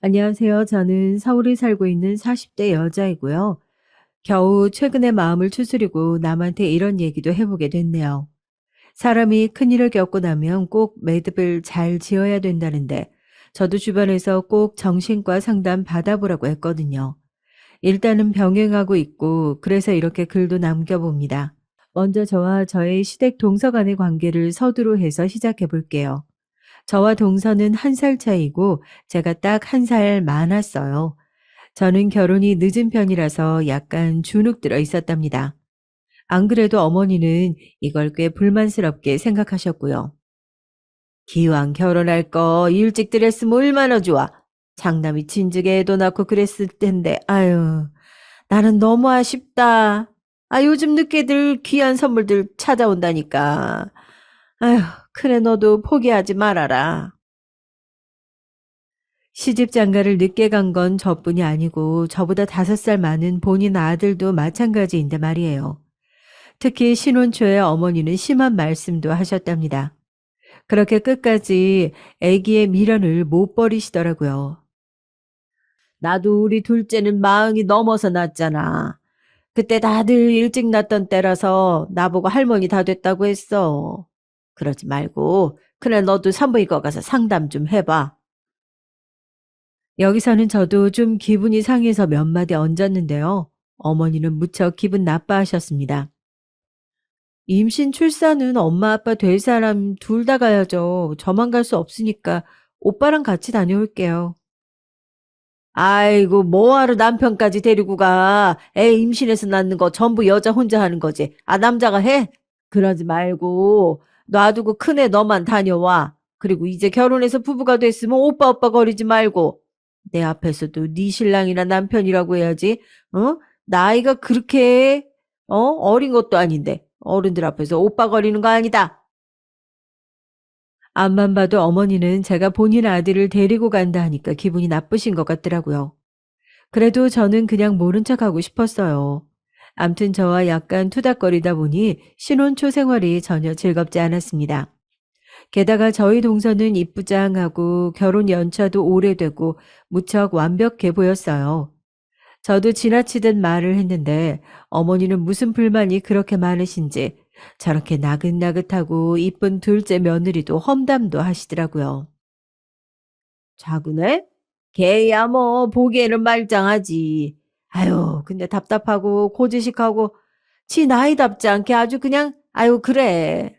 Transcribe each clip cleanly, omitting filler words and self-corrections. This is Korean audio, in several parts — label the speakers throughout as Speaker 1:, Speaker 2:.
Speaker 1: 안녕하세요. 저는 서울에 살고 있는 40대 여자이고요. 겨우 최근에 마음을 추스리고 남한테 이런 얘기도 해보게 됐네요. 사람이 큰일을 겪고 나면 꼭 매듭을 잘 지어야 된다는데, 저도 주변에서 꼭 정신과 상담 받아보라고 했거든요. 일단은 병행하고 있고, 그래서 이렇게 글도 남겨봅니다. 먼저 저와 저의 시댁 동서 간의 관계를 서두로 해서 시작해 볼게요. 저와 동서는 1살 차이고, 제가 딱 1살 많았어요. 저는 결혼이 늦은 편이라서 약간 주눅 들어 있었답니다. 안 그래도 어머니는 이걸 꽤 불만스럽게 생각하셨고요. 기왕 결혼할 거 일찍 드렸으면 얼마나 좋아. 장남이 진즉에 애도 낳고 그랬을 텐데, 아유, 나는 너무 아쉽다. 아, 요즘 늦게들 귀한 선물들 찾아온다니까. 아유, 그래, 너도 포기하지 말아라. 시집 장가를 늦게 간 건 저뿐이 아니고 저보다 5살 많은 본인 아들도 마찬가지인데 말이에요. 특히 신혼 초에 어머니는 심한 말씀도 하셨답니다. 그렇게 끝까지 아기의 미련을 못 버리시더라고요. 나도 우리 둘째는 마흔이 넘어서 낳았잖아. 그때 다들 일찍 낳던 때라서 나보고 할머니 다 됐다고 했어. 그러지 말고 그래 너도 산부인과 가서 상담 좀 해봐. 여기서는 저도 좀 기분이 상해서 몇 마디 얹었는데요. 어머니는 무척 기분 나빠하셨습니다. 임신 출산은 엄마 아빠 될 사람 둘 다 가야죠. 저만 갈 수 없으니까 오빠랑 같이 다녀올게요. 아이고 뭐하러 남편까지 데리고 가. 애 임신해서 낳는 거 전부 여자 혼자 하는 거지. 아 남자가 해? 그러지 말고 놔두고 큰애 너만 다녀와. 그리고 이제 결혼해서 부부가 됐으면 오빠 오빠 거리지 말고 내 앞에서도 네 신랑이나 남편이라고 해야지. 어? 나이가 그렇게 어린 것도 아닌데 어른들 앞에서 오빠 거리는 거 아니다. 앞만 봐도 어머니는 제가 본인 아들을 데리고 간다 하니까 기분이 나쁘신 것 같더라고요. 그래도 저는 그냥 모른 척하고 싶었어요. 암튼 저와 약간 투닥거리다 보니 신혼 초 생활이 전혀 즐겁지 않았습니다. 게다가 저희 동서는 이쁘장하고 결혼 연차도 오래되고 무척 완벽해 보였어요. 저도 지나치듯 말을 했는데 어머니는 무슨 불만이 그렇게 많으신지 저렇게 나긋나긋하고 이쁜 둘째 며느리도 험담도 하시더라고요. 작은애? 걔야 뭐 보기에는 말짱하지. 아유 근데 답답하고 고지식하고 지 나이답지 않게 아주 그냥 아유 그래.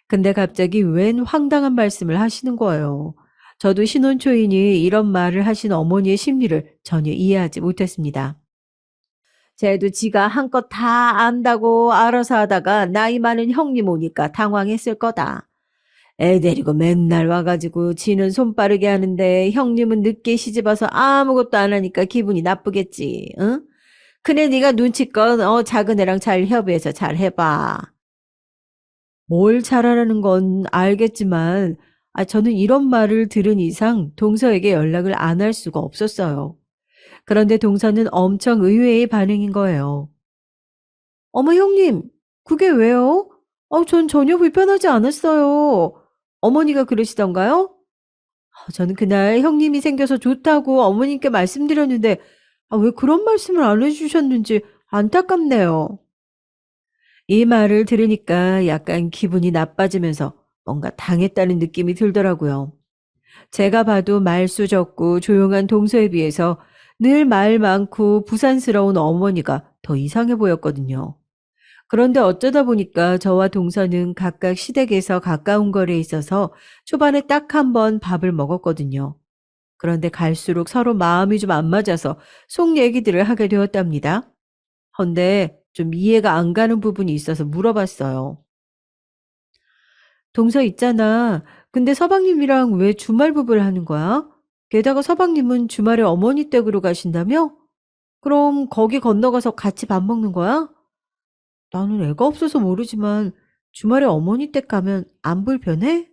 Speaker 1: 근데 갑자기 웬 황당한 말씀을 하시는 거예요. 저도 신혼 초이니 이런 말을 하신 어머니의 심리를 전혀 이해하지 못했습니다. 쟤도 지가 한껏 다 안다고 알아서 하다가 나이 많은 형님 오니까 당황했을 거다. 애 데리고 맨날 와가지고 지는 손 빠르게 하는데 형님은 늦게 시집와서 아무것도 안 하니까 기분이 나쁘겠지. 응? 그래 네가 눈치껏 작은 애랑 잘 협의해서 잘 해봐. 뭘 잘하라는 건 알겠지만 저는 이런 말을 들은 이상 동서에게 연락을 안 할 수가 없었어요. 그런데 동서는 엄청 의외의 반응인 거예요. 어머 형님, 그게 왜요? 전 전혀 불편하지 않았어요. 어머니가 그러시던가요? 저는 그날 형님이 생겨서 좋다고 어머님께 말씀드렸는데 왜 그런 말씀을 안 해주셨는지 안타깝네요. 이 말을 들으니까 약간 기분이 나빠지면서 뭔가 당했다는 느낌이 들더라고요. 제가 봐도 말수 적고 조용한 동서에 비해서 늘 말 많고 부산스러운 어머니가 더 이상해 보였거든요. 그런데 어쩌다 보니까 저와 동서는 각각 시댁에서 가까운 거리에 있어서 초반에 딱 한 번 밥을 먹었거든요. 그런데 갈수록 서로 마음이 좀 안 맞아서 속 얘기들을 하게 되었답니다. 헌데 좀 이해가 안 가는 부분이 있어서 물어봤어요. 동서 있잖아. 근데 서방님이랑 왜 주말 부부를 하는 거야? 게다가 서방님은 주말에 어머니 댁으로 가신다며? 그럼 거기 건너가서 같이 밥 먹는 거야? 나는 애가 없어서 모르지만 주말에 어머니 댁 가면 안 불편해?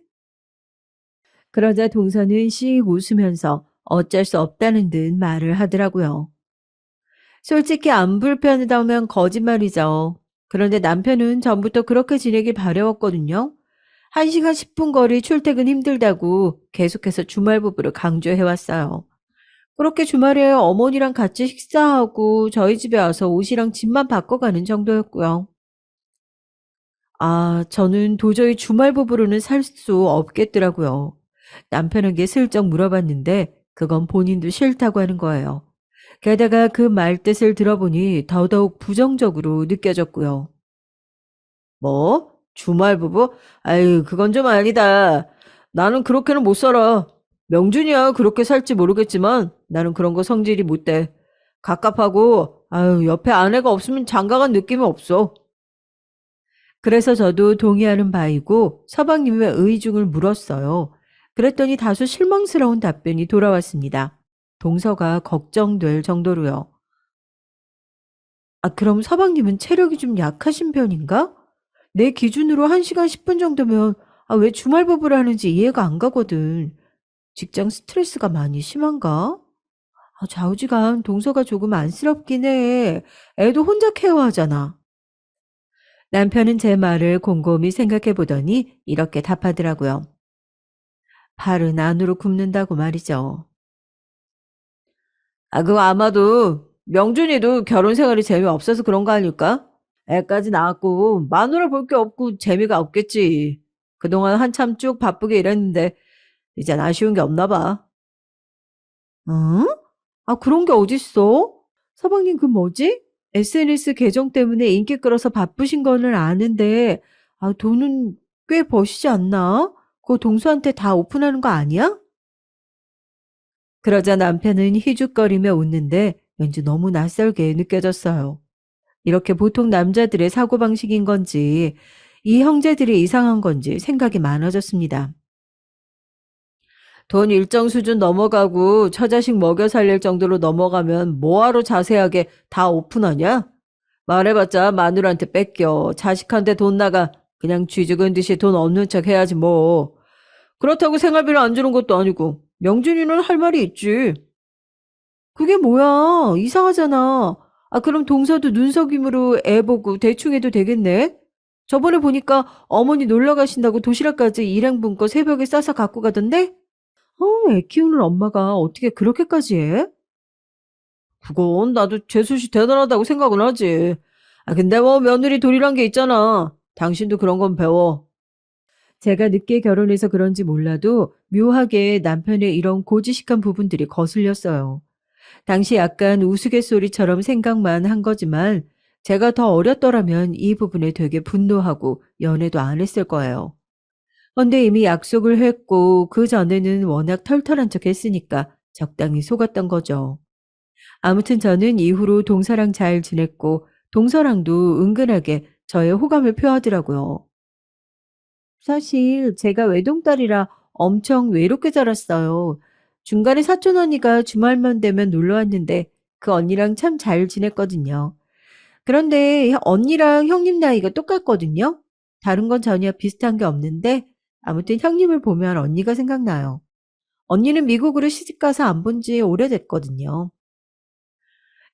Speaker 1: 그러자 동서는 씩 웃으면서 어쩔 수 없다는 듯 말을 하더라고요. 솔직히 안 불편하다면 거짓말이죠. 그런데 남편은 전부터 그렇게 지내길 바래왔거든요. 1시간 10분 거리 출퇴근 힘들다고 계속해서 주말 부부를 강조해왔어요. 그렇게 주말에 어머니랑 같이 식사하고 저희 집에 와서 옷이랑 짐만 바꿔가는 정도였고요. 아, 저는 도저히 주말 부부로는 살 수 없겠더라고요. 남편에게 슬쩍 물어봤는데 그건 본인도 싫다고 하는 거예요. 게다가 그 말뜻을 들어보니 더더욱 부정적으로 느껴졌고요. 뭐? 주말 부부? 아유, 그건 좀 아니다. 나는 그렇게는 못 살아. 명준이야 그렇게 살지 모르겠지만 나는 그런 거 성질이 못 돼. 갑갑하고, 아유, 옆에 아내가 없으면 장가간 느낌이 없어. 그래서 저도 동의하는 바이고 서방님의 의중을 물었어요. 그랬더니 다소 실망스러운 답변이 돌아왔습니다. 동서가 걱정될 정도로요. 아, 그럼 서방님은 체력이 좀 약하신 편인가? 내 기준으로 1시간 10분 정도면 왜 주말 부부를 하는지 이해가 안 가거든. 직장 스트레스가 많이 심한가? 아, 좌우지간 동서가 조금 안쓰럽긴 해. 애도 혼자 케어하잖아. 남편은 제 말을 곰곰이 생각해 보더니 이렇게 답하더라고요. 발은 안으로 굽는다고 말이죠. 아, 그거 아마도 명준이도 결혼 생활이 재미없어서 그런 거 아닐까? 애까지 낳았고 마누라 볼 게 없고 재미가 없겠지. 그동안 한참 쭉 바쁘게 일했는데 이젠 아쉬운 게 없나 봐. 응? 아, 그런 게 어딨어? 서방님 그 뭐지? SNS 계정 때문에 인기 끌어서 바쁘신 거는 아는데 돈은 꽤 버시지 않나? 그거 동서한테 다 오픈하는 거 아니야? 그러자 남편은 희죽거리며 웃는데 왠지 너무 낯설게 느껴졌어요. 이렇게 보통 남자들의 사고방식인 건지 이 형제들이 이상한 건지 생각이 많아졌습니다. 돈 일정 수준 넘어가고 처자식 먹여 살릴 정도로 넘어가면 뭐하러 자세하게 다 오픈하냐? 말해봤자 마누라한테 뺏겨. 자식한테 돈 나가. 그냥 쥐죽은 듯이 돈 없는 척 해야지 뭐. 그렇다고 생활비를 안 주는 것도 아니고. 명준이는 할 말이 있지. 그게 뭐야? 이상하잖아. 아, 그럼 동서도 눈속임으로 애 보고 대충 해도 되겠네? 저번에 보니까 어머니 놀러 가신다고 도시락까지 일행분 거 새벽에 싸서 갖고 가던데? 애 키우는 엄마가 어떻게 그렇게까지 해? 그건 나도 재수씨 대단하다고 생각은 하지. 아, 근데 뭐 며느리 돌이란 게 있잖아. 당신도 그런 건 배워. 제가 늦게 결혼해서 그런지 몰라도 묘하게 남편의 이런 고지식한 부분들이 거슬렸어요. 당시 약간 우스갯소리처럼 생각만 한 거지만 제가 더 어렸더라면 이 부분에 되게 분노하고 연애도 안 했을 거예요. 근데 이미 약속을 했고 그 전에는 워낙 털털한 척 했으니까 적당히 속았던 거죠. 아무튼 저는 이후로 동서랑 잘 지냈고 동서랑도 은근하게 저의 호감을 표하더라고요. 사실 제가 외동딸이라 엄청 외롭게 자랐어요. 중간에 사촌 언니가 주말만 되면 놀러 왔는데 그 언니랑 참 잘 지냈거든요. 그런데 언니랑 형님 나이가 똑같거든요. 다른 건 전혀 비슷한 게 없는데 아무튼 형님을 보면 언니가 생각나요. 언니는 미국으로 시집가서 안 본지 오래됐거든요.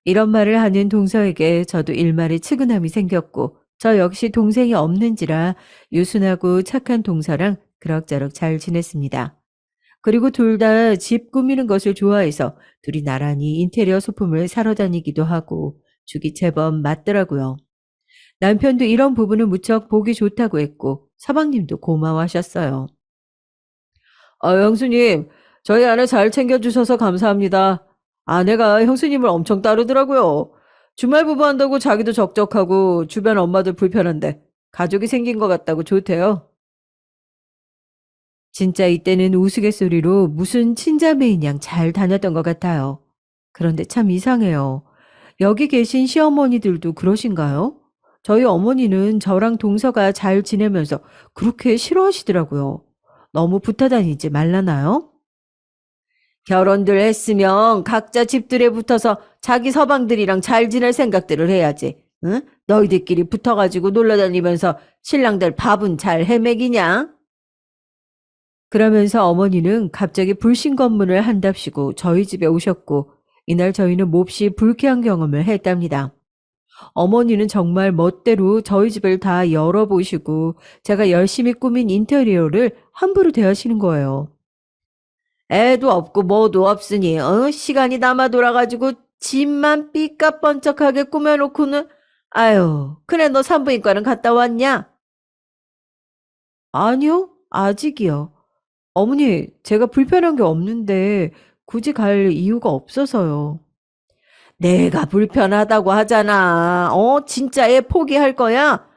Speaker 1: 이런 말을 하는 동서에게 저도 일말의 측은함이 생겼고 저 역시 동생이 없는지라 유순하고 착한 동서랑 그럭저럭 잘 지냈습니다. 그리고 둘 다 집 꾸미는 것을 좋아해서 둘이 나란히 인테리어 소품을 사러 다니기도 하고 죽이 제법 맞더라고요. 남편도 이런 부분은 무척 보기 좋다고 했고 서방님도 고마워하셨어요. 형수님, 저희 아내 잘 챙겨주셔서 감사합니다. 아내가 형수님을 엄청 따르더라고요. 주말 부부 한다고 자기도 적적하고 주변 엄마들 불편한데 가족이 생긴 것 같다고 좋대요. 진짜 이때는 우스갯소리로 무슨 친자매인 양 잘 다녔던 것 같아요. 그런데 참 이상해요. 여기 계신 시어머니들도 그러신가요? 저희 어머니는 저랑 동서가 잘 지내면서 그렇게 싫어하시더라고요. 너무 붙어 다니지 말라나요? 결혼들 했으면 각자 집들에 붙어서 자기 서방들이랑 잘 지낼 생각들을 해야지. 응? 너희들끼리 붙어가지고 놀러 다니면서 신랑들 밥은 잘 해먹이냐? 그러면서 어머니는 갑자기 불신검문을 한답시고 저희 집에 오셨고 이날 저희는 몹시 불쾌한 경험을 했답니다. 어머니는 정말 멋대로 저희 집을 다 열어보시고 제가 열심히 꾸민 인테리어를 함부로 대하시는 거예요. 애도 없고 뭐도 없으니 시간이 남아 돌아가지고 집만 삐까뻔쩍하게 꾸며놓고는 아유 그래 너 산부인과는 갔다 왔냐? 아니요 아직이요. 어머니 제가 불편한 게 없는데 굳이 갈 이유가 없어서요. 내가 불편하다고 하잖아. 진짜 애 포기할 거야?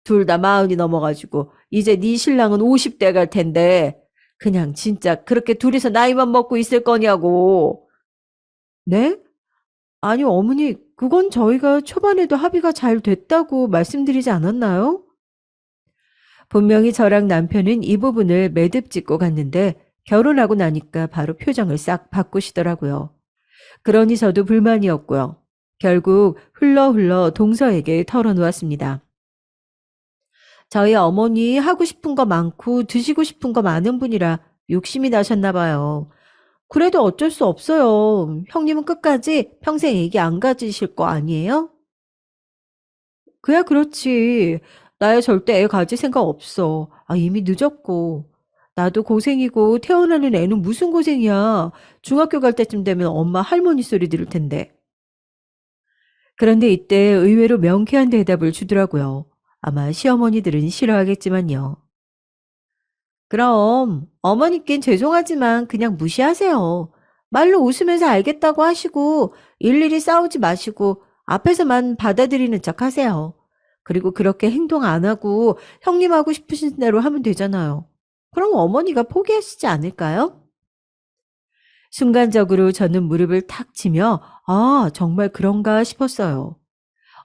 Speaker 1: 둘 다 마흔이 넘어가지고 이제 네 신랑은 50대 갈 텐데 그냥 진짜 그렇게 둘이서 나이만 먹고 있을 거냐고. 네? 아니 어머니 그건 저희가 초반에도 합의가 잘 됐다고 말씀드리지 않았나요? 분명히 저랑 남편은 이 부분을 매듭 짓고 갔는데 결혼하고 나니까 바로 표정을 싹 바꾸시더라고요. 그러니 저도 불만이었고요. 결국 흘러 동서에게 털어놓았습니다. 저희 어머니 하고 싶은 거 많고 드시고 싶은 거 많은 분이라 욕심이 나셨나 봐요. 그래도 어쩔 수 없어요. 형님은 끝까지 평생 애기 안 가지실 거 아니에요? 그야 그렇지. 나야 절대 애 가질 생각 없어. 이미 늦었고. 나도 고생이고 태어나는 애는 무슨 고생이야. 중학교 갈 때쯤 되면 엄마 할머니 소리 들을 텐데. 그런데 이때 의외로 명쾌한 대답을 주더라고요. 아마 시어머니들은 싫어하겠지만요. 그럼 어머니께는 죄송하지만 그냥 무시하세요. 말로 웃으면서 알겠다고 하시고 일일이 싸우지 마시고 앞에서만 받아들이는 척 하세요. 그리고 그렇게 행동 안 하고 형님 하고 싶으신 대로 하면 되잖아요. 그럼 어머니가 포기하시지 않을까요? 순간적으로 저는 무릎을 탁 치며 정말 그런가 싶었어요.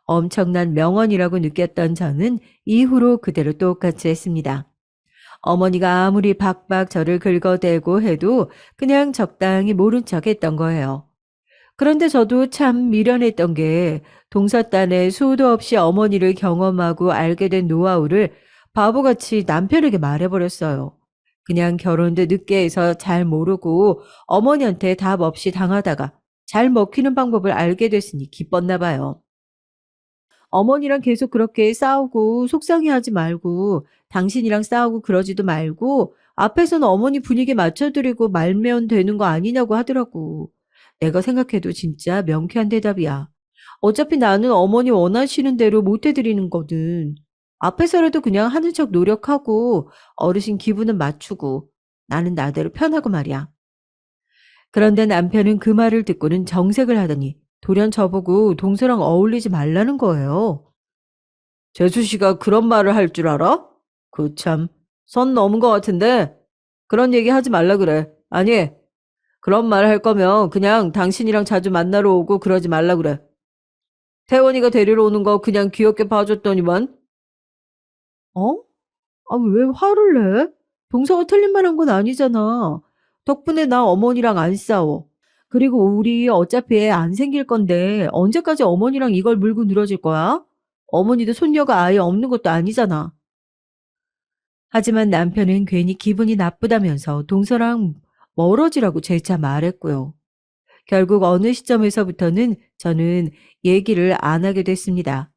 Speaker 1: 엄청난 명언이라고 느꼈던 저는 이후로 그대로 똑같이 했습니다. 어머니가 아무리 박박 저를 긁어대고 해도 그냥 적당히 모른 척 했던 거예요. 그런데 저도 참 미련했던 게 동서딴에 수도 없이 어머니를 경험하고 알게 된 노하우를 바보같이 남편에게 말해버렸어요. 그냥 결혼도 늦게 해서 잘 모르고 어머니한테 답 없이 당하다가 잘 먹히는 방법을 알게 됐으니 기뻤나 봐요. 어머니랑 계속 그렇게 싸우고 속상해하지 말고 당신이랑 싸우고 그러지도 말고 앞에서는 어머니 분위기 맞춰드리고 말면 되는 거 아니냐고 하더라고. 내가 생각해도 진짜 명쾌한 대답이야. 어차피 나는 어머니 원하시는 대로 못 해드리는 거든. 앞에서라도 그냥 하는 척 노력하고 어르신 기분은 맞추고 나는 나대로 편하고 말이야. 그런데 남편은 그 말을 듣고는 정색을 하더니 돌연 저보고 동서랑 어울리지 말라는 거예요. 재수 씨가 그런 말을 할 줄 알아? 그 참, 선 넘은 것 같은데 그런 얘기 하지 말라 그래. 아니, 그런 말 할 거면 그냥 당신이랑 자주 만나러 오고 그러지 말라 그래. 태원이가 데리러 오는 거 그냥 귀엽게 봐줬더니만. 어? 왜 화를 내? 동서가 틀린 말 한 건 아니잖아. 덕분에 나 어머니랑 안 싸워. 그리고 우리 어차피 애 안 생길 건데 언제까지 어머니랑 이걸 물고 늘어질 거야? 어머니도 손녀가 아예 없는 것도 아니잖아. 하지만 남편은 괜히 기분이 나쁘다면서 동서랑 멀어지라고 재차 말했고요. 결국 어느 시점에서부터는 저는 얘기를 안 하게 됐습니다.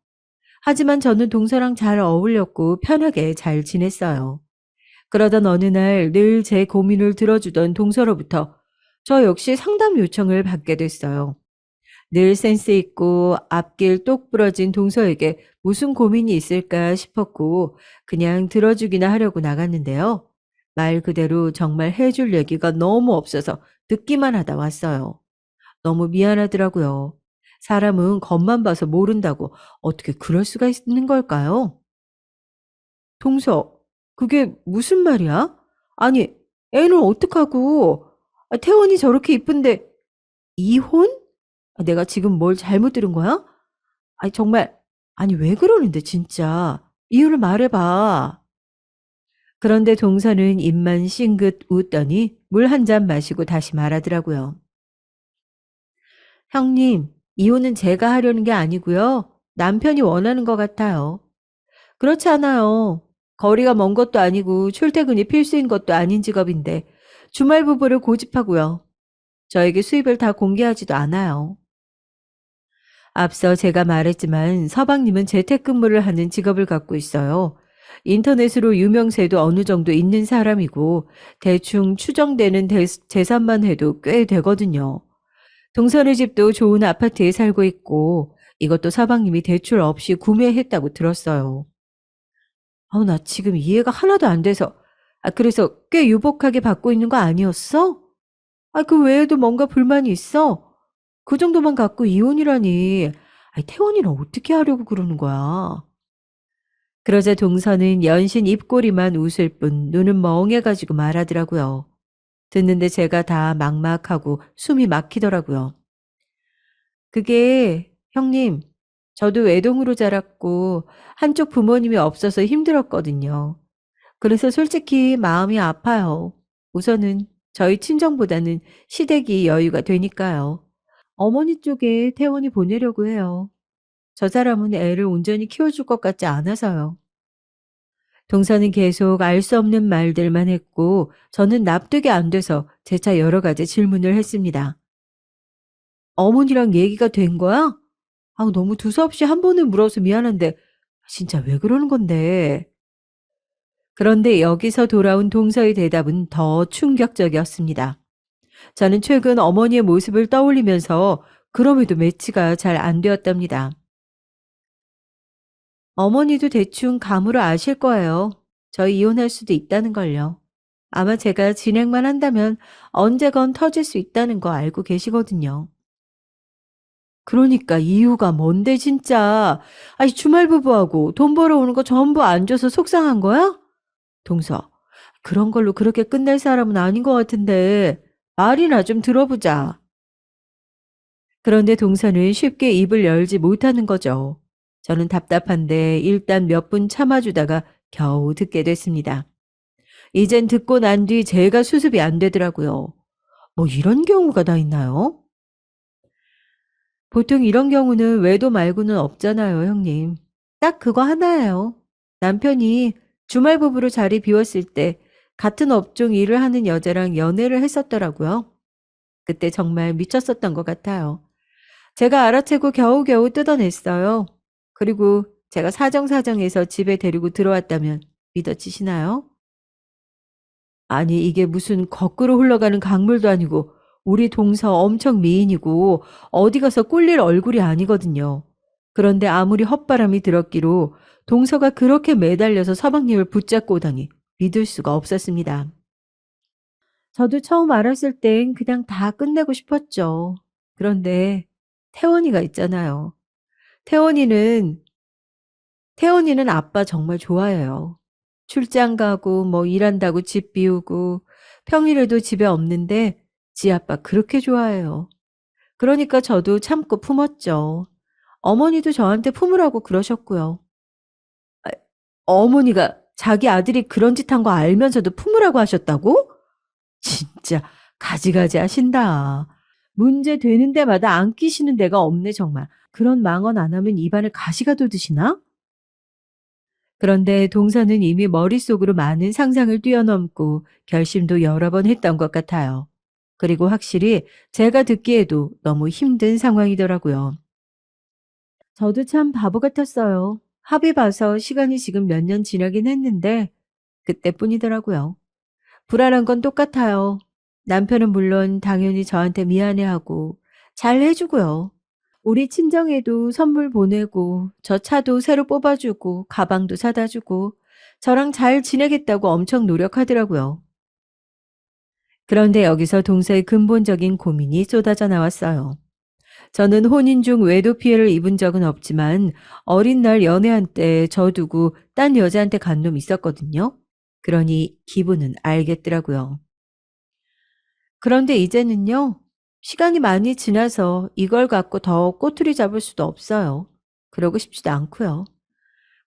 Speaker 1: 하지만 저는 동서랑 잘 어울렸고 편하게 잘 지냈어요. 그러던 어느 날 늘 제 고민을 들어주던 동서로부터 저 역시 상담 요청을 받게 됐어요. 늘 센스 있고 앞길 똑 부러진 동서에게 무슨 고민이 있을까 싶었고 그냥 들어주기나 하려고 나갔는데요. 말 그대로 정말 해줄 얘기가 너무 없어서 듣기만 하다 왔어요. 너무 미안하더라고요. 사람은 겉만 봐서 모른다고 어떻게 그럴 수가 있는 걸까요? 동서, 그게 무슨 말이야? 아니, 애는 어떡하고? 태원이 저렇게 이쁜데 이혼? 내가 지금 뭘 잘못 들은 거야? 정말 아니 왜 그러는데 진짜. 이유를 말해봐. 그런데 동서는 입만 싱긋 웃더니 물 한 잔 마시고 다시 말하더라고요. 형님, 이혼은 제가 하려는 게 아니고요. 남편이 원하는 것 같아요. 그렇지 않아요. 거리가 먼 것도 아니고 출퇴근이 필수인 것도 아닌 직업인데 주말 부부를 고집하고요. 저에게 수입을 다 공개하지도 않아요. 앞서 제가 말했지만 서방님은 재택근무를 하는 직업을 갖고 있어요. 인터넷으로 유명세도 어느 정도 있는 사람이고 대충 추정되는 재산만 해도 꽤 되거든요. 동선의 집도 좋은 아파트에 살고 있고 이것도 서방님이 대출 없이 구매했다고 들었어요. 나 지금 이해가 하나도 안 돼서. 그래서 꽤 유복하게 받고 있는 거 아니었어? 그 외에도 뭔가 불만이 있어? 그 정도만 갖고 이혼이라니. 태원이랑 어떻게 하려고 그러는 거야? 그러자 동서는 연신 입꼬리만 웃을 뿐 눈은 멍해가지고 말하더라고요. 듣는데 제가 다 막막하고 숨이 막히더라고요. 그게 형님, 저도 외동으로 자랐고 한쪽 부모님이 없어서 힘들었거든요. 그래서 솔직히 마음이 아파요. 우선은 저희 친정보다는 시댁이 여유가 되니까요. 어머니 쪽에 태원이 보내려고 해요. 저 사람은 애를 온전히 키워줄 것 같지 않아서요. 동서는 계속 알 수 없는 말들만 했고 저는 납득이 안 돼서 재차 여러 가지 질문을 했습니다. 어머니랑 얘기가 된 거야? 너무 두서없이 한 번에 물어서 미안한데 진짜 왜 그러는 건데? 그런데 여기서 돌아온 동서의 대답은 더 충격적이었습니다. 저는 최근 어머니의 모습을 떠올리면서 그럼에도 매치가 잘 안 되었답니다. 어머니도 대충 감으로 아실 거예요. 저희 이혼할 수도 있다는 걸요. 아마 제가 진행만 한다면 언제건 터질 수 있다는 거 알고 계시거든요. 그러니까 이유가 뭔데 진짜. 주말 부부하고 돈 벌어오는 거 전부 안 줘서 속상한 거야? 동서, 그런 걸로 그렇게 끝낼 사람은 아닌 것 같은데 말이나 좀 들어보자. 그런데 동서는 쉽게 입을 열지 못하는 거죠. 저는 답답한데 일단 몇 분 참아주다가 겨우 듣게 됐습니다. 이젠 듣고 난 뒤 제가 수습이 안 되더라고요. 뭐 이런 경우가 다 있나요? 보통 이런 경우는 외도 말고는 없잖아요, 형님. 딱 그거 하나예요. 남편이 주말 부부로 자리 비웠을 때 같은 업종 일을 하는 여자랑 연애를 했었더라고요. 그때 정말 미쳤었던 것 같아요. 제가 알아채고 겨우겨우 뜯어냈어요. 그리고 제가 사정사정해서 집에 데리고 들어왔다면 믿어지시나요? 아니, 이게 무슨 거꾸로 흘러가는 강물도 아니고 우리 동서 엄청 미인이고 어디 가서 꿀릴 얼굴이 아니거든요. 그런데 아무리 헛바람이 들었기로 동서가 그렇게 매달려서 서방님을 붙잡고 오다니 믿을 수가 없었습니다. 저도 처음 알았을 땐 그냥 다 끝내고 싶었죠. 그런데 태원이가 있잖아요. 태원이는 태원이는 아빠 정말 좋아해요. 출장 가고 뭐 일한다고 집 비우고 평일에도 집에 없는데 지 아빠 그렇게 좋아해요. 그러니까 저도 참고 품었죠. 어머니도 저한테 품으라고 그러셨고요. 아, 어머니가 자기 아들이 그런 짓 한 거 알면서도 품으라고 하셨다고? 진짜 가지가지 하신다. 문제 되는 데마다 안 끼시는 데가 없네 정말. 그런 망언 안 하면 입안에 가시가 돋으시나? 그런데 동서는 이미 머릿속으로 많은 상상을 뛰어넘고 결심도 여러 번 했던 것 같아요. 그리고 확실히 제가 듣기에도 너무 힘든 상황이더라고요. 저도 참 바보 같았어요. 합의 봐서 시간이 지금 몇 년 지나긴 했는데 그때뿐이더라고요. 불안한 건 똑같아요. 남편은 물론 당연히 저한테 미안해하고 잘 해주고요. 우리 친정에도 선물 보내고 저 차도 새로 뽑아주고 가방도 사다 주고 저랑 잘 지내겠다고 엄청 노력하더라고요. 그런데 여기서 동서의 근본적인 고민이 쏟아져 나왔어요. 저는 혼인 중 외도 피해를 입은 적은 없지만 어린 날 연애한 때 저 두고 딴 여자한테 간 놈 있었거든요. 그러니 기분은 알겠더라고요. 그런데 이제는요, 시간이 많이 지나서 이걸 갖고 더 꼬투리 잡을 수도 없어요. 그러고 싶지도 않고요.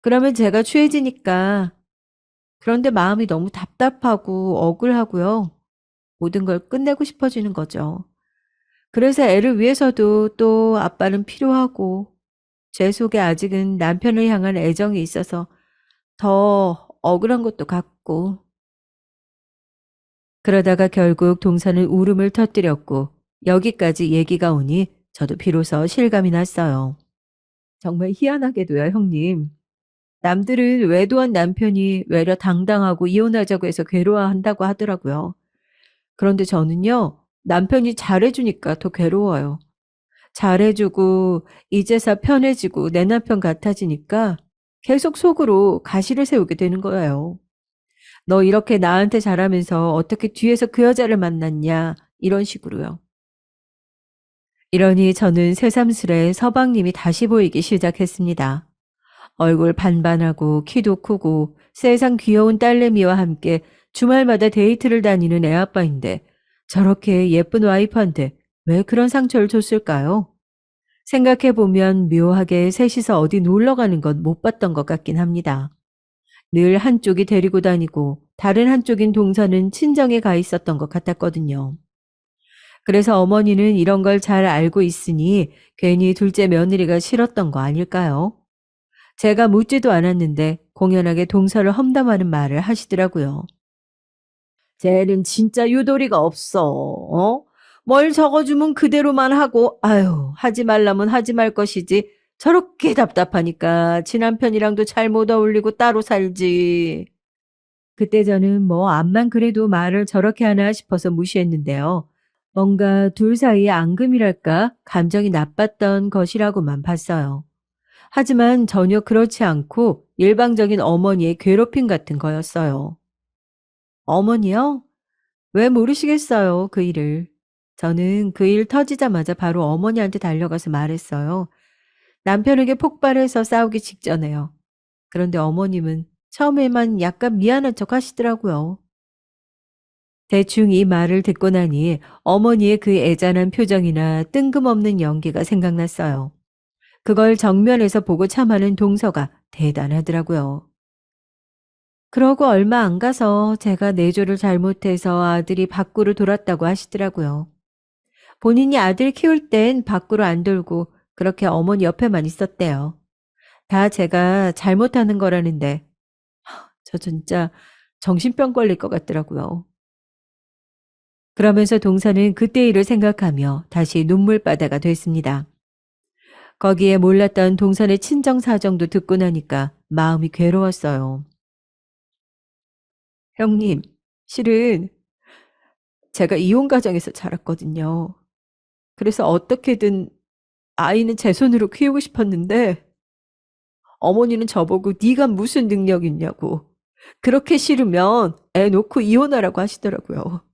Speaker 1: 그러면 제가 취해지니까 그런데 마음이 너무 답답하고 억울하고요. 모든 걸 끝내고 싶어지는 거죠. 그래서 애를 위해서도 또 아빠는 필요하고 제 속에 아직은 남편을 향한 애정이 있어서 더 억울한 것도 같고 그러다가 결국 동서는 울음을 터뜨렸고 여기까지 얘기가 오니 저도 비로소 실감이 났어요. 정말 희한하게도요, 형님. 남들은 외도한 남편이 외려 당당하고 이혼하자고 해서 괴로워한다고 하더라고요. 그런데 저는요, 남편이 잘해주니까 더 괴로워요. 잘해주고, 이제서 편해지고, 내 남편 같아지니까 계속 속으로 가시를 세우게 되는 거예요. 너 이렇게 나한테 잘하면서 어떻게 뒤에서 그 여자를 만났냐, 이런 식으로요. 이러니 저는 새삼스레 서방님이 다시 보이기 시작했습니다. 얼굴 반반하고 키도 크고 세상 귀여운 딸내미와 함께 주말마다 데이트를 다니는 애아빠인데 저렇게 예쁜 와이프한테 왜 그런 상처를 줬을까요? 생각해보면 묘하게 셋이서 어디 놀러 가는 건 못 봤던 것 같긴 합니다. 늘 한쪽이 데리고 다니고 다른 한쪽인 동서는 친정에 가 있었던 것 같았거든요. 그래서 어머니는 이런 걸 잘 알고 있으니 괜히 둘째 며느리가 싫었던 거 아닐까요? 제가 묻지도 않았는데 공연하게 동서를 험담하는 말을 하시더라고요. 쟤는 진짜 유도리가 없어. 어? 뭘 적어주면 그대로만 하고 아유 하지 말라면 하지 말 것이지. 저렇게 답답하니까 지 남편이랑도 잘 못 어울리고 따로 살지. 그때 저는 뭐 암만 그래도 말을 저렇게 하나 싶어서 무시했는데요. 뭔가 둘 사이의 앙금이랄까 감정이 나빴던 것이라고만 봤어요. 하지만 전혀 그렇지 않고 일방적인 어머니의 괴롭힘 같은 거였어요. 어머니요? 왜 모르시겠어요, 그 일을. 저는 그 일 터지자마자 바로 어머니한테 달려가서 말했어요. 남편에게 폭발해서 싸우기 직전에요. 그런데 어머님은 처음에만 약간 미안한 척 하시더라고요. 대충 이 말을 듣고 나니 어머니의 그 애잔한 표정이나 뜬금없는 연기가 생각났어요. 그걸 정면에서 보고 참아낸 동서가 대단하더라고요. 그러고 얼마 안 가서 제가 내조를 잘못해서 아들이 밖으로 돌았다고 하시더라고요. 본인이 아들 키울 땐 밖으로 안 돌고 그렇게 어머니 옆에만 있었대요. 다 제가 잘못하는 거라는데 저 진짜 정신병 걸릴 것 같더라고요. 그러면서 동서는 그때 일을 생각하며 다시 눈물바다가 됐습니다. 거기에 몰랐던 동선의 친정 사정도 듣고 나니까 마음이 괴로웠어요. 형님, 실은 제가 이혼 가정에서 자랐거든요. 그래서 어떻게든 아이는 제 손으로 키우고 싶었는데 어머니는 저보고 네가 무슨 능력 있냐고. 그렇게 싫으면 애 놓고 이혼하라고 하시더라고요.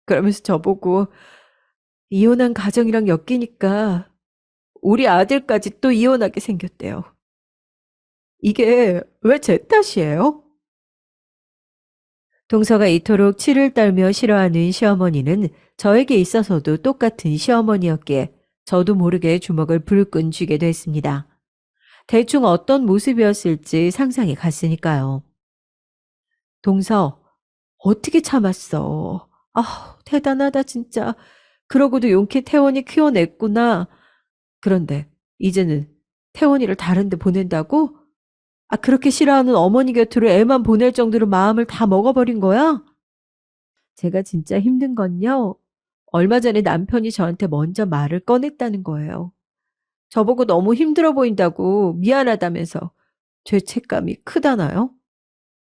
Speaker 1: 그러면서 저보고 이혼한 가정이랑 엮이니까 우리 아들까지 또 이혼하게 생겼대요. 이게 왜 제 탓이에요? 동서가 이토록 치를 떨며 싫어하는 시어머니는 저에게 있어서도 똑같은 시어머니였기에 저도 모르게 주먹을 불끈 쥐게 됐습니다. 대충 어떤 모습이었을지 상상이 갔으니까요. 동서, 어떻게 참았어? 아, 대단하다 진짜. 그러고도 용케 태원이 키워냈구나. 그런데 이제는 태원이를 다른 데 보낸다고? 아, 그렇게 싫어하는 어머니 곁으로 애만 보낼 정도로 마음을 다 먹어버린 거야? 제가 진짜 힘든 건요. 얼마 전에 남편이 저한테 먼저 말을 꺼냈다는 거예요. 저보고 너무 힘들어 보인다고 미안하다면서 죄책감이 크다나요?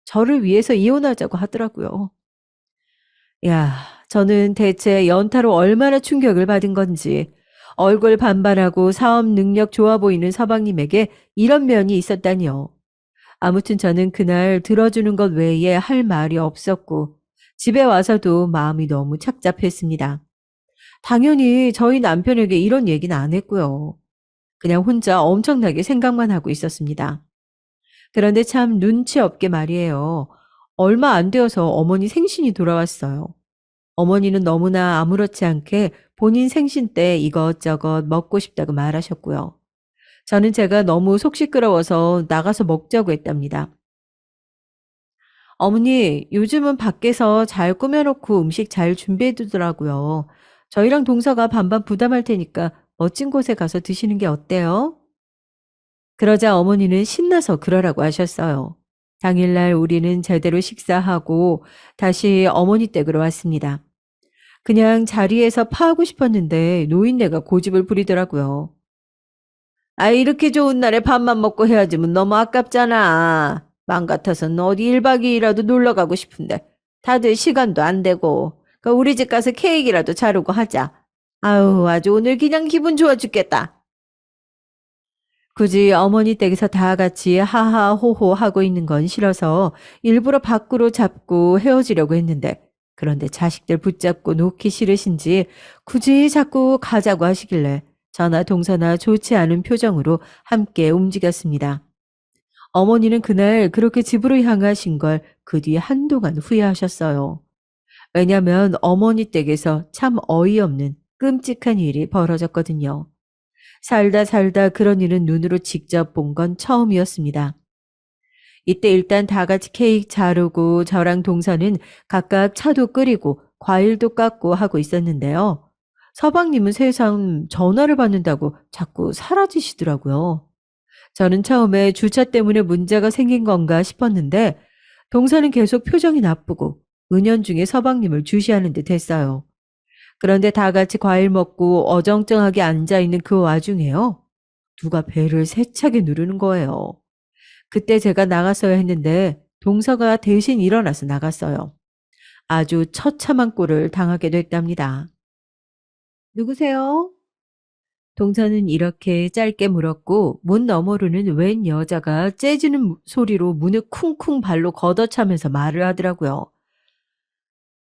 Speaker 1: 저를 위해서 이혼하자고 하더라고요. 야, 저는 대체 연타로 얼마나 충격을 받은 건지 얼굴 반반하고 사업 능력 좋아 보이는 서방님에게 이런 면이 있었다니요. 아무튼 저는 그날 들어주는 것 외에 할 말이 없었고 집에 와서도 마음이 너무 착잡했습니다. 당연히 저희 남편에게 이런 얘기는 안 했고요. 그냥 혼자 엄청나게 생각만 하고 있었습니다. 그런데 참 눈치 없게 말이에요. 얼마 안 되어서 어머니 생신이 돌아왔어요. 어머니는 너무나 아무렇지 않게 본인 생신 때 이것저것 먹고 싶다고 말하셨고요. 저는 제가 너무 속 시끄러워서 나가서 먹자고 했답니다. 어머니, 요즘은 밖에서 잘 꾸며놓고 음식 잘 준비해두더라고요. 저희랑 동서가 반반 부담할 테니까 멋진 곳에 가서 드시는 게 어때요? 그러자 어머니는 신나서 그러라고 하셨어요. 당일날 우리는 제대로 식사하고 다시 어머니 댁으로 왔습니다. 그냥 자리에서 파하고 싶었는데 노인네가 고집을 부리더라고요. 아, 이렇게 좋은 날에 밥만 먹고 헤어지면 너무 아깝잖아. 맘 같아서는 어디 1박 2일이라도 놀러 가고 싶은데 다들 시간도 안 되고. 그러니까 우리 집 가서 케이크라도 자르고 하자. 아유, 아주 오늘 그냥 기분 좋아 죽겠다. 굳이 어머니 댁에서 다 같이 하하호호 하고 있는 건 싫어서 일부러 밖으로 잡고 헤어지려고 했는데, 그런데 자식들 붙잡고 놓기 싫으신지 굳이 자꾸 가자고 하시길래 저나 동서나 좋지 않은 표정으로 함께 움직였습니다. 어머니는 그날 그렇게 집으로 향하신 걸 그 뒤에 한동안 후회하셨어요. 왜냐면 어머니 댁에서 참 어이없는 끔찍한 일이 벌어졌거든요. 살다 살다 그런 일은 눈으로 직접 본 건 처음이었습니다. 이때 일단 다 같이 케이크 자르고 저랑 동서는 각각 차도 끓이고 과일도 깎고 하고 있었는데요. 서방님은 세상 전화를 받는다고 자꾸 사라지시더라고요. 저는 처음에 주차 때문에 문제가 생긴 건가 싶었는데 동서는 계속 표정이 나쁘고 은연중에 서방님을 주시하는 듯 했어요. 그런데 다 같이 과일 먹고 어정쩡하게 앉아있는 그 와중에요. 누가 배를 세차게 누르는 거예요. 그때 제가 나갔어야 했는데 동서가 대신 일어나서 나갔어요. 아주 처참한 꼴을 당하게 됐답니다. 누구세요? 동서는 이렇게 짧게 물었고 문 너머로는 웬 여자가 째지는 소리로 문을 쿵쿵 발로 걷어차면서 말을 하더라고요.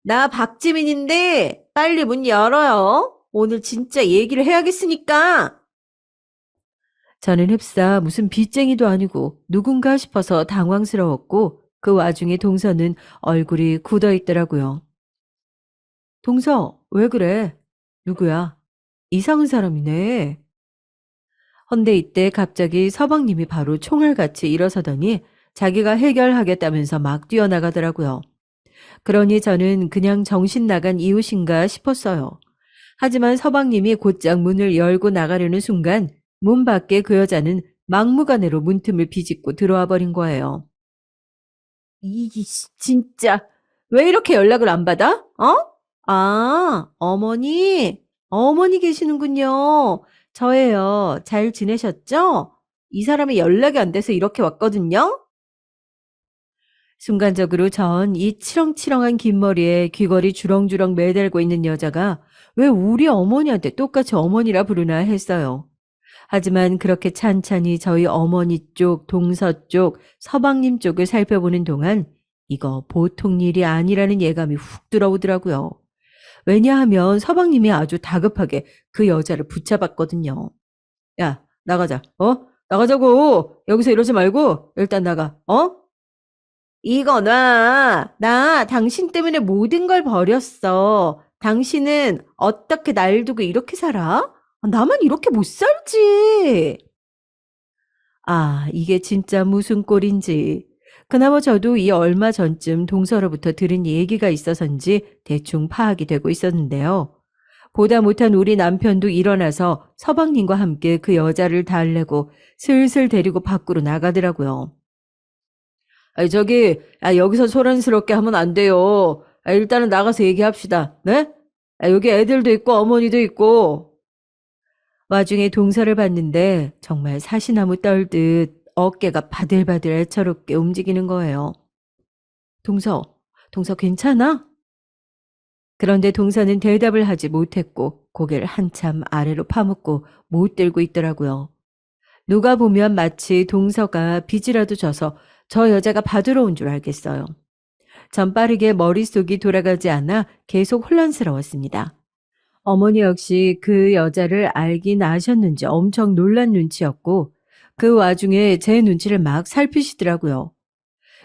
Speaker 1: 나 박지민인데 빨리 문 열어요. 오늘 진짜 얘기를 해야겠으니까. 저는 흡사 무슨 빚쟁이도 아니고 누군가 싶어서 당황스러웠고 그 와중에 동서는 얼굴이 굳어 있더라고요. 동서, 왜 그래? 누구야? 이상한 사람이네. 헌데 이때 갑자기 서방님이 바로 총알같이 일어서더니 자기가 해결하겠다면서 막 뛰어나가더라고요. 그러니 저는 그냥 정신 나간 이웃인가 싶었어요. 하지만 서방님이 곧장 문을 열고 나가려는 순간 문 밖에 그 여자는 막무가내로 문틈을 비집고 들어와 버린 거예요. 진짜 왜 이렇게 연락을 안 받아? 어? 아, 어머니. 어머니 계시는군요. 저예요. 잘 지내셨죠? 이 사람이 연락이 안 돼서 이렇게 왔거든요. 순간적으로 전 이 치렁치렁한 긴 머리에 귀걸이 주렁주렁 매달고 있는 여자가 왜 우리 어머니한테 똑같이 어머니라 부르나 했어요. 하지만 그렇게 찬찬히 저희 어머니 쪽, 동서 쪽, 서방님 쪽을 살펴보는 동안 이거 보통 일이 아니라는 예감이 훅 들어오더라고요. 왜냐하면 서방님이 아주 다급하게 그 여자를 붙잡았거든요. 야, 나가자. 어? 나가자고. 여기서 이러지 말고 일단 나가. 어? 이거 놔. 나 당신 때문에 모든 걸 버렸어. 당신은 어떻게 날 두고 이렇게 살아? 나만 이렇게 못 살지. 아, 이게 진짜 무슨 꼴인지. 그나마 저도 이 얼마 전쯤 동서로부터 들은 얘기가 있어서인지 대충 파악이 되고 있었는데요. 보다 못한 우리 남편도 일어나서 서방님과 함께 그 여자를 달래고 슬슬 데리고 밖으로 나가더라고요. 저기, 여기서 소란스럽게 하면 안 돼요. 일단은 나가서 얘기합시다. 네? 여기 애들도 있고 어머니도 있고. 와중에 동서를 봤는데 정말 사시나무 떨듯 어깨가 바들바들 애처롭게 움직이는 거예요. 동서, 동서 괜찮아? 그런데 동서는 대답을 하지 못했고 고개를 한참 아래로 파묻고 못 들고 있더라고요. 누가 보면 마치 동서가 빚이라도 져서 저 여자가 받으러 온 줄 알겠어요. 전 빠르게 머릿속이 돌아가지 않아 계속 혼란스러웠습니다. 어머니 역시 그 여자를 알긴 아셨는지 엄청 놀란 눈치였고 그 와중에 제 눈치를 막 살피시더라고요.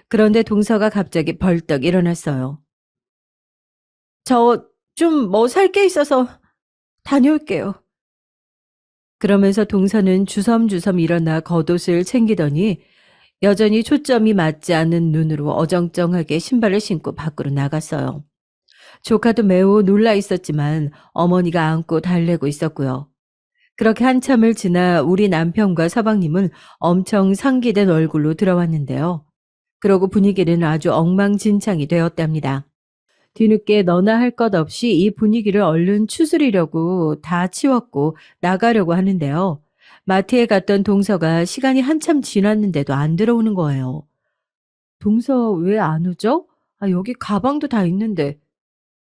Speaker 1: 그런데 동서가 갑자기 벌떡 일어났어요. 저 좀 뭐 살 게 있어서 다녀올게요. 그러면서 동서는 주섬주섬 일어나 겉옷을 챙기더니 여전히 초점이 맞지 않는 눈으로 어정쩡하게 신발을 신고 밖으로 나갔어요. 조카도 매우 놀라 있었지만 어머니가 안고 달래고 있었고요. 그렇게 한참을 지나 우리 남편과 서방님은 엄청 상기된 얼굴로 들어왔는데요. 그러고 분위기는 아주 엉망진창이 되었답니다. 뒤늦게 너나 할 것 없이 이 분위기를 얼른 추스리려고 다 치웠고 나가려고 하는데요. 마트에 갔던 동서가 시간이 한참 지났는데도 안 들어오는 거예요. 동서 왜 안 오죠? 아, 여기 가방도 다 있는데.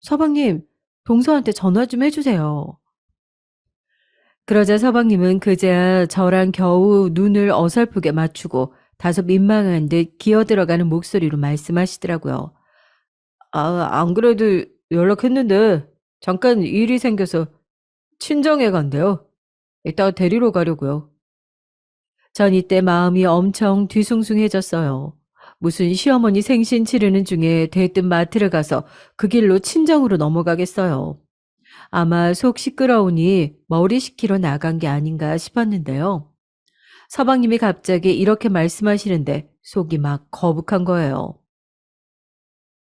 Speaker 1: 서방님, 동서한테 전화 좀 해주세요. 그러자 서방님은 그제야 저랑 겨우 눈을 어설프게 맞추고 다소 민망한 듯 기어 들어가는 목소리로 말씀하시더라고요. 아, 안 그래도 연락했는데 잠깐 일이 생겨서 친정에 간대요. 이따가 데리러 가려고요. 전 이때 마음이 엄청 뒤숭숭해졌어요. 무슨 시어머니 생신 치르는 중에 대뜸 마트를 가서 그 길로 친정으로 넘어가겠어요. 아마 속 시끄러우니 머리 식히러 나간 게 아닌가 싶었는데요. 서방님이 갑자기 이렇게 말씀하시는데 속이 막 거북한 거예요.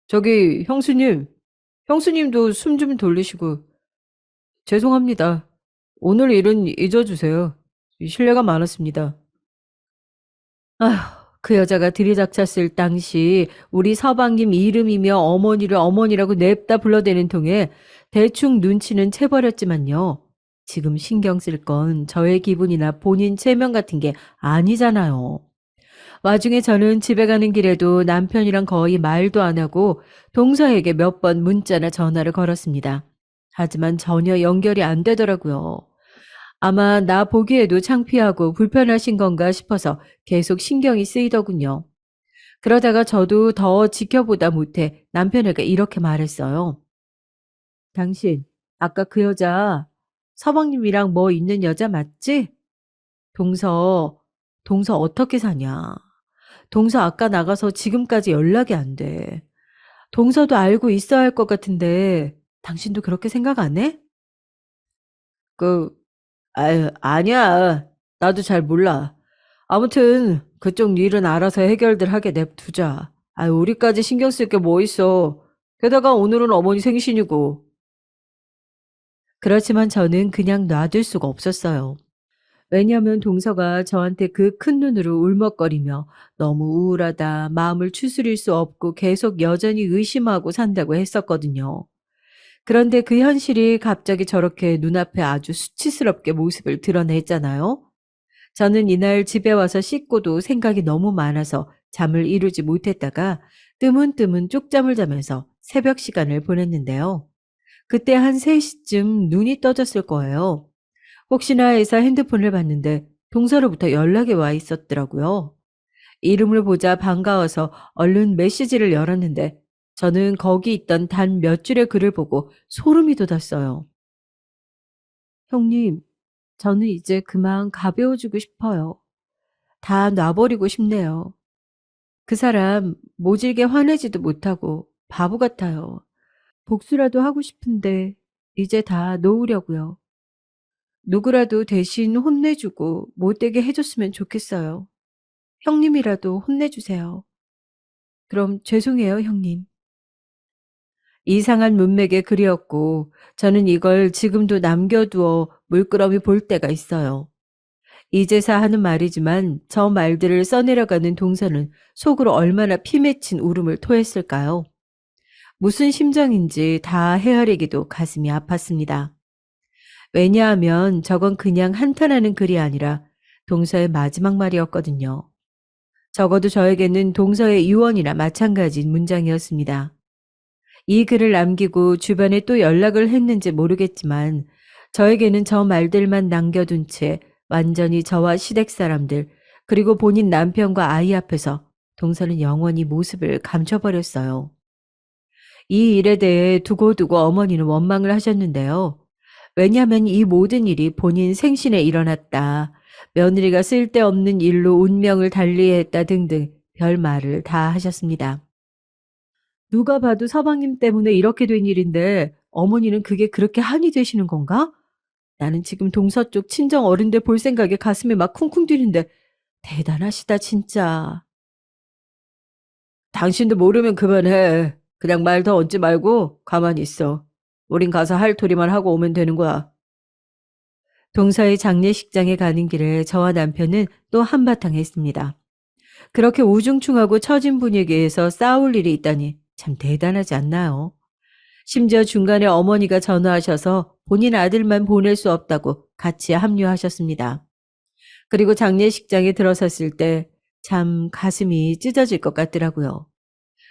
Speaker 1: 저기 형수님도 숨 좀 돌리시고 죄송합니다. 오늘 일은 잊어주세요. 실례가 많았습니다. 아휴, 그 여자가 들이닥쳤을 당시 우리 서방님 이름이며 어머니를 어머니라고 냅다 불러대는 통에 대충 눈치는 채버렸지만요. 지금 신경 쓸 건 저의 기분이나 본인 체면 같은 게 아니잖아요. 와중에 저는 집에 가는 길에도 남편이랑 거의 말도 안 하고 동서에게 몇 번 문자나 전화를 걸었습니다. 하지만 전혀 연결이 안 되더라고요. 아마 나 보기에도 창피하고 불편하신 건가 싶어서 계속 신경이 쓰이더군요. 그러다가 저도 더 지켜보다 못해 남편에게 이렇게 말했어요. 당신, 아까 그 여자 서방님이랑 뭐 있는 여자 맞지? 동서, 동서 어떻게 사냐? 동서 아까 나가서 지금까지 연락이 안 돼. 동서도 알고 있어야 할 것 같은데 당신도 그렇게 생각 안 해? 그, 아유, 아니야. 나도 잘 몰라. 아무튼 그쪽 일은 알아서 해결들 하게 냅두자. 아유, 우리까지 신경 쓸 게 뭐 있어. 게다가 오늘은 어머니 생신이고. 그렇지만 저는 그냥 놔둘 수가 없었어요. 왜냐하면 동서가 저한테 그 큰 눈으로 울먹거리며 너무 우울하다, 마음을 추스릴 수 없고 계속 여전히 의심하고 산다고 했었거든요. 그런데 그 현실이 갑자기 저렇게 눈앞에 아주 수치스럽게 모습을 드러냈잖아요. 저는 이날 집에 와서 씻고도 생각이 너무 많아서 잠을 이루지 못했다가 뜨문뜨문 쪽잠을 자면서 새벽 시간을 보냈는데요. 그때 한 3시쯤 눈이 떠졌을 거예요. 혹시나 해서 핸드폰을 봤는데 동서로부터 연락이 와 있었더라고요. 이름을 보자 반가워서 얼른 메시지를 열었는데 저는 거기 있던 단 몇 줄의 글을 보고 소름이 돋았어요. 형님, 저는 이제 그만 가벼워지고 싶어요. 다 놔버리고 싶네요. 그 사람 모질게 화내지도 못하고 바보 같아요. 복수라도 하고 싶은데 이제 다 놓으려고요. 누구라도 대신 혼내주고 못되게 해줬으면 좋겠어요. 형님이라도 혼내주세요. 그럼 죄송해요, 형님. 이상한 문맥의 글이었고 저는 이걸 지금도 남겨두어 물끄러미 볼 때가 있어요. 이제사 하는 말이지만 저 말들을 써내려가는 동서는 속으로 얼마나 피맺힌 울음을 토했을까요? 무슨 심정인지 다 헤아리기도 가슴이 아팠습니다. 왜냐하면 저건 그냥 한탄하는 글이 아니라 동서의 마지막 말이었거든요. 적어도 저에게는 동서의 유언이나 마찬가지인 문장이었습니다. 이 글을 남기고 주변에 또 연락을 했는지 모르겠지만 저에게는 저 말들만 남겨둔 채 완전히 저와 시댁 사람들 그리고 본인 남편과 아이 앞에서 동서는 영원히 모습을 감춰버렸어요. 이 일에 대해 두고두고 어머니는 원망을 하셨는데요. 왜냐하면 이 모든 일이 본인 생신에 일어났다. 며느리가 쓸데없는 일로 운명을 달리했다 등등 별말을 다 하셨습니다. 누가 봐도 서방님 때문에 이렇게 된 일인데 어머니는 그게 그렇게 한이 되시는 건가? 나는 지금 동서쪽 친정 어른들 볼 생각에 가슴이 막 쿵쿵 뛰는데 대단하시다 진짜. 당신도 모르면 그만해. 그냥 말 더 얹지 말고 가만히 있어. 우린 가서 할 토리만 하고 오면 되는 거야. 동서의 장례식장에 가는 길에 저와 남편은 또 한바탕 했습니다. 그렇게 우중충하고 처진 분위기에서 싸울 일이 있다니 참 대단하지 않나요? 심지어 중간에 어머니가 전화하셔서 본인 아들만 보낼 수 없다고 같이 합류하셨습니다. 그리고 장례식장에 들어섰을 때 참 가슴이 찢어질 것 같더라고요.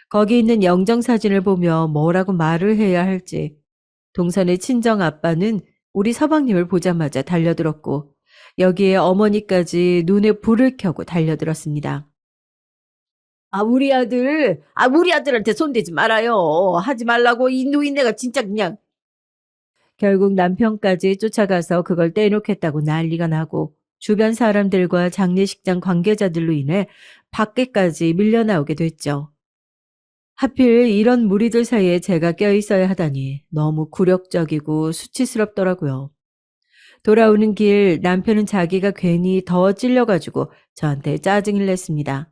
Speaker 1: 거기 있는 영정사진을 보며 뭐라고 말을 해야 할지. 동선의 친정 아빠는 우리 서방님을 보자마자 달려들었고 여기에 어머니까지 눈에 불을 켜고 달려들었습니다. 우리 아들한테 손대지 말아요. 하지 말라고 이 노인네가 진짜 그냥. 결국 남편까지 쫓아가서 그걸 떼놓겠다고 난리가 나고 주변 사람들과 장례식장 관계자들로 인해 밖에까지 밀려나오게 됐죠. 하필 이런 무리들 사이에 제가 껴있어야 하다니 너무 굴욕적이고 수치스럽더라고요. 돌아오는 길 남편은 자기가 괜히 더 찔려가지고 저한테 짜증을 냈습니다.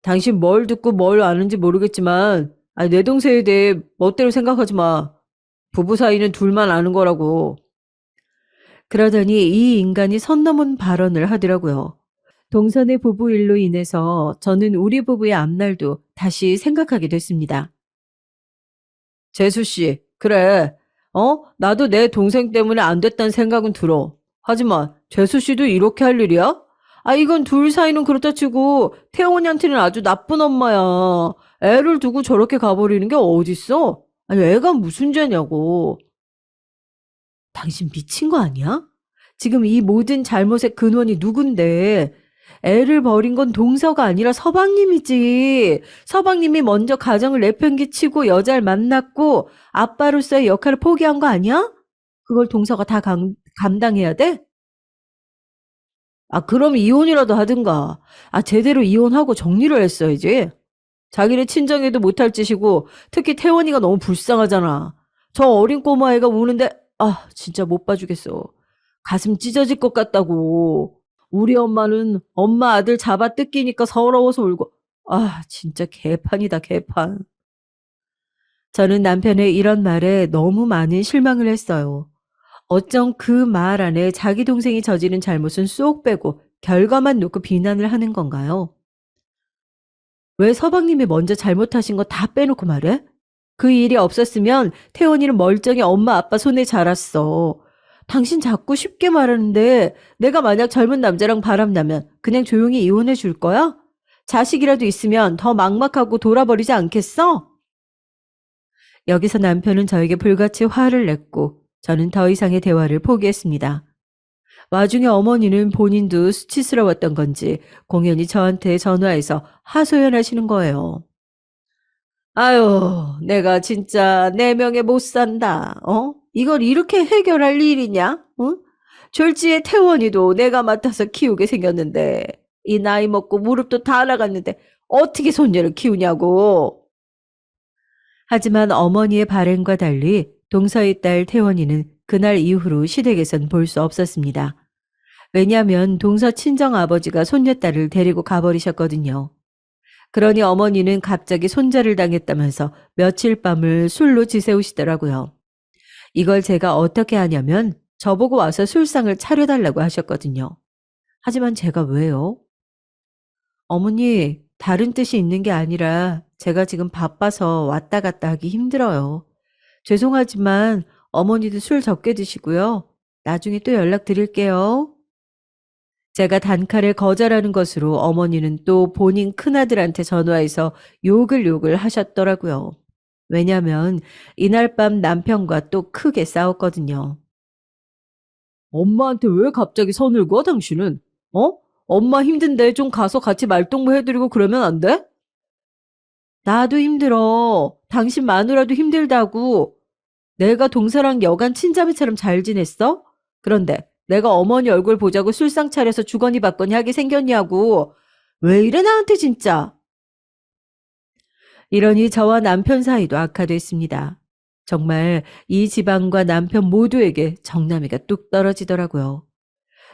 Speaker 1: 당신 뭘 듣고 뭘 아는지 모르겠지만 내 동생에 대해 멋대로 생각하지 마. 부부 사이는 둘만 아는 거라고. 그러더니 이 인간이 선 넘은 발언을 하더라고요. 동선의 부부 일로 인해서 저는 우리 부부의 앞날도 다시 생각하게 됐습니다. 재수 씨, 그래. 나도 내 동생 때문에 안 됐다는 생각은 들어. 하지만 재수 씨도 이렇게 할 일이야? 이건 둘 사이는 그렇다 치고 태원이한테는 아주 나쁜 엄마야. 애를 두고 저렇게 가버리는 게 어딨어? 아니, 애가 무슨 죄냐고. 당신 미친 거 아니야? 지금 이 모든 잘못의 근원이 누군데? 애를 버린 건 동서가 아니라 서방님이지. 서방님이 먼저 가정을 내팽개치고 여자를 만났고 아빠로서의 역할을 포기한 거 아니야? 그걸 동서가 다 감당해야 돼? 그럼 이혼이라도 하든가. 제대로 이혼하고 정리를 했어야지. 자기네 친정에도 못할 짓이고 특히 태원이가 너무 불쌍하잖아. 저 어린 꼬마애가 우는데 진짜 못 봐주겠어. 가슴 찢어질 것 같다고. 우리 엄마는 엄마 아들 잡아 뜯기니까 서러워서 울고. 진짜 개판이다 개판. 저는 남편의 이런 말에 너무 많은 실망을 했어요. 어쩜 그 말 안에 자기 동생이 저지른 잘못은 쏙 빼고 결과만 놓고 비난을 하는 건가요? 왜 서방님이 먼저 잘못하신 거 다 빼놓고 말해? 그 일이 없었으면 태원이는 멀쩡히 엄마 아빠 손에 자랐어. 당신 자꾸 쉽게 말하는데 내가 만약 젊은 남자랑 바람나면 그냥 조용히 이혼해 줄 거야? 자식이라도 있으면 더 막막하고 돌아버리지 않겠어? 여기서 남편은 저에게 불같이 화를 냈고 저는 더 이상의 대화를 포기했습니다. 와중에 어머니는 본인도 수치스러웠던 건지 공연히 저한테 전화해서 하소연하시는 거예요. 아유, 내가 진짜 내 명에 못 산다. 이걸 이렇게 해결할 일이냐? 응? 졸지에 태원이도 내가 맡아서 키우게 생겼는데 이 나이 먹고 무릎도 다 나갔는데 어떻게 손녀를 키우냐고. 하지만 어머니의 바램과 달리 동서의 딸 태원이는 그날 이후로 시댁에선 볼 수 없었습니다. 왜냐하면 동서 친정아버지가 손녀딸을 데리고 가버리셨거든요. 그러니 어머니는 갑자기 손자를 당했다면서 며칠 밤을 술로 지새우시더라고요. 이걸 제가 어떻게 하냐면 저보고 와서 술상을 차려달라고 하셨거든요. 하지만 제가 왜요? 어머니, 다른 뜻이 있는 게 아니라 제가 지금 바빠서 왔다 갔다 하기 힘들어요. 죄송하지만 어머니도 술 적게 드시고요. 나중에 또 연락드릴게요. 제가 단칼에 거절하는 것으로 어머니는 또 본인 큰아들한테 전화해서 욕을 하셨더라고요. 왜냐면 이날 밤 남편과 또 크게 싸웠거든요. 엄마한테 왜 갑자기 선을 그어 당신은? 엄마 힘든데 좀 가서 같이 말동무 해드리고 그러면 안 돼? 나도 힘들어. 당신 마누라도 힘들다고. 내가 동서랑 여간 친자매처럼 잘 지냈어? 그런데 내가 어머니 얼굴 보자고 술상 차려서 주거니 받거니 하게 생겼냐고. 왜 이래 나한테 진짜. 이러니 저와 남편 사이도 악화됐습니다. 정말 이 집안과 남편 모두에게 정남이가 뚝 떨어지더라고요.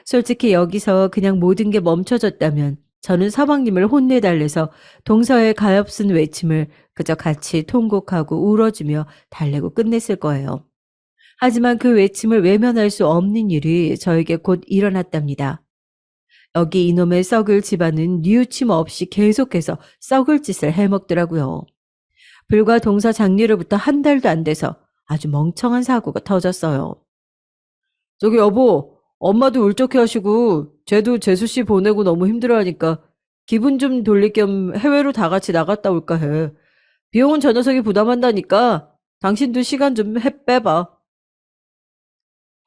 Speaker 1: 솔직히 여기서 그냥 모든 게 멈춰졌다면 저는 서방님을 혼내달래서 동서의 가엾은 외침을 그저 같이 통곡하고 울어주며 달래고 끝냈을 거예요. 하지만 그 외침을 외면할 수 없는 일이 저에게 곧 일어났답니다. 여기 이놈의 썩을 집안은 뉘우침 없이 계속해서 썩을 짓을 해먹더라고요. 불과 동서 장례로부터 한 달도 안 돼서 아주 멍청한 사고가 터졌어요. 저기 여보, 엄마도 울적해 하시고 쟤도 재수 씨 보내고 너무 힘들어하니까 기분 좀 돌릴 겸 해외로 다 같이 나갔다 올까 해. 비용은 저 녀석이 부담한다니까 당신도 시간 좀 빼봐.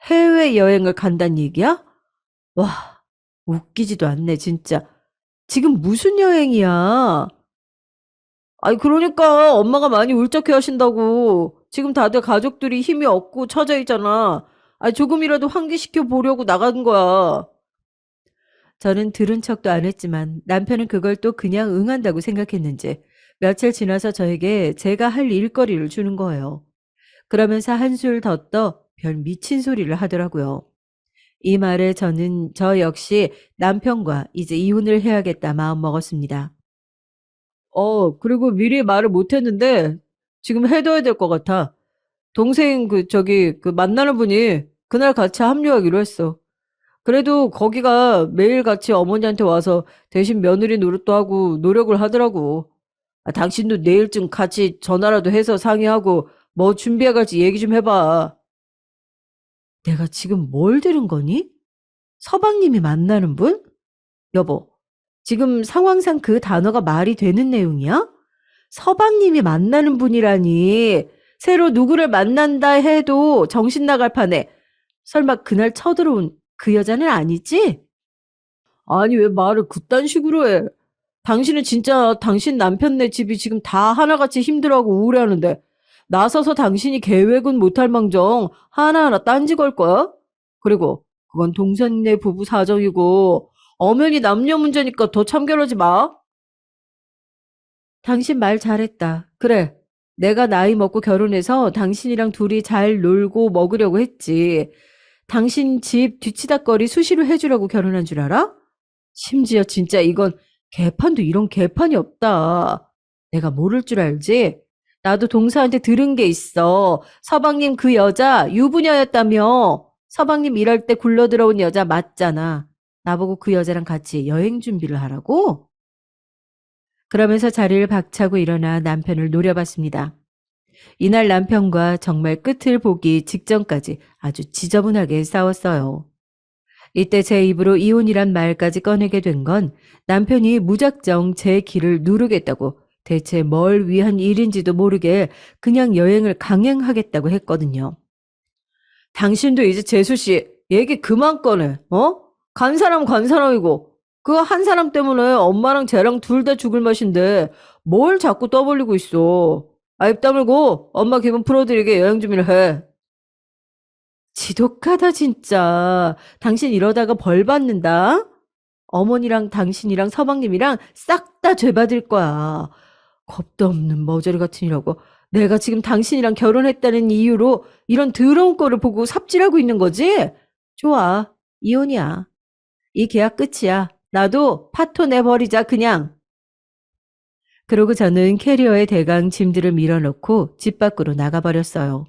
Speaker 1: 해외여행을 간단 얘기야? 와, 웃기지도 않네 진짜. 지금 무슨 여행이야? 아니 그러니까 엄마가 많이 울적해 하신다고. 지금 다들 가족들이 힘이 없고 처져 있잖아. 아니 조금이라도 환기시켜 보려고 나간 거야. 저는 들은 척도 안 했지만 남편은 그걸 또 그냥 응한다고 생각했는지 며칠 지나서 저에게 제가 할 일거리를 주는 거예요. 그러면서 한술 더 떠 별 미친 소리를 하더라고요. 이 말에 저는 저 역시 남편과 이제 이혼을 해야겠다 마음먹었습니다. 그리고 미리 말을 못 했는데 지금 해둬야 될 것 같아. 동생 만나는 분이 그날 같이 합류하기로 했어. 그래도 거기가 매일 같이 어머니한테 와서 대신 며느리 노릇도 하고 노력을 하더라고. 당신도 내일쯤 같이 전화라도 해서 상의하고 뭐 준비해 갈지 얘기 좀 해봐. 내가 지금 뭘 들은 거니? 서방님이 만나는 분? 여보, 지금 상황상 그 단어가 말이 되는 내용이야? 서방님이 만나는 분이라니. 새로 누구를 만난다 해도 정신 나갈 판에 설마 그날 쳐들어온 그 여자는 아니지? 아니 왜 말을 그딴 식으로 해. 당신은 진짜 당신 남편네 집이 지금 다 하나같이 힘들어하고 우울해하는데 나서서 당신이 계획은 못할 망정 하나하나 딴지 걸 거야? 그리고 그건 동생네 부부 사정이고 엄연히 남녀 문제니까 더 참견하지 마. 당신 말 잘했다. 그래. 내가 나이 먹고 결혼해서 당신이랑 둘이 잘 놀고 먹으려고 했지. 당신 집 뒤치다꺼리 수시로 해주려고 결혼한 줄 알아? 심지어 진짜 이건 개판도 이런 개판이 없다. 내가 모를 줄 알지? 나도 동서한테 들은 게 있어. 서방님 그 여자 유부녀였다며. 서방님 일할 때 굴러들어온 여자 맞잖아. 나보고 그 여자랑 같이 여행 준비를 하라고? 그러면서 자리를 박차고 일어나 남편을 노려봤습니다. 이날 남편과 정말 끝을 보기 직전까지 아주 지저분하게 싸웠어요. 이때 제 입으로 이혼이란 말까지 꺼내게 된 건 남편이 무작정 제 길을 누르겠다고 대체 뭘 위한 일인지도 모르게 그냥 여행을 강행하겠다고 했거든요. 당신도 이제 재수 씨 얘기 그만 꺼내. 어? 간 사람 간 사람이고 그거 한 사람 때문에 엄마랑 쟤랑 둘 다 죽을 맛인데 뭘 자꾸 떠벌리고 있어. 입 다물고 엄마 기분 풀어드리게 여행 준비를 해. 지독하다 진짜. 당신 이러다가 벌 받는다. 어머니랑 당신이랑 서방님이랑 싹 다 죄받을 거야. 겁도 없는 머저리 같으니라고. 내가 지금 당신이랑 결혼했다는 이유로 이런 더러운 꼴을 보고 삽질하고 있는 거지? 좋아. 이혼이야. 이 계약 끝이야. 나도 파토 내버리자 그냥. 그러고 저는 캐리어에 대강 짐들을 밀어넣고 집 밖으로 나가버렸어요.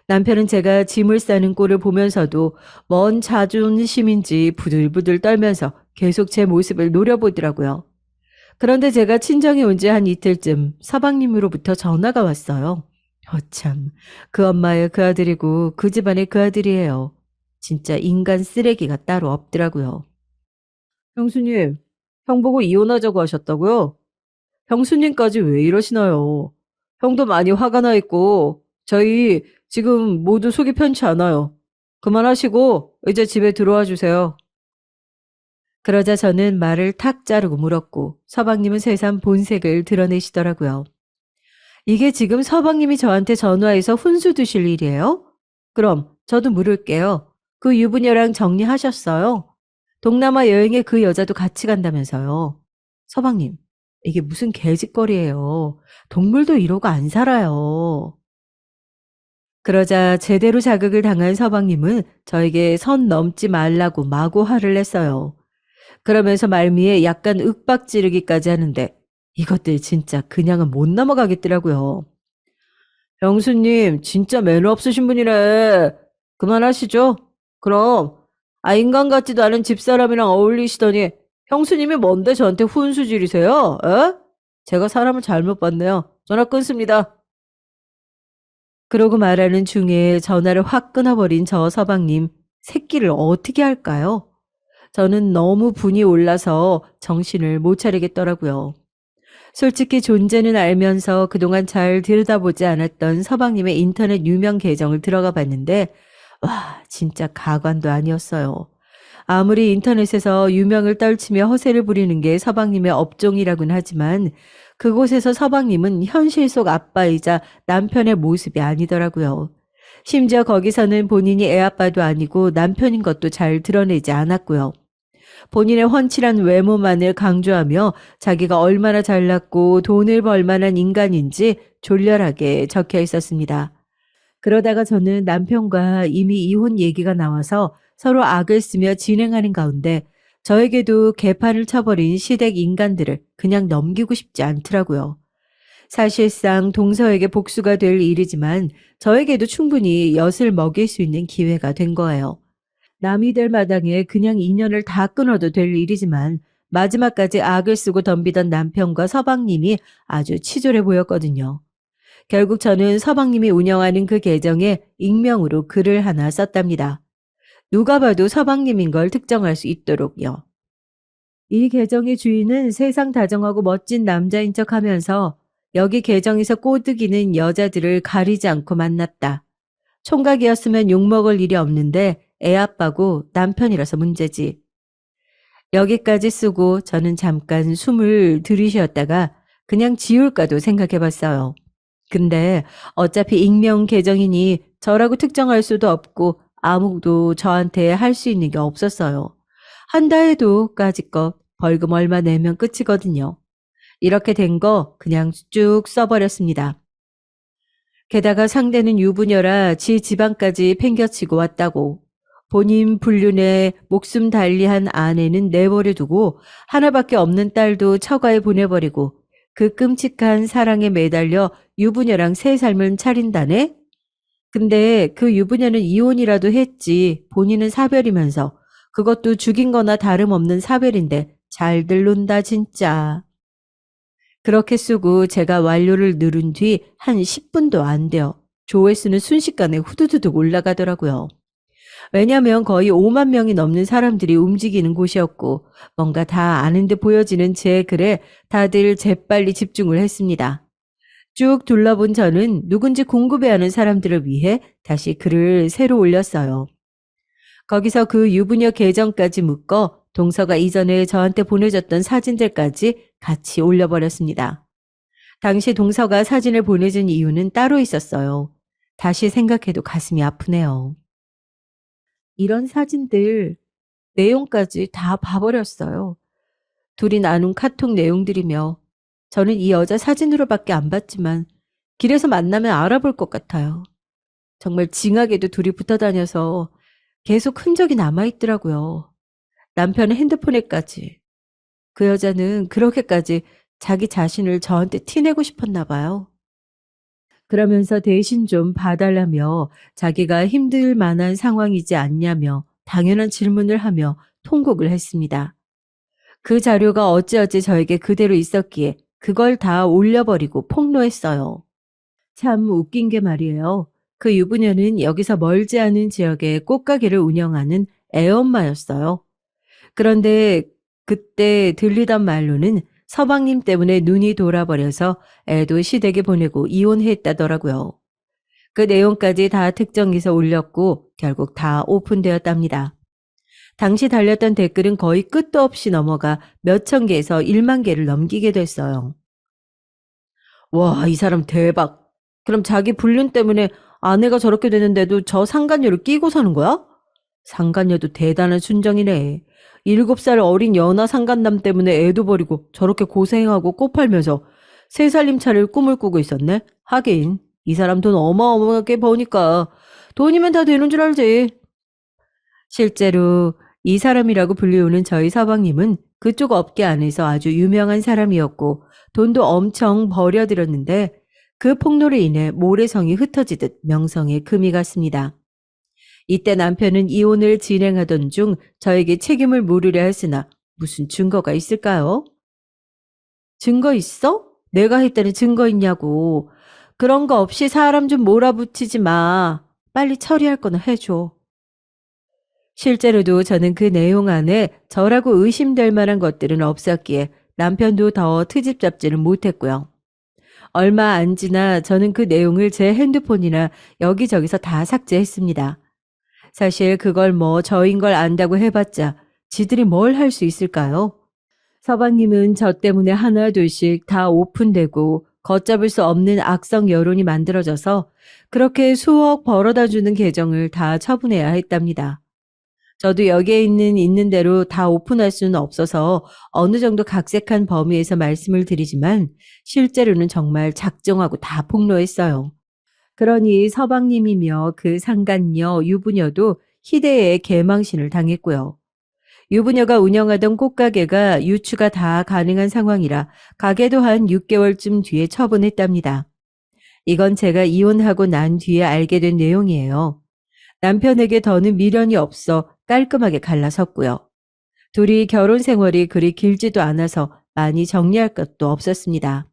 Speaker 1: 남편은 제가 짐을 싸는 꼴을 보면서도 먼 자존심인지 부들부들 떨면서 계속 제 모습을 노려보더라고요. 그런데 제가 친정에 온 지 한 이틀쯤 서방님으로부터 전화가 왔어요. 참, 그 엄마의 그 아들이고 그 집안의 그 아들이에요. 진짜 인간 쓰레기가 따로 없더라고요. 형수님, 형 보고 이혼하자고 하셨다고요? 형수님까지 왜 이러시나요? 형도 많이 화가 나 있고 저희 지금 모두 속이 편치 않아요. 그만하시고 이제 집에 들어와 주세요. 그러자 저는 말을 탁 자르고 물었고 서방님은 새삼 본색을 드러내시더라고요. 이게 지금 서방님이 저한테 전화해서 훈수 두실 일이에요? 그럼 저도 물을게요. 그 유부녀랑 정리하셨어요? 동남아 여행에 그 여자도 같이 간다면서요. 서방님, 이게 무슨 개짓거리예요. 동물도 이러고 안 살아요. 그러자 제대로 자극을 당한 서방님은 저에게 선 넘지 말라고 마구 화를 냈어요. 그러면서 말미에 약간 윽박지르기까지 하는데 이것들 진짜 그냥은 못 넘어가겠더라고요. 형수님 진짜 매너 없으신 분이래. 그만하시죠. 그럼 인간 같지도 않은 집사람이랑 어울리시더니 형수님이 뭔데 저한테 훈수 지리세요? 에? 제가 사람을 잘못 봤네요. 전화 끊습니다. 그러고 말하는 중에 전화를 확 끊어버린 저 서방님, 새끼를 어떻게 할까요? 저는 너무 분이 올라서 정신을 못 차리겠더라고요. 솔직히 존재는 알면서 그동안 잘 들여다보지 않았던 서방님의 인터넷 유명 계정을 들어가 봤는데, 와, 진짜 가관도 아니었어요. 아무리 인터넷에서 유명을 떨치며 허세를 부리는 게 서방님의 업종이라고는 하지만 그곳에서 서방님은 현실 속 아빠이자 남편의 모습이 아니더라고요. 심지어 거기서는 본인이 애아빠도 아니고 남편인 것도 잘 드러내지 않았고요. 본인의 훤칠한 외모만을 강조하며 자기가 얼마나 잘났고 돈을 벌 만한 인간인지 졸렬하게 적혀 있었습니다. 그러다가 저는 남편과 이미 이혼 얘기가 나와서 서로 악을 쓰며 진행하는 가운데 저에게도 개판을 쳐버린 시댁 인간들을 그냥 넘기고 싶지 않더라고요. 사실상 동서에게 복수가 될 일이지만 저에게도 충분히 엿을 먹일 수 있는 기회가 된 거예요. 남이 될 마당에 그냥 인연을 다 끊어도 될 일이지만 마지막까지 악을 쓰고 덤비던 남편과 서방님이 아주 치졸해 보였거든요. 결국 저는 서방님이 운영하는 그 계정에 익명으로 글을 하나 썼답니다. 누가 봐도 서방님인 걸 특정할 수 있도록요. 이 계정의 주인은 세상 다정하고 멋진 남자인 척하면서 여기 계정에서 꼬드기는 여자들을 가리지 않고 만났다. 총각이었으면 욕먹을 일이 없는데 애아빠고 남편이라서 문제지. 여기까지 쓰고 저는 잠깐 숨을 들이쉬었다가 그냥 지울까도 생각해봤어요. 근데 어차피 익명 계정이니 저라고 특정할 수도 없고 아무도 저한테 할 수 있는 게 없었어요. 한다 해도 까짓것 벌금 얼마 내면 끝이거든요. 이렇게 된 거 그냥 쭉 써버렸습니다. 게다가 상대는 유부녀라 지 집안까지 팽겨치고 왔다고. 본인 불륜에 목숨 달리한 아내는 내버려 두고 하나밖에 없는 딸도 처가에 보내버리고 그 끔찍한 사랑에 매달려 유부녀랑 새 삶을 차린다네? 근데 그 유부녀는 이혼이라도 했지 본인은 사별이면서 그것도 죽인 거나 다름없는 사별인데 잘들 논다 진짜. 그렇게 쓰고 제가 완료를 누른 뒤 한 10분도 안 돼요. 조회수는 순식간에 후두두둑 올라가더라고요. 왜냐면 거의 5만 명이 넘는 사람들이 움직이는 곳이었고 뭔가 다 아는 듯 보여지는 제 글에 다들 재빨리 집중을 했습니다. 쭉 둘러본 저는 누군지 궁금해하는 사람들을 위해 다시 글을 새로 올렸어요. 거기서 그 유부녀 계정까지 묶어 동서가 이전에 저한테 보내줬던 사진들까지 같이 올려버렸습니다. 당시 동서가 사진을 보내준 이유는 따로 있었어요. 다시 생각해도 가슴이 아프네요. 이런 사진들 내용까지 다 봐버렸어요. 둘이 나눈 카톡 내용들이며 저는 이 여자 사진으로밖에 안 봤지만 길에서 만나면 알아볼 것 같아요. 정말 징하게도 둘이 붙어 다녀서 계속 흔적이 남아있더라고요. 남편의 핸드폰에까지. 그 여자는 그렇게까지 자기 자신을 저한테 티내고 싶었나 봐요. 그러면서 대신 좀 봐달라며 자기가 힘들 만한 상황이지 않냐며 당연한 질문을 하며 통곡을 했습니다. 그 자료가 어찌어찌 저에게 그대로 있었기에 그걸 다 올려버리고 폭로했어요. 참 웃긴 게 말이에요. 그 유부녀는 여기서 멀지 않은 지역에 꽃가게를 운영하는 애엄마였어요. 그런데 그때 들리던 말로는 서방님 때문에 눈이 돌아버려서 애도 시댁에 보내고 이혼했다더라고요. 그 내용까지 다 특정해서 올렸고 결국 다 오픈되었답니다. 당시 달렸던 댓글은 거의 끝도 없이 넘어가 몇천 개에서 1만 개를 넘기게 됐어요. 와, 이 사람 대박. 그럼 자기 불륜 때문에 아내가 저렇게 되는데도 저 상간녀를 끼고 사는 거야? 상간녀도 대단한 순정이네. 7살 어린 연하 상간남 때문에 애도 버리고 저렇게 고생하고 꽃 팔면서 새 살림 차릴 꿈을 꾸고 있었네. 하긴 이 사람 돈 어마어마하게 버니까 돈이면 다 되는 줄 알지. 실제로 이 사람이라고 불리우는 저희 서방님은 그쪽 업계 안에서 아주 유명한 사람이었고 돈도 엄청 버려들였는데 그 폭로로 인해 모래성이 흩어지듯 명성에 금이 갔습니다. 이때 남편은 이혼을 진행하던 중 저에게 책임을 물으려 했으나 무슨 증거가 있을까요? 증거 있어? 내가 했다는 증거 있냐고. 그런 거 없이 사람 좀 몰아붙이지 마. 빨리 처리할 거나 해줘. 실제로도 저는 그 내용 안에 저라고 의심될 만한 것들은 없었기에 남편도 더 트집 잡지는 못했고요. 얼마 안 지나 저는 그 내용을 제 핸드폰이나 여기저기서 다 삭제했습니다. 사실 그걸 뭐 저인 걸 안다고 해봤자 지들이 뭘 할 수 있을까요? 서방님은 저 때문에 하나 둘씩 다 오픈되고 걷잡을 수 없는 악성 여론이 만들어져서 그렇게 수억 벌어다 주는 계정을 다 처분해야 했답니다. 저도 여기에 있는 대로 다 오픈할 수는 없어서 어느 정도 각색한 범위에서 말씀을 드리지만 실제로는 정말 작정하고 다 폭로했어요. 그러니 서방님이며 그 상간녀 유부녀도 희대의 개망신을 당했고요. 유부녀가 운영하던 꽃가게가 유추가 다 가능한 상황이라 가게도 한 6개월쯤 뒤에 처분했답니다. 이건 제가 이혼하고 난 뒤에 알게 된 내용이에요. 남편에게 더는 미련이 없어 깔끔하게 갈라섰고요. 둘이 결혼 생활이 그리 길지도 않아서 많이 정리할 것도 없었습니다.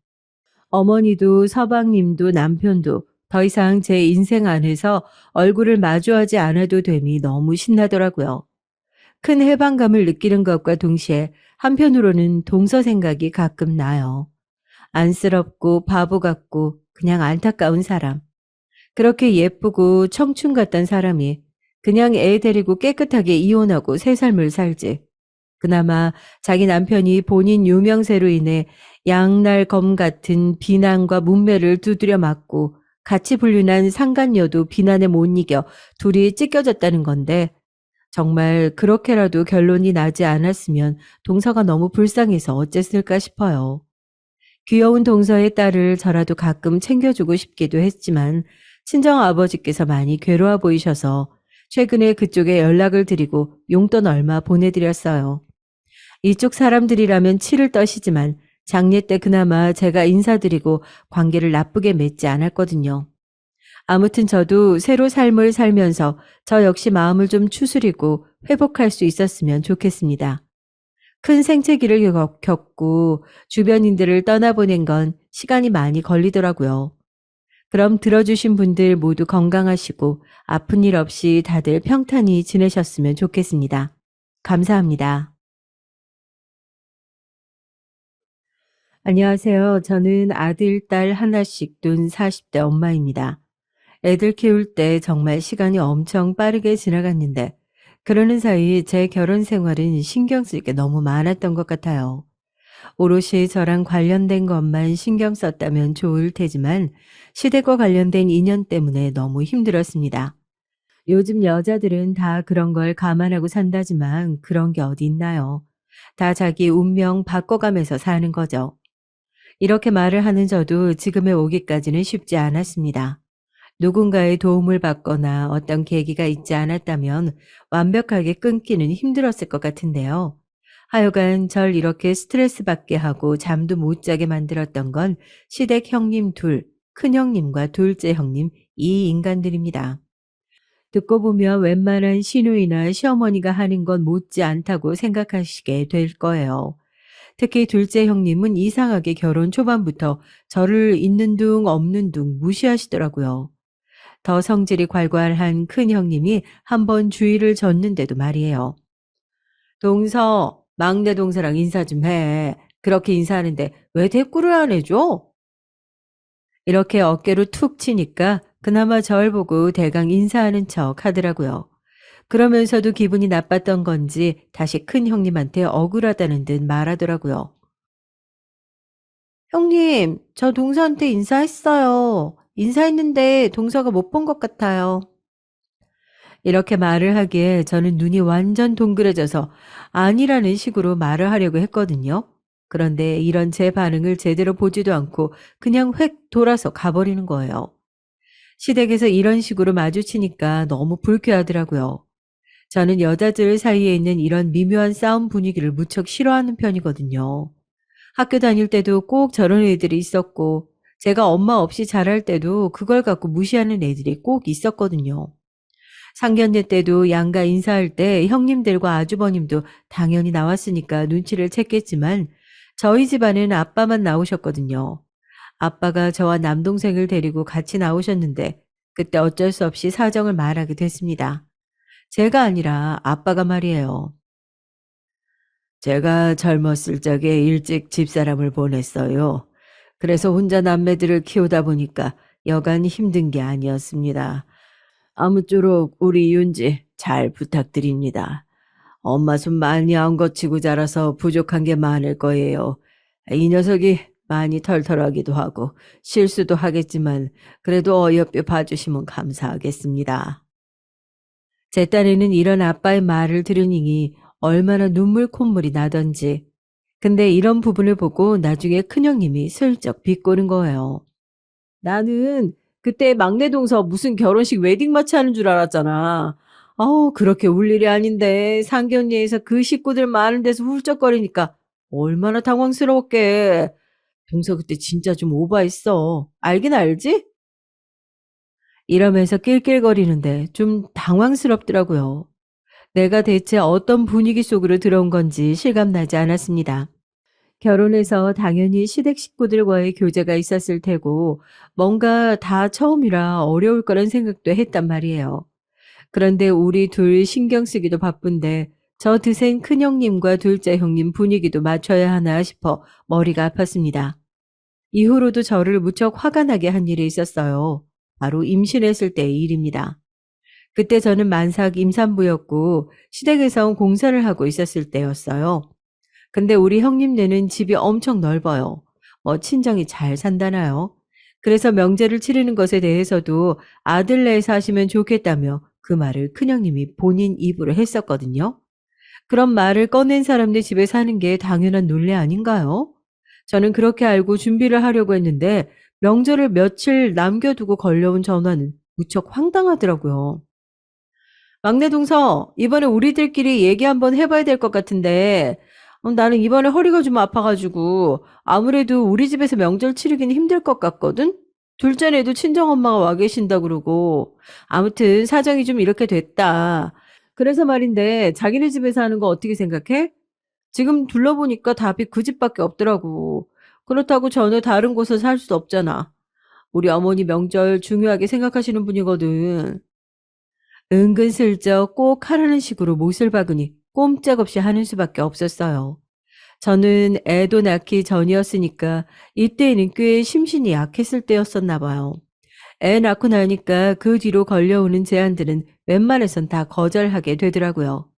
Speaker 1: 어머니도 서방님도 남편도 더 이상 제 인생 안에서 얼굴을 마주하지 않아도 됨이 너무 신나더라고요. 큰 해방감을 느끼는 것과 동시에 한편으로는 동서 생각이 가끔 나요. 안쓰럽고 바보 같고 그냥 안타까운 사람. 그렇게 예쁘고 청춘 같던 사람이 그냥 애 데리고 깨끗하게 이혼하고 새 삶을 살지. 그나마 자기 남편이 본인 유명세로 인해 양날검 같은 비난과 문매를 두드려 맞고 같이 불륜한 상간녀도 비난에 못 이겨 둘이 찢겨졌다는 건데 정말 그렇게라도 결론이 나지 않았으면 동서가 너무 불쌍해서 어쨌을까 싶어요. 귀여운 동서의 딸을 저라도 가끔 챙겨주고 싶기도 했지만 친정 아버지께서 많이 괴로워 보이셔서 최근에 그쪽에 연락을 드리고 용돈 얼마 보내드렸어요. 이쪽 사람들이라면 치를 떠시지만 장례 때 그나마 제가 인사드리고 관계를 나쁘게 맺지 않았거든요. 아무튼 저도 새로 삶을 살면서 저 역시 마음을 좀 추스리고 회복할 수 있었으면 좋겠습니다. 큰 생채기를 겪고 주변인들을 떠나보낸 건 시간이 많이 걸리더라고요. 그럼 들어주신 분들 모두 건강하시고 아픈 일 없이 다들 평탄히 지내셨으면 좋겠습니다. 감사합니다. 안녕하세요. 저는 아들, 딸 하나씩 둔 40대 엄마입니다. 애들 키울 때 정말 시간이 엄청 빠르게 지나갔는데 그러는 사이 제 결혼 생활은 신경 쓸 게 너무 많았던 것 같아요. 오롯이 저랑 관련된 것만 신경 썼다면 좋을 테지만 시댁과 관련된 인연 때문에 너무 힘들었습니다. 요즘 여자들은 다 그런 걸 감안하고 산다지만 그런 게 어디 있나요? 다 자기 운명 바꿔가면서 사는 거죠. 이렇게 말을 하는 저도 지금에 오기까지는 쉽지 않았습니다. 누군가의 도움을 받거나 어떤 계기가 있지 않았다면 완벽하게 끊기는 힘들었을 것 같은데요. 하여간 절 이렇게 스트레스 받게 하고 잠도 못 자게 만들었던 건 시댁 형님 둘, 큰형님과 둘째 형님 이 인간들입니다. 듣고 보면 웬만한 시누이나 시어머니가 하는 건 못지 않다고 생각하시게 될 거예요. 특히 둘째 형님은 이상하게 결혼 초반부터 저를 있는 둥 없는 둥 무시하시더라고요. 더 성질이 괄괄한 큰 형님이 한번 주의를 줬는데도 말이에요. 동서, 막내 동서랑 인사 좀 해. 그렇게 인사하는데 왜 대꾸를 안 해줘? 이렇게 어깨로 툭 치니까 그나마 절 보고 대강 인사하는 척 하더라고요. 그러면서도 기분이 나빴던 건지 다시 큰 형님한테 억울하다는 듯 말하더라고요. 형님, 저 동서한테 인사했어요. 인사했는데 동서가 못 본 것 같아요. 이렇게 말을 하기에 저는 눈이 완전 동그래져서 아니라는 식으로 말을 하려고 했거든요. 그런데 이런 제 반응을 제대로 보지도 않고 그냥 획 돌아서 가버리는 거예요. 시댁에서 이런 식으로 마주치니까 너무 불쾌하더라고요. 저는 여자들 사이에 있는 이런 미묘한 싸움 분위기를 무척 싫어하는 편이거든요. 학교 다닐 때도 꼭 저런 애들이 있었고, 제가 엄마 없이 자랄 때도 그걸 갖고 무시하는 애들이 꼭 있었거든요. 상견례 때도 양가 인사할 때 형님들과 아주버님도 당연히 나왔으니까 눈치를 챘겠지만 저희 집안은 아빠만 나오셨거든요. 아빠가 저와 남동생을 데리고 같이 나오셨는데 그때 어쩔 수 없이 사정을 말하게 됐습니다. 제가 아니라 아빠가 말이에요. 제가 젊었을 적에 일찍 집사람을 보냈어요. 그래서 혼자 남매들을 키우다 보니까 여간 힘든 게 아니었습니다. 아무쪼록 우리 윤지 잘 부탁드립니다. 엄마 손 많이 안 거치고 자라서 부족한 게 많을 거예요. 이 녀석이 많이 털털하기도 하고 실수도 하겠지만 그래도 어여삐 봐주시면 감사하겠습니다. 제 딸에는 이런 아빠의 말을 들으니 얼마나 눈물 콧물이 나던지. 근데 이런 부분을 보고 나중에 큰형님이 슬쩍 비꼬는 거예요. 나는 그때 막내 동서 무슨 결혼식 웨딩 마치 하는 줄 알았잖아. 그렇게 울 일이 아닌데 상견례에서 그 식구들 많은 데서 훌쩍거리니까 얼마나 당황스러웠게. 동서 그때 진짜 좀 오바했어. 알긴 알지? 이러면서 낄낄거리는데 좀 당황스럽더라고요. 내가 대체 어떤 분위기 속으로 들어온 건지 실감나지 않았습니다. 결혼해서 당연히 시댁 식구들과의 교제가 있었을 테고 뭔가 다 처음이라 어려울 거란 생각도 했단 말이에요. 그런데 우리 둘 신경 쓰기도 바쁜데 저 드센 큰형님과 둘째 형님 분위기도 맞춰야 하나 싶어 머리가 아팠습니다. 이후로도 저를 무척 화가 나게 한 일이 있었어요. 바로 임신했을 때의 일입니다. 그때 저는 만삭 임산부였고 시댁에서 공사를 하고 있었을 때였어요. 근데 우리 형님네는 집이 엄청 넓어요. 뭐 친정이 잘 산다나요? 그래서 명제를 치르는 것에 대해서도 아들네 사시면 좋겠다며 그 말을 큰형님이 본인 입으로 했었거든요. 그런 말을 꺼낸 사람네 집에 사는 게 당연한 논리 아닌가요? 저는 그렇게 알고 준비를 하려고 했는데 명절을 며칠 남겨두고 걸려온 전화는 무척 황당하더라고요. 막내 동서, 이번에 우리들끼리 얘기 한번 해봐야 될 것 같은데, 나는 이번에 허리가 좀 아파가지고, 아무래도 우리 집에서 명절 치르기는 힘들 것 같거든? 둘째네도 친정엄마가 와 계신다 그러고, 아무튼 사정이 좀 이렇게 됐다. 그래서 말인데, 자기네 집에서 하는 거 어떻게 생각해? 지금 둘러보니까 답이 그 집밖에 없더라고. 그렇다고 전혀 다른 곳에서 살 수도 없잖아. 우리 어머니 명절 중요하게 생각하시는 분이거든. 은근슬쩍 꼭 하라는 식으로 못을 박으니 꼼짝없이 하는 수밖에 없었어요. 저는 애도 낳기 전이었으니까 이때에는 꽤 심신이 약했을 때였었나 봐요. 애 낳고 나니까 그 뒤로 걸려오는 제안들은 웬만해선 다 거절하게 되더라고요.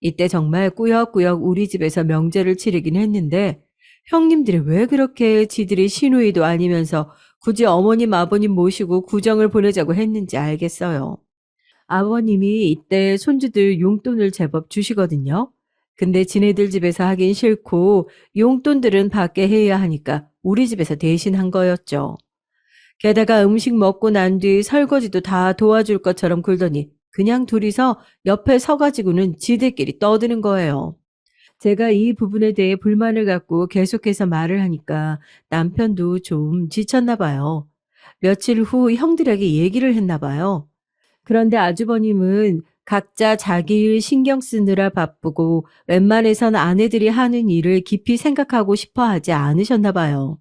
Speaker 1: 이때 정말 꾸역꾸역 우리 집에서 명절을 치르긴 했는데 형님들이 왜 그렇게 지들이 시누이도 아니면서 굳이 어머님 아버님 모시고 구정을 보내자고 했는지 알겠어요. 아버님이 이때 손주들 용돈을 제법 주시거든요. 근데 지네들 집에서 하긴 싫고 용돈들은 밖에 해야 하니까 우리 집에서 대신 한 거였죠. 게다가 음식 먹고 난 뒤 설거지도 다 도와줄 것처럼 굴더니 그냥 둘이서 옆에 서가지고는 지들끼리 떠드는 거예요. 제가 이 부분에 대해 불만을 갖고 계속해서 말을 하니까 남편도 좀 지쳤나 봐요. 며칠 후 형들에게 얘기를 했나 봐요. 그런데 아주버님은 각자 자기 일 신경 쓰느라 바쁘고 웬만해선 아내들이 하는 일을 깊이 생각하고 싶어 하지 않으셨나 봐요.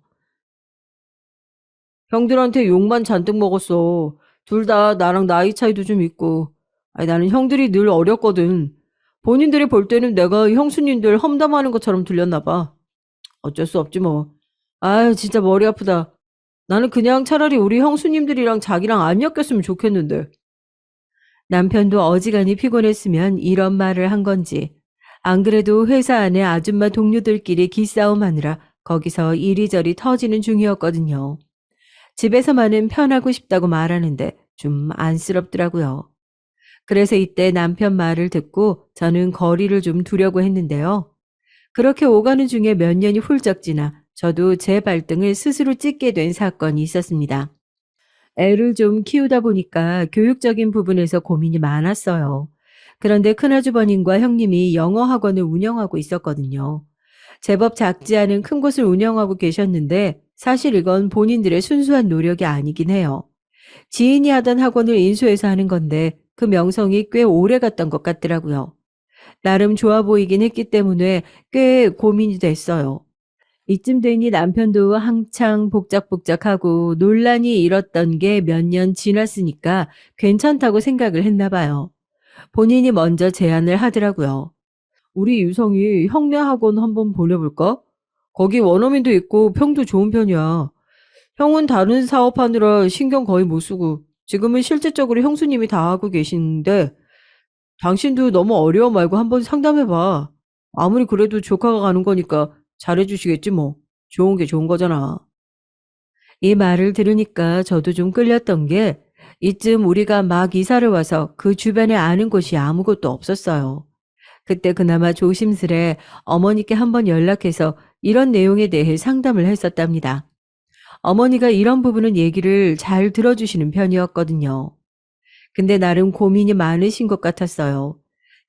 Speaker 1: 형들한테 욕만 잔뜩 먹었어. 둘 다 나랑 나이 차이도 좀 있고. 아니, 나는 형들이 늘 어렸거든. 본인들이 볼 때는 내가 형수님들 험담하는 것처럼 들렸나 봐. 어쩔 수 없지 뭐. 아유, 진짜 머리 아프다. 나는 그냥 차라리 우리 형수님들이랑 자기랑 안 엮였으면 좋겠는데. 남편도 어지간히 피곤했으면 이런 말을 한 건지, 안 그래도 회사 안에 아줌마 동료들끼리 기싸움하느라 거기서 이리저리 터지는 중이었거든요. 집에서만은 편하고 싶다고 말하는데 좀 안쓰럽더라고요. 그래서 이때 남편 말을 듣고 저는 거리를 좀 두려고 했는데요. 그렇게 오가는 중에 몇 년이 훌쩍 지나 저도 제 발등을 스스로 찢게 된 사건이 있었습니다. 애를 좀 키우다 보니까 교육적인 부분에서 고민이 많았어요. 그런데 큰아주버님과 형님이 영어 학원을 운영하고 있었거든요. 제법 작지 않은 큰 곳을 운영하고 계셨는데 사실 이건 본인들의 순수한 노력이 아니긴 해요. 지인이 하던 학원을 인수해서 하는 건데 그 명성이 꽤 오래 갔던 것 같더라고요. 나름 좋아 보이긴 했기 때문에 꽤 고민이 됐어요. 이쯤 되니 남편도 한창 복작복작하고 논란이 일었던 게 몇 년 지났으니까 괜찮다고 생각을 했나 봐요. 본인이 먼저 제안을 하더라고요. 우리 유성이 형네 학원 한번 보내볼까? 거기 원어민도 있고 평도 좋은 편이야. 형은 다른 사업하느라 신경 거의 못 쓰고 지금은 실질적으로 형수님이 다 하고 계시는데 당신도 너무 어려워 말고 한번 상담해봐. 아무리 그래도 조카가 가는 거니까 잘해주시겠지 뭐. 좋은 게 좋은 거잖아. 이 말을 들으니까 저도 좀 끌렸던 게 이쯤 우리가 막 이사를 와서 그 주변에 아는 곳이 아무것도 없었어요. 그때 그나마 조심스레 어머니께 한번 연락해서 이런 내용에 대해 상담을 했었답니다. 어머니가 이런 부분은 얘기를 잘 들어주시는 편이었거든요. 근데 나름 고민이 많으신 것 같았어요.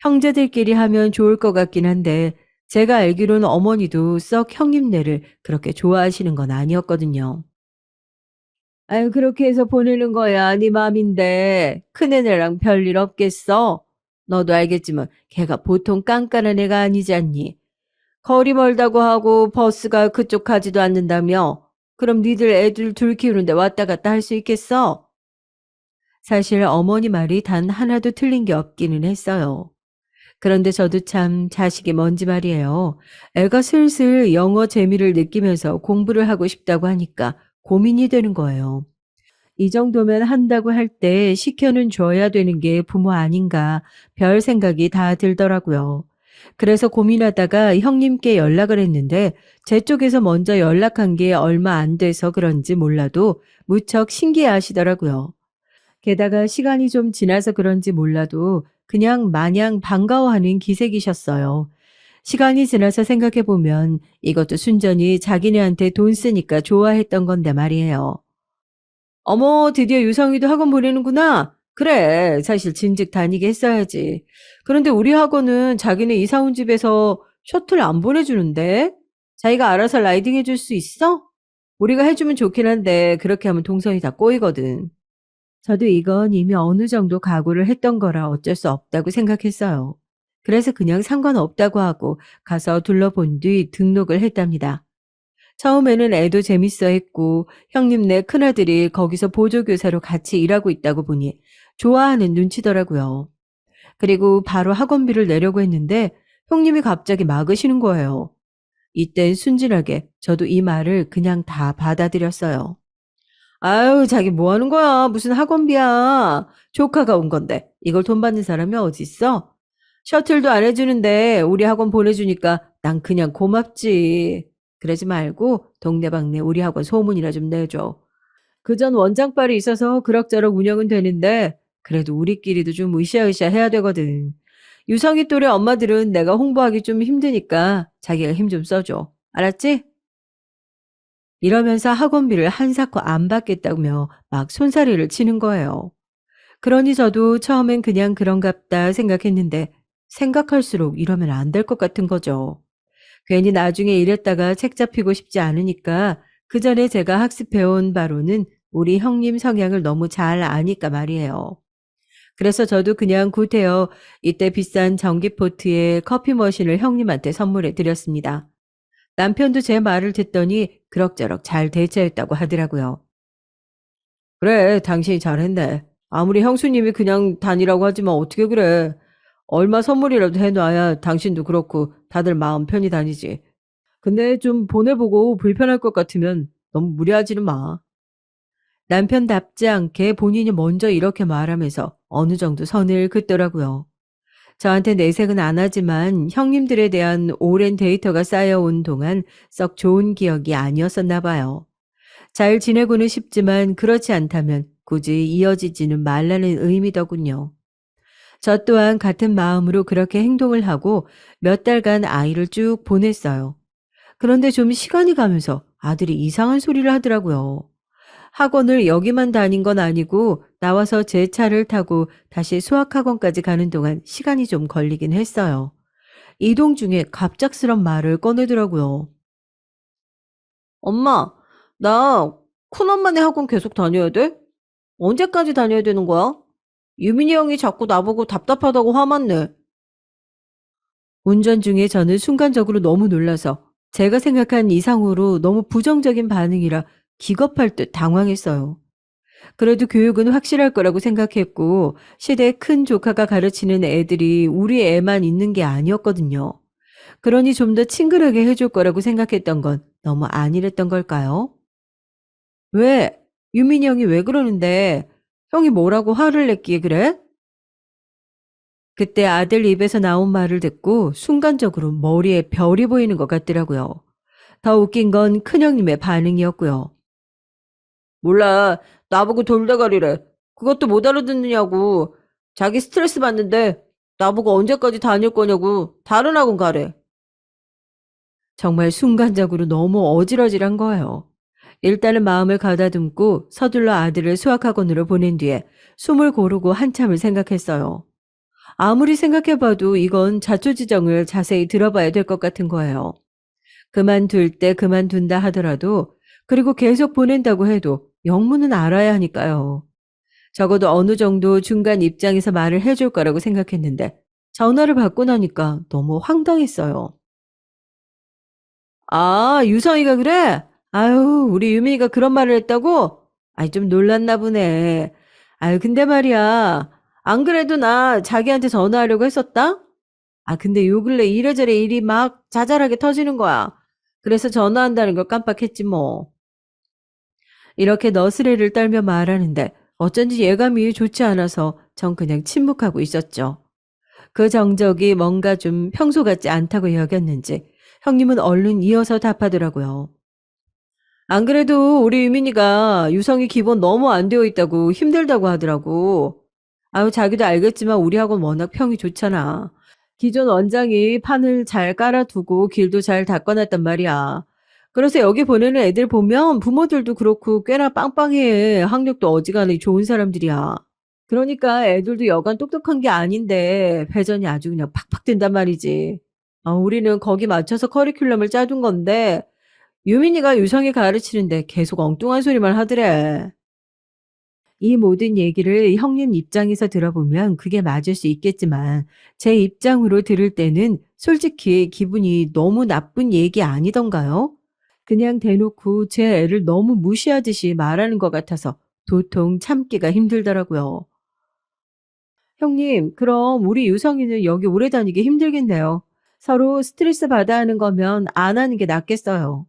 Speaker 1: 형제들끼리 하면 좋을 것 같긴 한데 제가 알기로는 어머니도 썩 형님네를 그렇게 좋아하시는 건 아니었거든요. 아유, 그렇게 해서 보내는 거야. 네 맘인데. 큰애네랑 별일 없겠어? 너도 알겠지만 걔가 보통 깐깐한 애가 아니지 않니? 거리 멀다고 하고 버스가 그쪽 가지도 않는다며? 그럼 니들 애들 둘 키우는데 왔다 갔다 할 수 있겠어? 사실 어머니 말이 단 하나도 틀린 게 없기는 했어요. 그런데 저도 참 자식이 뭔지 말이에요. 애가 슬슬 영어 재미를 느끼면서 공부를 하고 싶다고 하니까 고민이 되는 거예요. 이 정도면 한다고 할 때 시켜는 줘야 되는 게 부모 아닌가 별 생각이 다 들더라고요. 그래서 고민하다가 형님께 연락을 했는데 제 쪽에서 먼저 연락한 게 얼마 안 돼서 그런지 몰라도 무척 신기해 하시더라고요. 게다가 시간이 좀 지나서 그런지 몰라도 그냥 마냥 반가워하는 기색이셨어요. 시간이 지나서 생각해보면 이것도 순전히 자기네한테 돈 쓰니까 좋아했던 건데 말이에요. 어머, 드디어 유성이도 학원 보내는구나. 그래, 사실 진즉 다니게 했어야지. 그런데 우리 학원은 자기네 이사 온 집에서 셔틀 안 보내주는데? 자기가 알아서 라이딩 해줄 수 있어? 우리가 해주면 좋긴 한데 그렇게 하면 동선이 다 꼬이거든. 저도 이건 이미 어느 정도 각오를 했던 거라 어쩔 수 없다고 생각했어요. 그래서 그냥 상관없다고 하고 가서 둘러본 뒤 등록을 했답니다. 처음에는 애도 재밌어 했고 형님네 큰아들이 거기서 보조교사로 같이 일하고 있다고 보니 좋아하는 눈치더라고요. 그리고 바로 학원비를 내려고 했는데 형님이 갑자기 막으시는 거예요. 이땐 순진하게 저도 이 말을 그냥 다 받아들였어요. 아유, 자기 뭐 하는 거야? 무슨 학원비야? 조카가 온 건데 이걸 돈 받는 사람이 어디 있어? 셔틀도 안 해주는데 우리 학원 보내주니까 난 그냥 고맙지. 그러지 말고 동네방네 우리 학원 소문이나 좀 내줘. 그전 원장빨이 있어서 그럭저럭 운영은 되는데 그래도 우리끼리도 좀 으쌰으쌰 해야 되거든. 유성이 또래 엄마들은 내가 홍보하기 좀 힘드니까 자기가 힘 좀 써줘. 알았지? 이러면서 학원비를 한사코 안 받겠다며 막 손사래를 치는 거예요. 그러니 저도 처음엔 그냥 그런갑다 생각했는데 생각할수록 이러면 안 될 것 같은 거죠. 괜히 나중에 이랬다가 책 잡히고 싶지 않으니까 그 전에 제가 학습해온 바로는 우리 형님 성향을 너무 잘 아니까 말이에요. 그래서 저도 그냥 구태여 이때 비싼 전기포트에 커피 머신을 형님한테 선물해 드렸습니다. 남편도 제 말을 듣더니 그럭저럭 잘 대처했다고 하더라고요. 그래, 당신이 잘했네. 아무리 형수님이 그냥 다니라고 하지만 어떻게 그래. 얼마 선물이라도 해놔야 당신도 그렇고 다들 마음 편히 다니지. 근데 좀 보내보고 불편할 것 같으면 너무 무리하지는 마. 남편답지 않게 본인이 먼저 이렇게 말하면서 어느 정도 선을 긋더라고요. 저한테 내색은 안 하지만 형님들에 대한 오랜 데이터가 쌓여온 동안 썩 좋은 기억이 아니었었나 봐요. 잘 지내고는 싶지만 그렇지 않다면 굳이 이어지지는 말라는 의미더군요. 저 또한 같은 마음으로 그렇게 행동을 하고 몇 달간 아이를 쭉 보냈어요. 그런데 좀 시간이 가면서 아들이 이상한 소리를 하더라고요. 학원을 여기만 다닌 건 아니고 나와서 제 차를 타고 다시 수학학원까지 가는 동안 시간이 좀 걸리긴 했어요. 이동 중에 갑작스런 말을 꺼내더라고요. 엄마, 나 큰엄마네 학원 계속 다녀야 돼? 언제까지 다녀야 되는 거야? 유민이 형이 자꾸 나보고 답답하다고 화만 내. 운전 중에 저는 순간적으로 너무 놀라서 제가 생각한 이상으로 너무 부정적인 반응이라 기겁할 듯 당황했어요. 그래도 교육은 확실할 거라고 생각했고, 시대의 큰 조카가 가르치는 애들이 우리 애만 있는 게 아니었거든요. 그러니 좀 더 친근하게 해줄 거라고 생각했던 건 너무 안일했던 걸까요? 왜? 유민이 형이 왜 그러는데? 형이 뭐라고 화를 냈기에 그래? 그때 아들 입에서 나온 말을 듣고 순간적으로 머리에 별이 보이는 것 같더라고요. 더 웃긴 건 큰형님의 반응이었고요. 몰라. 나보고 돌대가리래. 그것도 못 알아듣느냐고. 자기 스트레스 받는데 나보고 언제까지 다닐 거냐고. 다른 학원 가래. 정말 순간적으로 너무 어질어질한 거예요. 일단은 마음을 가다듬고 서둘러 아들을 수학학원으로 보낸 뒤에 숨을 고르고 한참을 생각했어요. 아무리 생각해봐도 이건 자초지정을 자세히 들어봐야 될 것 같은 거예요. 그만둘 때 그만둔다 하더라도 그리고 계속 보낸다고 해도 영문은 알아야 하니까요. 적어도 어느 정도 중간 입장에서 말을 해줄 거라고 생각했는데 전화를 받고 나니까 너무 황당했어요. 아, 유성이가 그래? 아유, 우리 유민이가 그런 말을 했다고? 아이, 좀 놀랐나 보네. 아유, 근데 말이야. 안 그래도 나 자기한테 전화하려고 했었다? 아, 근데 요 근래 이래저래 일이 막 자잘하게 터지는 거야. 그래서 전화한다는 걸 깜빡했지 뭐. 이렇게 너스레를 떨며 말하는데 어쩐지 예감이 좋지 않아서 전 그냥 침묵하고 있었죠. 그 정적이 뭔가 좀 평소 같지 않다고 여겼는지 형님은 얼른 이어서 답하더라고요. 안 그래도 우리 유민이가 유성이 기본 너무 안 되어 있다고 힘들다고 하더라고. 아유, 자기도 알겠지만 우리 학원 워낙 평이 좋잖아. 기존 원장이 판을 잘 깔아두고 길도 잘 닦아놨단 말이야. 그래서 여기 보내는 애들 보면 부모들도 그렇고 꽤나 빵빵해. 학력도 어지간히 좋은 사람들이야. 그러니까 애들도 여간 똑똑한 게 아닌데 회전이 아주 그냥 팍팍 된단 말이지. 우리는 거기 맞춰서 커리큘럼을 짜둔 건데 유민이가 유성이 가르치는데 계속 엉뚱한 소리만 하더래. 이 모든 얘기를 형님 입장에서 들어보면 그게 맞을 수 있겠지만 제 입장으로 들을 때는 솔직히 기분이 너무 나쁜 얘기 아니던가요? 그냥 대놓고 제 애를 너무 무시하듯이 말하는 것 같아서 도통 참기가 힘들더라고요. 형님, 그럼 우리 유성이는 여기 오래 다니기 힘들겠네요. 서로 스트레스 받아 하는 거면 안 하는 게 낫겠어요.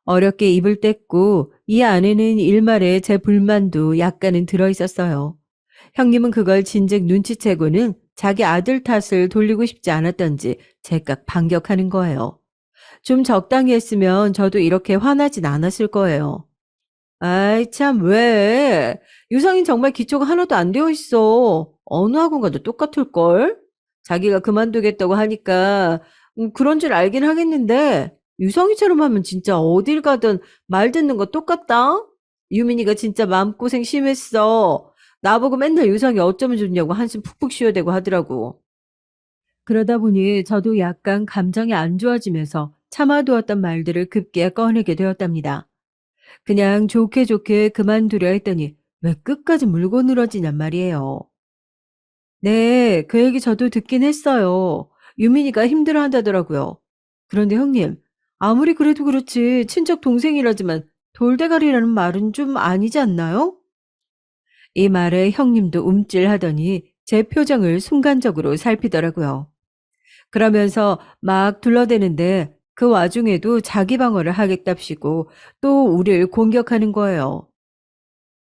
Speaker 1: 어렵게 입을 뗐고 이 안에는 일말의 제 불만도 약간은 들어 있었어요. 형님은 그걸 진즉 눈치채고는 자기 아들 탓을 돌리고 싶지 않았던지 제깍 반격하는 거예요. 좀 적당히 했으면 저도 이렇게 화나진 않았을 거예요. 아이 참 왜? 유성인 정말 기초가 하나도 안 되어 있어. 어느 학원 가도 똑같을걸? 자기가 그만두겠다고 하니까 그런 줄 알긴 하겠는데 유성이처럼 하면 진짜 어딜 가든 말 듣는 거 똑같다? 유민이가 진짜 마음고생 심했어. 나보고 맨날 유성이 어쩌면 좋냐고 한숨 푹푹 쉬어대고 하더라고. 그러다 보니 저도 약간 감정이 안 좋아지면서 참아두었던 말들을 급기야 꺼내게 되었답니다. 그냥 좋게 좋게 그만두려 했더니 왜 끝까지 물고 늘어지냔 말이에요. 네, 그 얘기 저도 듣긴 했어요. 유민이가 힘들어 한다더라고요. 그런데 형님, 아무리 그래도 그렇지 친척 동생이라지만 돌대가리라는 말은 좀 아니지 않나요? 이 말에 형님도 움찔하더니 제 표정을 순간적으로 살피더라고요. 그러면서 막 둘러대는데 그 와중에도 자기 방어를 하겠답시고 또 우리를 공격하는 거예요.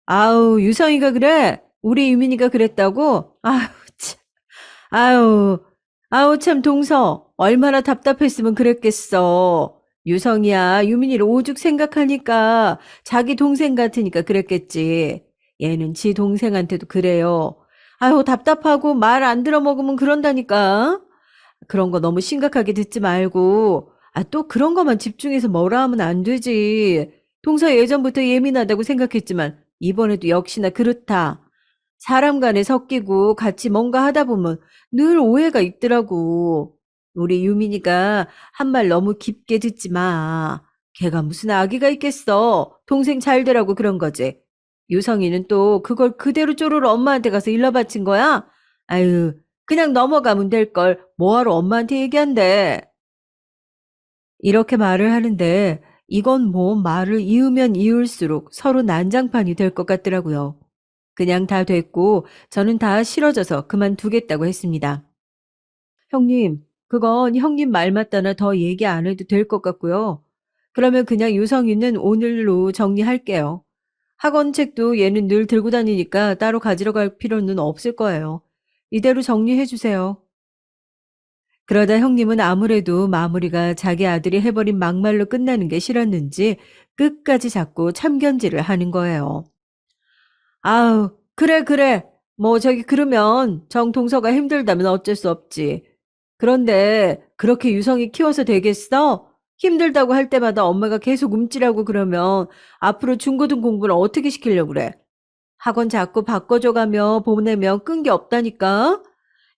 Speaker 1: 아우, 유성이가 그래? 우리 유민이가 그랬다고? 아유, 참. 아유, 아우, 참, 동서. 얼마나 답답했으면 그랬겠어. 유성이야, 유민이를 오죽 생각하니까 자기 동생 같으니까 그랬겠지. 얘는 지 동생한테도 그래요. 아유, 답답하고 말 안 들어먹으면 그런다니까. 그런 거 너무 심각하게 듣지 말고, 또 그런 것만 집중해서 뭐라 하면 안 되지. 동서 예전부터 예민하다고 생각했지만, 이번에도 역시나 그렇다. 사람 간에 섞이고 같이 뭔가 하다 보면 늘 오해가 있더라고. 우리 유민이가 한 말 너무 깊게 듣지 마. 걔가 무슨 아기가 있겠어. 동생 잘 되라고 그런 거지. 유성이는 또 그걸 그대로 쪼르르 엄마한테 가서 일러 바친 거야? 아유, 그냥 넘어가면 될 걸 뭐하러 엄마한테 얘기한대. 이렇게 말을 하는데 이건 뭐 말을 이으면 이을수록 서로 난장판이 될 것 같더라고요. 그냥 다 됐고 저는 다 싫어져서 그만두겠다고 했습니다. 형님, 그건 형님 말 맞다나 더 얘기 안 해도 될 것 같고요. 그러면 그냥 유성이는 오늘로 정리할게요. 학원 책도 얘는 늘 들고 다니니까 따로 가지러 갈 필요는 없을 거예요. 이대로 정리해 주세요. 그러다 형님은 아무래도 마무리가 자기 아들이 해버린 막말로 끝나는 게 싫었는지 끝까지 자꾸 참견질을 하는 거예요. 아우, 그래, 그래. 뭐 저기 그러면 정동서가 힘들다면 어쩔 수 없지. 그런데 그렇게 유성이 키워서 되겠어? 힘들다고 할 때마다 엄마가 계속 움찔하고 그러면 앞으로 중고등 공부를 어떻게 시키려고 그래? 학원 자꾸 바꿔줘가며 보내면 끈 게 없다니까?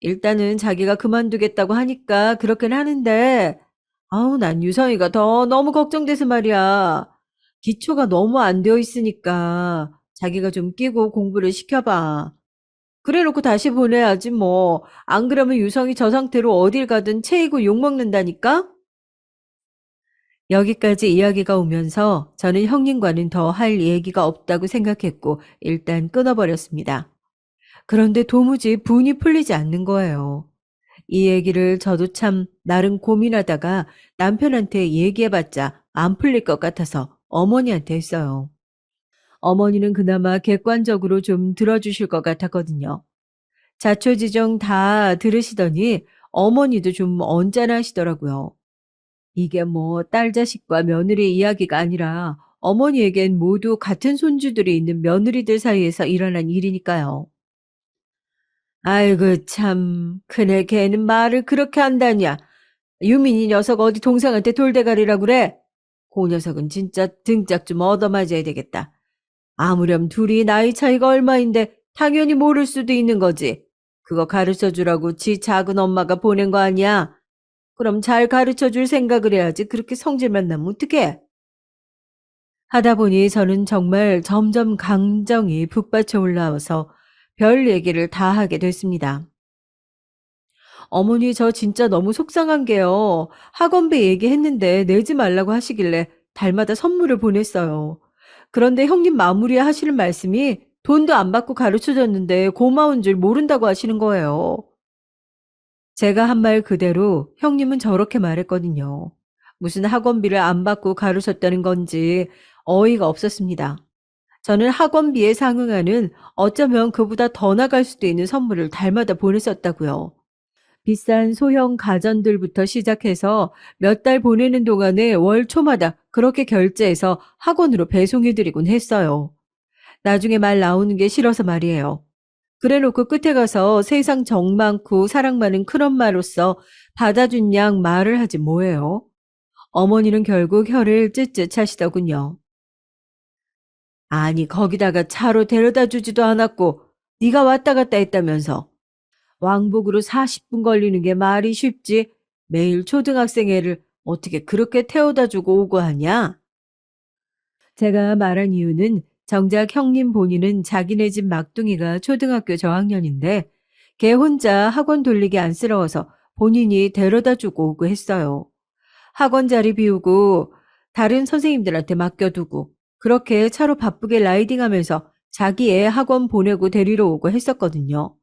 Speaker 1: 일단은 자기가 그만두겠다고 하니까 그렇긴 하는데, 아우, 난 유성이가 더 너무 걱정돼서 말이야. 기초가 너무 안 되어 있으니까 자기가 좀 끼고 공부를 시켜봐. 그래 놓고 다시 보내야지 뭐. 안 그러면 유성이 저 상태로 어딜 가든 체이고 욕먹는다니까? 여기까지 이야기가 오면서 저는 형님과는 더 할 얘기가 없다고 생각했고 일단 끊어버렸습니다. 그런데 도무지 분이 풀리지 않는 거예요. 이 얘기를 저도 참 나름 고민하다가 남편한테 얘기해봤자 안 풀릴 것 같아서 어머니한테 했어요. 어머니는 그나마 객관적으로 좀 들어주실 것 같았거든요. 자초지종 다 들으시더니 어머니도 좀 언짢아하시더라고요. 이게 뭐 딸 자식과 며느리 이야기가 아니라 어머니에겐 모두 같은 손주들이 있는 며느리들 사이에서 일어난 일이니까요. 아이고 참 그네 걔는 말을 그렇게 한다냐. 유민이 녀석 어디 동생한테 돌대가리라 그래? 그 녀석은 진짜 등짝 좀 얻어맞아야 되겠다. 아무렴 둘이 나이 차이가 얼마인데 당연히 모를 수도 있는 거지. 그거 가르쳐 주라고 지 작은 엄마가 보낸 거 아니야? 그럼 잘 가르쳐 줄 생각을 해야지 그렇게 성질만 나면 어떡해? 하다 보니 저는 정말 점점 감정이 북받쳐 올라와서 별 얘기를 다 하게 됐습니다. 어머니 저 진짜 너무 속상한 게요. 학원비 얘기했는데 내지 말라고 하시길래 달마다 선물을 보냈어요. 그런데 형님 마무리 하시는 말씀이 돈도 안 받고 가르쳐 줬는데 고마운 줄 모른다고 하시는 거예요. 제가 한 말 그대로 형님은 저렇게 말했거든요. 무슨 학원비를 안 받고 가르쳤다는 건지 어이가 없었습니다. 저는 학원비에 상응하는 어쩌면 그보다 더 나갈 수도 있는 선물을 달마다 보냈었다고요. 비싼 소형 가전들부터 시작해서 몇 달 보내는 동안에 월 초마다 그렇게 결제해서 학원으로 배송해 드리곤 했어요. 나중에 말 나오는 게 싫어서 말이에요. 그래 놓고 끝에 가서 세상 정 많고 사랑 많은 큰엄마로서 받아준 양 말을 하지 뭐예요. 어머니는 결국 혀를 쯧쯧 차시더군요. 아니 거기다가 차로 데려다 주지도 않았고 네가 왔다 갔다 했다면서. 왕복으로 40분 걸리는 게 말이 쉽지. 매일 초등학생 애를 어떻게 그렇게 태워다 주고 오고 하냐? 제가 말한 이유는 정작 형님 본인은 자기네 집 막둥이가 초등학교 저학년인데 걔 혼자 학원 돌리기 안쓰러워서 본인이 데려다 주고 오고 했어요. 학원 자리 비우고 다른 선생님들한테 맡겨두고 그렇게 차로 바쁘게 라이딩하면서 자기 애 학원 보내고 데리러 오고 했었거든요.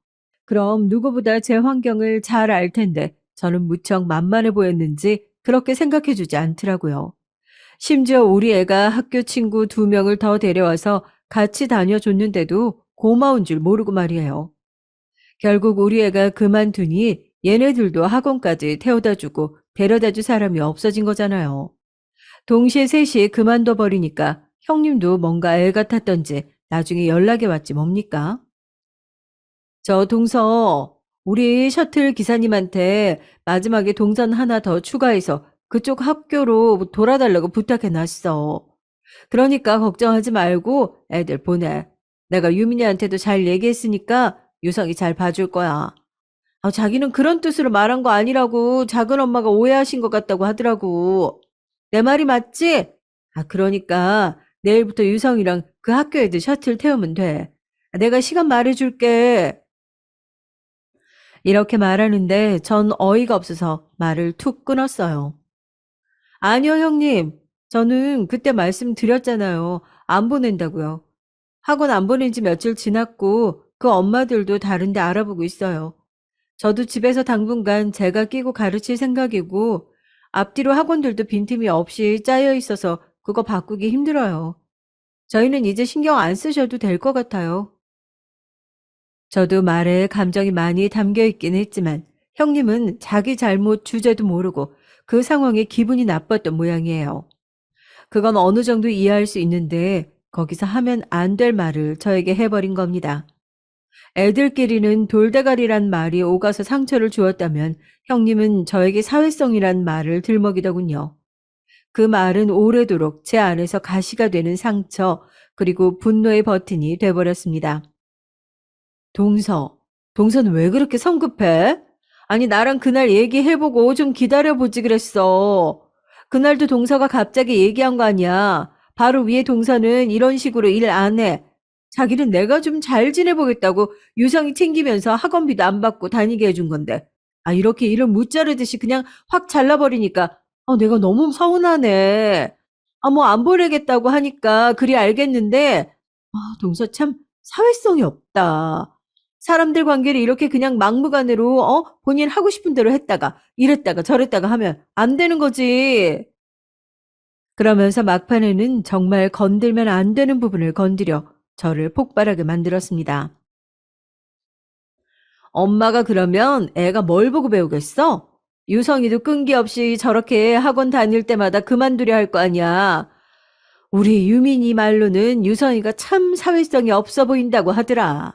Speaker 1: 그럼 누구보다 제 환경을 잘 알 텐데 저는 무척 만만해 보였는지 그렇게 생각해 주지 않더라고요. 심지어 우리 애가 학교 친구 2명을 더 데려와서 같이 다녀줬는데도 고마운 줄 모르고 말이에요. 결국 우리 애가 그만두니 얘네들도 학원까지 태워다 주고 데려다 줄 사람이 없어진 거잖아요. 동시에 셋이 그만둬 버리니까 형님도 뭔가 애 같았던지 나중에 연락이 왔지 뭡니까? 저 동서, 우리 셔틀 기사님한테 마지막에 동선 하나 더 추가해서 그쪽 학교로 돌아달라고 부탁해 놨어. 그러니까 걱정하지 말고 애들 보내. 내가 유민이한테도 잘 얘기했으니까 유성이 잘 봐줄 거야. 아, 자기는 그런 뜻으로 말한 거 아니라고 작은 엄마가 오해하신 것 같다고 하더라고. 내 말이 맞지? 아, 그러니까 내일부터 유성이랑 그 학교 애들 셔틀 태우면 돼. 내가 시간 말해줄게. 이렇게 말하는데 전 어이가 없어서 말을 툭 끊었어요. 아니요, 형님. 저는 그때 말씀드렸잖아요. 안 보낸다고요. 학원 안 보낸 지 며칠 지났고 그 엄마들도 다른데 알아보고 있어요. 저도 집에서 당분간 제가 끼고 가르칠 생각이고 앞뒤로 학원들도 빈틈이 없이 짜여 있어서 그거 바꾸기 힘들어요. 저희는 이제 신경 안 쓰셔도 될 것 같아요. 저도 말에 감정이 많이 담겨 있긴 했지만 형님은 자기 잘못 주제도 모르고 그 상황에 기분이 나빴던 모양이에요. 그건 어느 정도 이해할 수 있는데 거기서 하면 안 될 말을 저에게 해버린 겁니다. 애들끼리는 돌대가리란 말이 오가서 상처를 주었다면 형님은 저에게 사회성이란 말을 들먹이더군요. 그 말은 오래도록 제 안에서 가시가 되는 상처 그리고 분노의 버튼이 돼버렸습니다. 동서, 동서는 왜 그렇게 성급해? 아니 나랑 그날 얘기해보고 좀 기다려보지 그랬어. 그날도 동서가 갑자기 얘기한 거 아니야. 바로 위에 동서는 이런 식으로 일 안 해. 자기는 내가 좀 잘 지내보겠다고 유성이 챙기면서 학원비도 안 받고 다니게 해준 건데. 아 이렇게 일을 무자르듯이 그냥 확 잘라버리니까 내가 너무 서운하네. 뭐 안 보내겠다고 하니까 그리 알겠는데 동서 참 사회성이 없다. 사람들 관계를 이렇게 그냥 막무가내로 본인 하고 싶은 대로 했다가 이랬다가 저랬다가 하면 안 되는 거지. 그러면서 막판에는 정말 건들면 안 되는 부분을 건드려 저를 폭발하게 만들었습니다. 엄마가 그러면 애가 뭘 보고 배우겠어? 유성이도 끈기 없이 저렇게 학원 다닐 때마다 그만두려 할 거 아니야. 우리 유민이 말로는 유성이가 참 사회성이 없어 보인다고 하더라.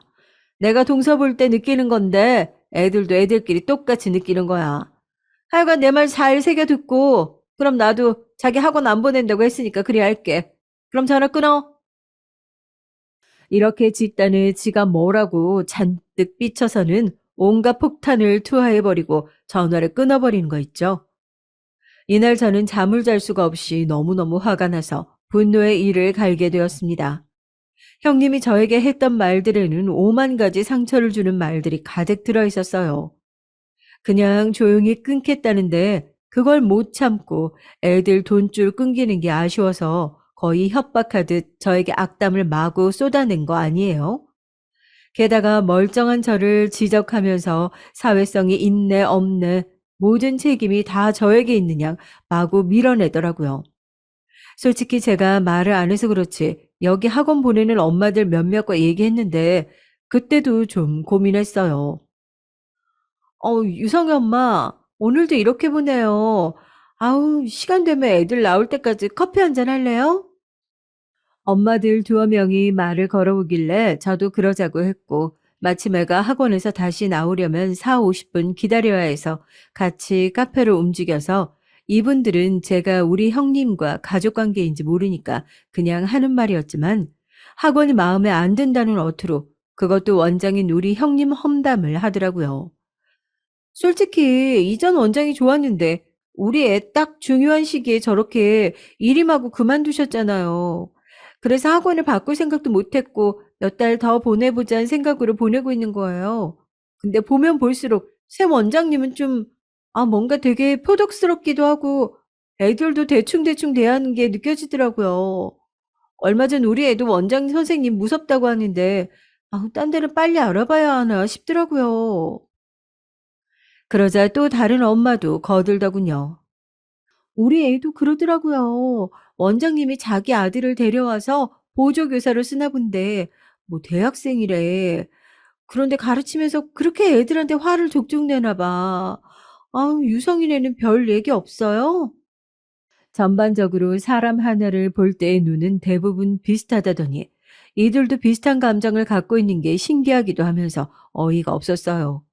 Speaker 1: 내가 동서 볼 때 느끼는 건데 애들도 애들끼리 똑같이 느끼는 거야. 하여간 내 말 잘 새겨 듣고 그럼 나도 자기 학원 안 보낸다고 했으니까 그리 할게. 그럼 전화 끊어. 이렇게 짓단을 지가 뭐라고 잔뜩 삐쳐서는 온갖 폭탄을 투하해버리고 전화를 끊어버리는 거 있죠. 이날 저는 잠을 잘 수가 없이 너무너무 화가 나서 분노의 이를 갈게 되었습니다. 형님이 저에게 했던 말들에는 오만 가지 상처를 주는 말들이 가득 들어 있었어요. 그냥 조용히 끊겠다는데 그걸 못 참고 애들 돈줄 끊기는 게 아쉬워서 거의 협박하듯 저에게 악담을 마구 쏟아낸 거 아니에요? 게다가 멀쩡한 저를 지적하면서 사회성이 있네 없네 모든 책임이 다 저에게 있는 양 마구 밀어내더라고요. 솔직히 제가 말을 안 해서 그렇지 여기 학원 보내는 엄마들 몇몇과 얘기했는데 그때도 좀 고민했어요. 유성이 엄마, 오늘도 이렇게 보내요. 아우, 시간 되면 애들 나올 때까지 커피 한잔 할래요? 엄마들 두어 명이 말을 걸어오길래 저도 그러자고 했고, 마침 애가 학원에서 다시 나오려면 4, 50분 기다려야 해서 같이 카페로 움직여서 이분들은 제가 우리 형님과 가족 관계인지 모르니까 그냥 하는 말이었지만 학원이 마음에 안 든다는 어투로 그것도 원장인 우리 형님 험담을 하더라고요. 솔직히 이전 원장이 좋았는데 우리 애 딱 중요한 시기에 저렇게 일임하고 그만두셨잖아요. 그래서 학원을 바꿀 생각도 못했고 몇 달 더 보내보자는 생각으로 보내고 있는 거예요. 근데 보면 볼수록 새 원장님은 좀 뭔가 되게 표독스럽기도 하고 애들도 대충대충 대하는 게 느껴지더라고요. 얼마 전 우리 애도 원장 선생님 무섭다고 하는데 딴 데는 빨리 알아봐야 하나 싶더라고요. 그러자 또 다른 엄마도 거들더군요. 우리 애도 그러더라고요. 원장님이 자기 아들을 데려와서 보조교사로 쓰나 본데, 뭐 대학생이래. 그런데 가르치면서 그렇게 애들한테 화를 족족 내나 봐. 유성이네는 별 얘기 없어요? 전반적으로 사람 하나를 볼 때의 눈은 대부분 비슷하다더니, 이들도 비슷한 감정을 갖고 있는 게 신기하기도 하면서 어이가 없었어요.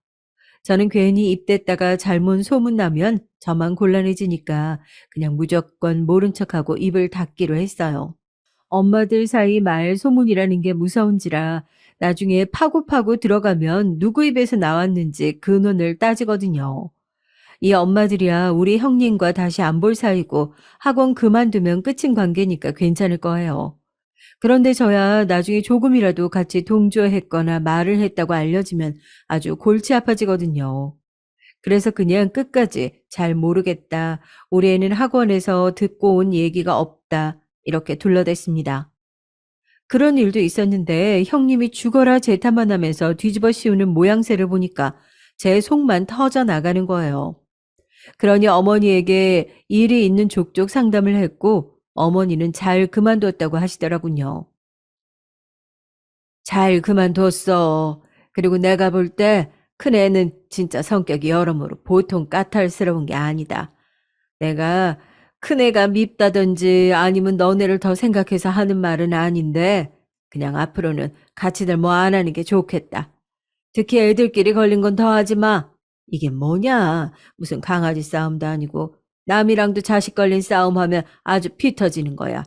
Speaker 1: 저는 괜히 입댔다가 잘못 소문나면 저만 곤란해지니까 그냥 무조건 모른 척하고 입을 닫기로 했어요. 엄마들 사이 말 소문이라는 게 무서운지라 나중에 파고파고 들어가면 누구 입에서 나왔는지 근원을 따지거든요. 이 엄마들이야 우리 형님과 다시 안 볼 사이고 학원 그만두면 끝인 관계니까 괜찮을 거예요. 그런데 저야 나중에 조금이라도 같이 동조했거나 말을 했다고 알려지면 아주 골치 아파지거든요. 그래서 그냥 끝까지 잘 모르겠다. 우리 애는 학원에서 듣고 온 얘기가 없다. 이렇게 둘러댔습니다. 그런 일도 있었는데 형님이 죽어라 재탄만 하면서 뒤집어 씌우는 모양새를 보니까 제 속만 터져 나가는 거예요. 그러니 어머니에게 일이 있는 족족 상담을 했고 어머니는 잘 그만뒀다고 하시더라군요. 잘 그만뒀어. 그리고 내가 볼 때 큰애는 진짜 성격이 여러모로 보통 까탈스러운 게 아니다. 내가 큰애가 밉다든지 아니면 너네를 더 생각해서 하는 말은 아닌데 그냥 앞으로는 같이들 뭐 안 하는 게 좋겠다. 특히 애들끼리 걸린 건 더 하지 마. 이게 뭐냐? 무슨 강아지 싸움도 아니고 남이랑도 자식 걸린 싸움하면 아주 피 터지는 거야.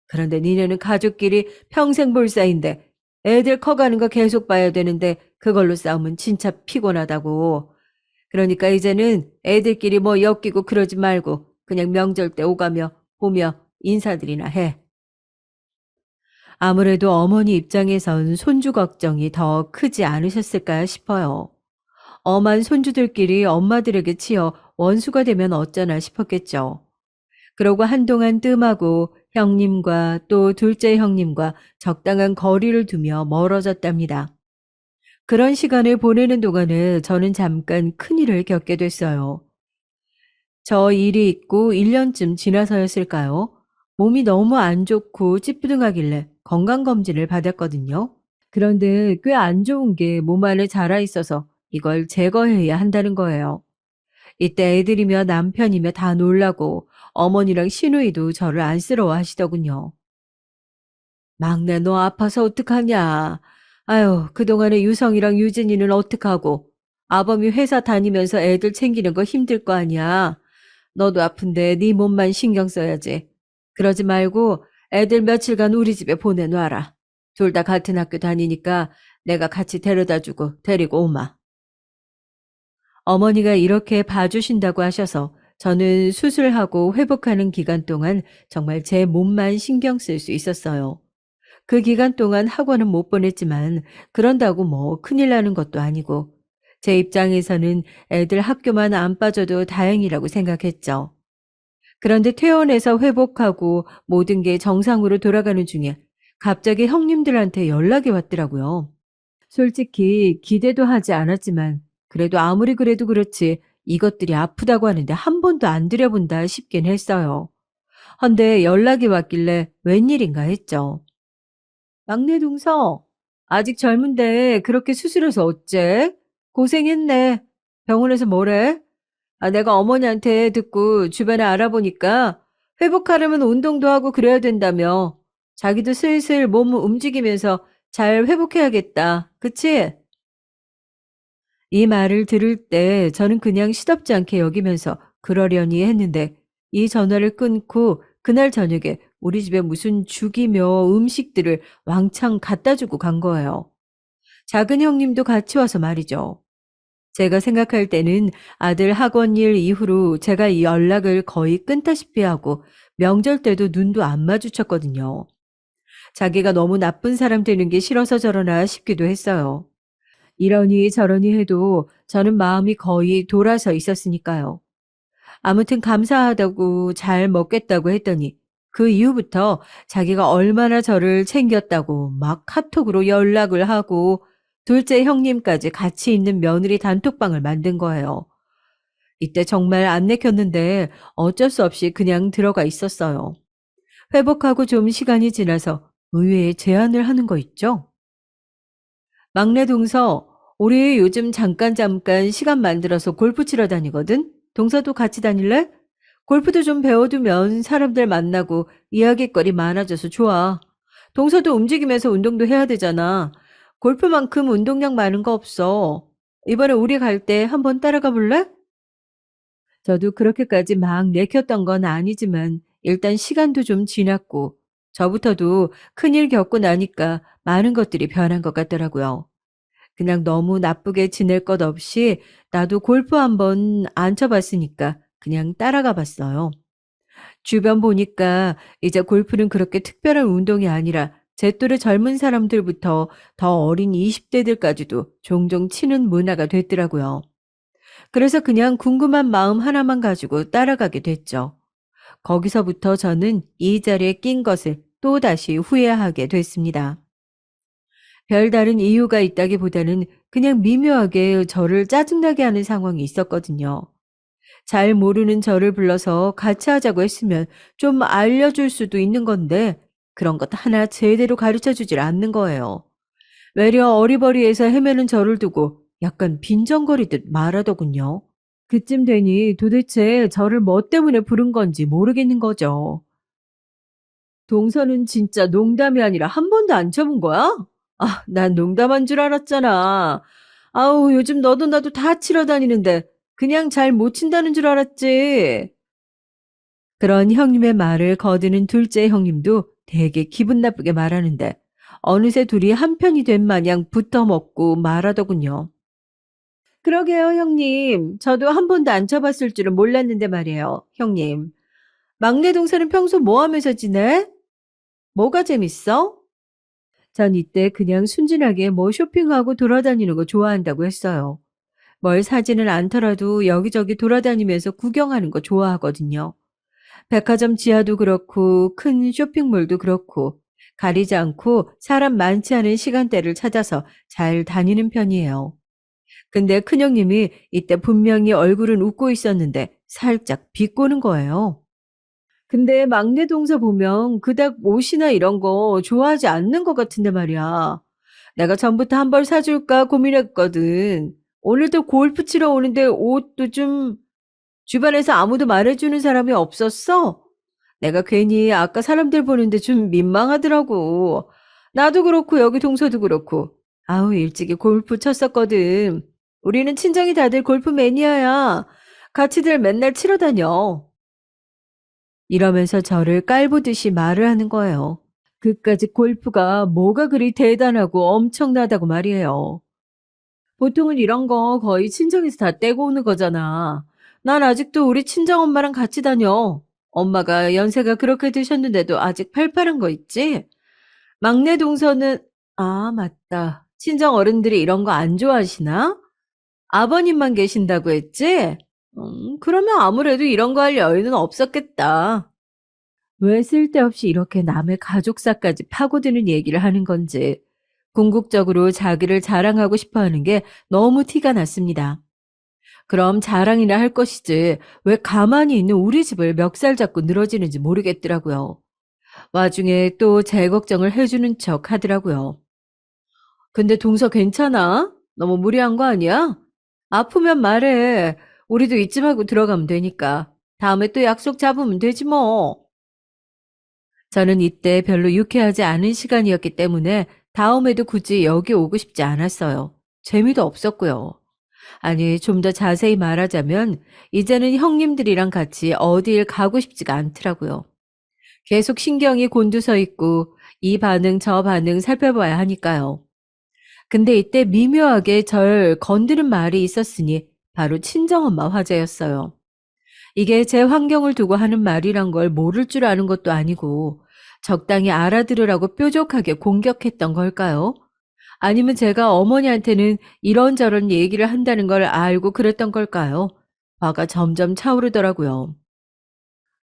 Speaker 1: 그런데 니네는 가족끼리 평생 볼 사이인데 애들 커가는 거 계속 봐야 되는데 그걸로 싸우면 진짜 피곤하다고. 그러니까 이제는 애들끼리 뭐 엮이고 그러지 말고 그냥 명절 때 오가며 보며 인사들이나 해. 아무래도 어머니 입장에선 손주 걱정이 더 크지 않으셨을까 싶어요. 엄한 손주들끼리 엄마들에게 치여 원수가 되면 어쩌나 싶었겠죠. 그러고 한동안 뜸하고 형님과 또 둘째 형님과 적당한 거리를 두며 멀어졌답니다. 그런 시간을 보내는 동안에 저는 잠깐 큰일을 겪게 됐어요. 저 일이 있고 1년쯤 지나서였을까요? 몸이 너무 안 좋고 찌뿌둥하길래 건강검진을 받았거든요. 그런데 꽤 안 좋은 게 몸 안에 자라 있어서 이걸 제거해야 한다는 거예요. 이때 애들이며 남편이며 다 놀라고 어머니랑 시누이도 저를 안쓰러워 하시더군요. 막내 너 아파서 어떡하냐. 아유, 그동안에 유성이랑 유진이는 어떡하고. 아범이 회사 다니면서 애들 챙기는 거 힘들 거 아니야. 너도 아픈데 네 몸만 신경 써야지. 그러지 말고 애들 며칠간 우리 집에 보내놔라. 둘 다 같은 학교 다니니까 내가 같이 데려다주고 데리고 오마. 어머니가 이렇게 봐주신다고 하셔서 저는 수술하고 회복하는 기간 동안 정말 제 몸만 신경 쓸 수 있었어요. 그 기간 동안 학원은 못 보냈지만 그런다고 뭐 큰일 나는 것도 아니고 제 입장에서는 애들 학교만 안 빠져도 다행이라고 생각했죠. 그런데 퇴원해서 회복하고 모든 게 정상으로 돌아가는 중에 갑자기 형님들한테 연락이 왔더라고요. 솔직히 기대도 하지 않았지만 그래도 아무리 그래도 그렇지 이것들이 아프다고 하는데 한 번도 안 들여본다 싶긴 했어요. 헌데 연락이 왔길래 웬일인가 했죠. 막내 동서, 아직 젊은데 그렇게 수술해서 어째? 고생했네. 병원에서 뭐래? 아, 내가 어머니한테 듣고 주변에 알아보니까 회복하려면 운동도 하고 그래야 된다며. 자기도 슬슬 몸 움직이면서 잘 회복해야겠다. 그치? 이 말을 들을 때 저는 그냥 시덥지 않게 여기면서 그러려니 했는데 이 전화를 끊고 그날 저녁에 우리 집에 무슨 죽이며 음식들을 왕창 갖다 주고 간 거예요. 작은 형님도 같이 와서 말이죠. 제가 생각할 때는 아들 학원 일 이후로 제가 이 연락을 거의 끊다시피 하고 명절 때도 눈도 안 마주쳤거든요. 자기가 너무 나쁜 사람 되는 게 싫어서 저러나 싶기도 했어요. 이러니 저러니 해도 저는 마음이 거의 돌아서 있었으니까요. 아무튼 감사하다고 잘 먹겠다고 했더니 그 이후부터 자기가 얼마나 저를 챙겼다고 막 카톡으로 연락을 하고 둘째 형님까지 같이 있는 며느리 단톡방을 만든 거예요. 이때 정말 안 내켰는데 어쩔 수 없이 그냥 들어가 있었어요. 회복하고 좀 시간이 지나서 의외의 제안을 하는 거 있죠? 막내 동서, 우리 요즘 잠깐 시간 만들어서 골프 치러 다니거든? 동서도 같이 다닐래? 골프도 좀 배워두면 사람들 만나고 이야기거리 많아져서 좋아. 동서도 움직이면서 운동도 해야 되잖아. 골프만큼 운동량 많은 거 없어. 이번에 우리 갈 때 한번 따라가 볼래? 저도 그렇게까지 막 내켰던 건 아니지만 일단 시간도 좀 지났고 저부터도 큰일 겪고 나니까 많은 것들이 변한 것 같더라고요. 그냥 너무 나쁘게 지낼 것 없이 나도 골프 한번 안 쳐봤으니까 그냥 따라가 봤어요. 주변 보니까 이제 골프는 그렇게 특별한 운동이 아니라 제 또래 젊은 사람들부터 더 어린 20대들까지도 종종 치는 문화가 됐더라고요. 그래서 그냥 궁금한 마음 하나만 가지고 따라가게 됐죠. 거기서부터 저는 이 자리에 낀 것을 또다시 후회하게 됐습니다. 별다른 이유가 있다기보다는 그냥 미묘하게 저를 짜증나게 하는 상황이 있었거든요. 잘 모르는 저를 불러서 같이 하자고 했으면 좀 알려줄 수도 있는 건데 그런 것 하나 제대로 가르쳐 주질 않는 거예요. 외려 어리버리해서 헤매는 저를 두고 약간 빈정거리듯 말하더군요. 그쯤 되니 도대체 저를 뭐 때문에 부른 건지 모르겠는 거죠. 동서는 진짜 농담이 아니라 한 번도 안 쳐본 거야? 아, 난 농담한 줄 알았잖아. 아우, 요즘 너도 나도 다 치러 다니는데 그냥 잘 못 친다는 줄 알았지. 그런 형님의 말을 거드는 둘째 형님도 되게 기분 나쁘게 말하는데 어느새 둘이 한편이 된 마냥 붙어먹고 말하더군요. 그러게요, 형님. 저도 한 번도 안 쳐봤을 줄은 몰랐는데 말이에요, 형님. 막내 동생은 평소 뭐 하면서 지내? 뭐가 재밌어? 전 이때 그냥 순진하게 뭐 쇼핑하고 돌아다니는 거 좋아한다고 했어요. 뭘 사지는 않더라도 여기저기 돌아다니면서 구경하는 거 좋아하거든요. 백화점 지하도 그렇고 큰 쇼핑몰도 그렇고 가리지 않고 사람 많지 않은 시간대를 찾아서 잘 다니는 편이에요. 근데 큰형님이 이때 분명히 얼굴은 웃고 있었는데 살짝 비꼬는 거예요. 근데 막내 동서 보면 그닥 옷이나 이런 거 좋아하지 않는 것 같은데 말이야. 내가 전부터 한 벌 사줄까 고민했거든. 오늘도 골프 치러 오는데 옷도 좀 주변에서 아무도 말해주는 사람이 없었어? 내가 괜히 아까 사람들 보는데 좀 민망하더라고. 나도 그렇고 여기 동서도 그렇고. 아우, 일찍이 골프 쳤었거든. 우리는 친정이 다들 골프 매니아야. 같이들 맨날 치러 다녀. 이러면서 저를 깔보듯이 말을 하는 거예요. 그까짓 골프가 뭐가 그리 대단하고 엄청나다고 말이에요. 보통은 이런 거 거의 친정에서 다 떼고 오는 거잖아. 난 아직도 우리 친정엄마랑 같이 다녀. 엄마가 연세가 그렇게 드셨는데도 아직 팔팔한 거 있지? 막내 동서는, 아, 맞다. 친정 어른들이 이런 거 안 좋아하시나? 아버님만 계신다고 했지? 그러면 아무래도 이런 거 할 여유는 없었겠다. 왜 쓸데없이 이렇게 남의 가족사까지 파고드는 얘기를 하는 건지 궁극적으로 자기를 자랑하고 싶어 하는 게 너무 티가 났습니다. 그럼 자랑이나 할 것이지 왜 가만히 있는 우리 집을 멱살 잡고 늘어지는지 모르겠더라고요. 와중에 또 제 걱정을 해주는 척 하더라고요. 근데 동서 괜찮아? 너무 무리한 거 아니야? 아프면 말해. 우리도 이쯤 하고 들어가면 되니까. 다음에 또 약속 잡으면 되지 뭐. 저는 이때 별로 유쾌하지 않은 시간이었기 때문에 다음에도 굳이 여기 오고 싶지 않았어요. 재미도 없었고요. 아니, 좀 더 자세히 말하자면 이제는 형님들이랑 같이 어딜 가고 싶지가 않더라고요. 계속 신경이 곤두서 있고 이 반응 저 반응 살펴봐야 하니까요. 근데 이때 미묘하게 절 건드는 말이 있었으니 바로 친정엄마 화제였어요. 이게 제 환경을 두고 하는 말이란 걸 모를 줄 아는 것도 아니고 적당히 알아들으라고 뾰족하게 공격했던 걸까요? 아니면 제가 어머니한테는 이런저런 얘기를 한다는 걸 알고 그랬던 걸까요? 화가 점점 차오르더라고요.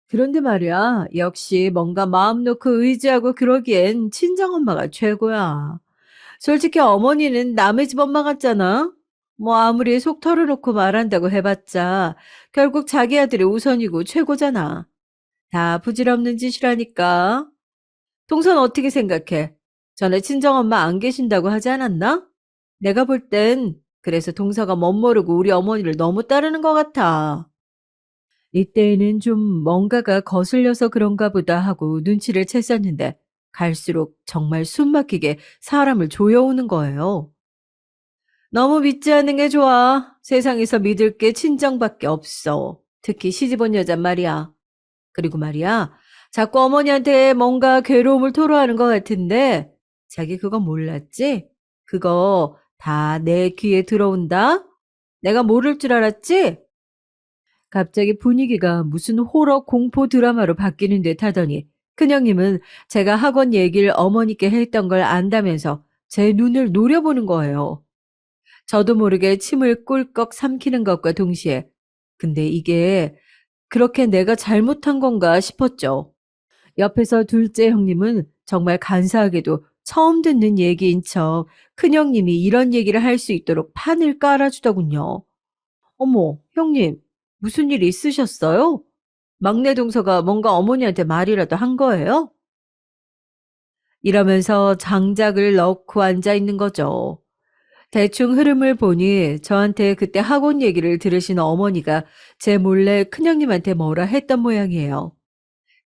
Speaker 1: 그런데 말이야, 역시 뭔가 마음 놓고 의지하고 그러기엔 친정엄마가 최고야. 솔직히 어머니는 남의 집 엄마 같잖아? 뭐 아무리 속 털어놓고 말한다고 해봤자 결국 자기 아들이 우선이고 최고잖아. 다 부질없는 짓이라니까. 동선 어떻게 생각해? 전에 친정엄마 안 계신다고 하지 않았나? 내가 볼 땐 그래서 동서가 멋모르고 우리 어머니를 너무 따르는 것 같아. 이때에는 좀 뭔가가 거슬려서 그런가 보다 하고 눈치를 챘었는데 갈수록 정말 숨막히게 사람을 조여오는 거예요. 너무 믿지 않는 게 좋아. 세상에서 믿을 게 친정밖에 없어. 특히 시집 온 여잔 말이야. 그리고 말이야, 자꾸 어머니한테 뭔가 괴로움을 토로하는 것 같은데 자기 그거 몰랐지? 그거 다 내 귀에 들어온다? 내가 모를 줄 알았지? 갑자기 분위기가 무슨 호러 공포 드라마로 바뀌는 듯 하더니 큰형님은 제가 학원 얘기를 어머니께 했던 걸 안다면서 제 눈을 노려보는 거예요. 저도 모르게 침을 꿀꺽 삼키는 것과 동시에 근데 이게 그렇게 내가 잘못한 건가 싶었죠. 옆에서 둘째 형님은 정말 간사하게도 처음 듣는 얘기인 척 큰형님이 이런 얘기를 할 수 있도록 판을 깔아주더군요. 어머, 형님, 무슨 일 있으셨어요? 막내 동서가 뭔가 어머니한테 말이라도 한 거예요? 이러면서 장작을 넣고 앉아 있는 거죠. 대충 흐름을 보니 저한테 그때 학원 얘기를 들으신 어머니가 제 몰래 큰형님한테 뭐라 했던 모양이에요.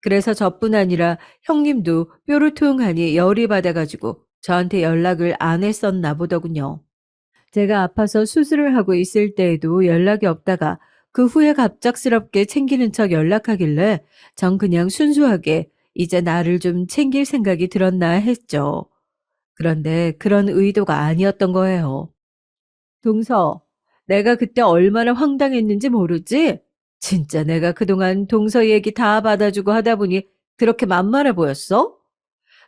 Speaker 1: 그래서 저뿐 아니라 형님도 뾰루퉁하니 열이 받아가지고 저한테 연락을 안 했었나 보더군요. 제가 아파서 수술을 하고 있을 때에도 연락이 없다가 그 후에 갑작스럽게 챙기는 척 연락하길래 전 그냥 순수하게 이제 나를 좀 챙길 생각이 들었나 했죠. 그런데 그런 의도가 아니었던 거예요. 동서, 내가 그때 얼마나 황당했는지 모르지? 진짜 내가 그동안 동서 얘기 다 받아주고 하다 보니 그렇게 만만해 보였어?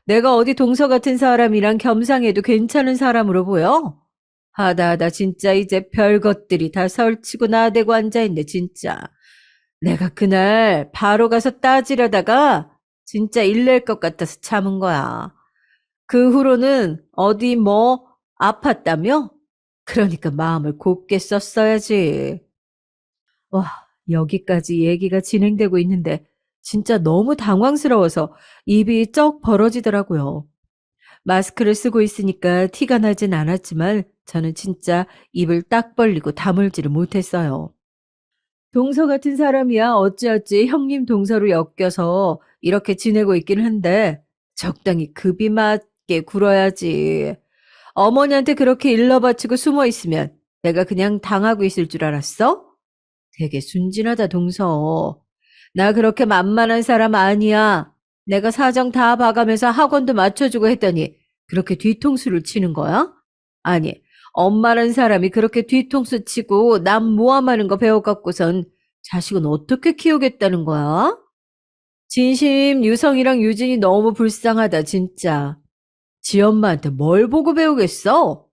Speaker 1: 내가 어디 동서 같은 사람이랑 겸상해도 괜찮은 사람으로 보여? 하다 진짜 이제 별것들이 다 설치고 나대고 앉아있네 진짜. 내가 그날 바로 가서 따지려다가 진짜 일낼 것 같아서 참은 거야. 그 후로는 어디 뭐 아팠다며? 그러니까 마음을 곱게 썼어야지. 와, 여기까지 얘기가 진행되고 있는데 진짜 너무 당황스러워서 입이 쩍 벌어지더라고요. 마스크를 쓰고 있으니까 티가 나진 않았지만 저는 진짜 입을 딱 벌리고 다물지를 못했어요. 동서 같은 사람이야 어찌어찌 형님 동서로 엮여서 이렇게 지내고 있긴 한데 적당히 급이 맞게 굴어야지. 어머니한테 그렇게 일러 바치고 숨어 있으면 내가 그냥 당하고 있을 줄 알았어? 되게 순진하다, 동서. 나 그렇게 만만한 사람 아니야. 내가 사정 다 봐가면서 학원도 맞춰주고 했더니 그렇게 뒤통수를 치는 거야? 아니, 엄마란 사람이 그렇게 뒤통수 치고 남 모함하는 거 배워갖고선 자식은 어떻게 키우겠다는 거야? 진심 유성이랑 유진이 너무 불쌍하다, 진짜. 지 엄마한테 뭘 보고 배우겠어?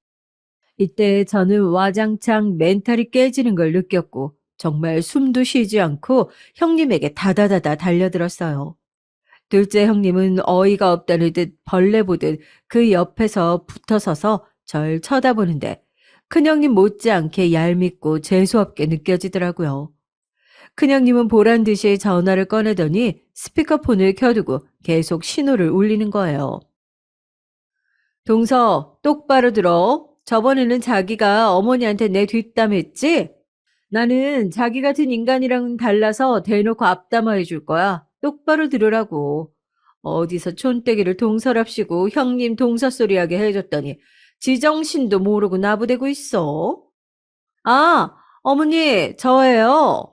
Speaker 1: 이때 저는 와장창 멘탈이 깨지는 걸 느꼈고 정말 숨도 쉬지 않고 형님에게 다다다다 달려들었어요. 둘째 형님은 어이가 없다는 듯 벌레 보듯 그 옆에서 붙어서서 절 쳐다보는데 큰형님 못지않게 얄밉고 재수없게 느껴지더라고요. 큰형님은 보란 듯이 전화를 꺼내더니 스피커폰을 켜두고 계속 신호를 울리는 거예요. 동서, 똑바로 들어. 저번에는 자기가 어머니한테 내 뒷담했지? 나는 자기 같은 인간이랑은 달라서 대놓고 앞담화해 줄 거야. 똑바로 들으라고. 어디서 촌떼기를 동서랍시고 형님 동서 소리하게 해줬더니 지정신도 모르고 나부대고 있어. 아, 어머니, 저예요.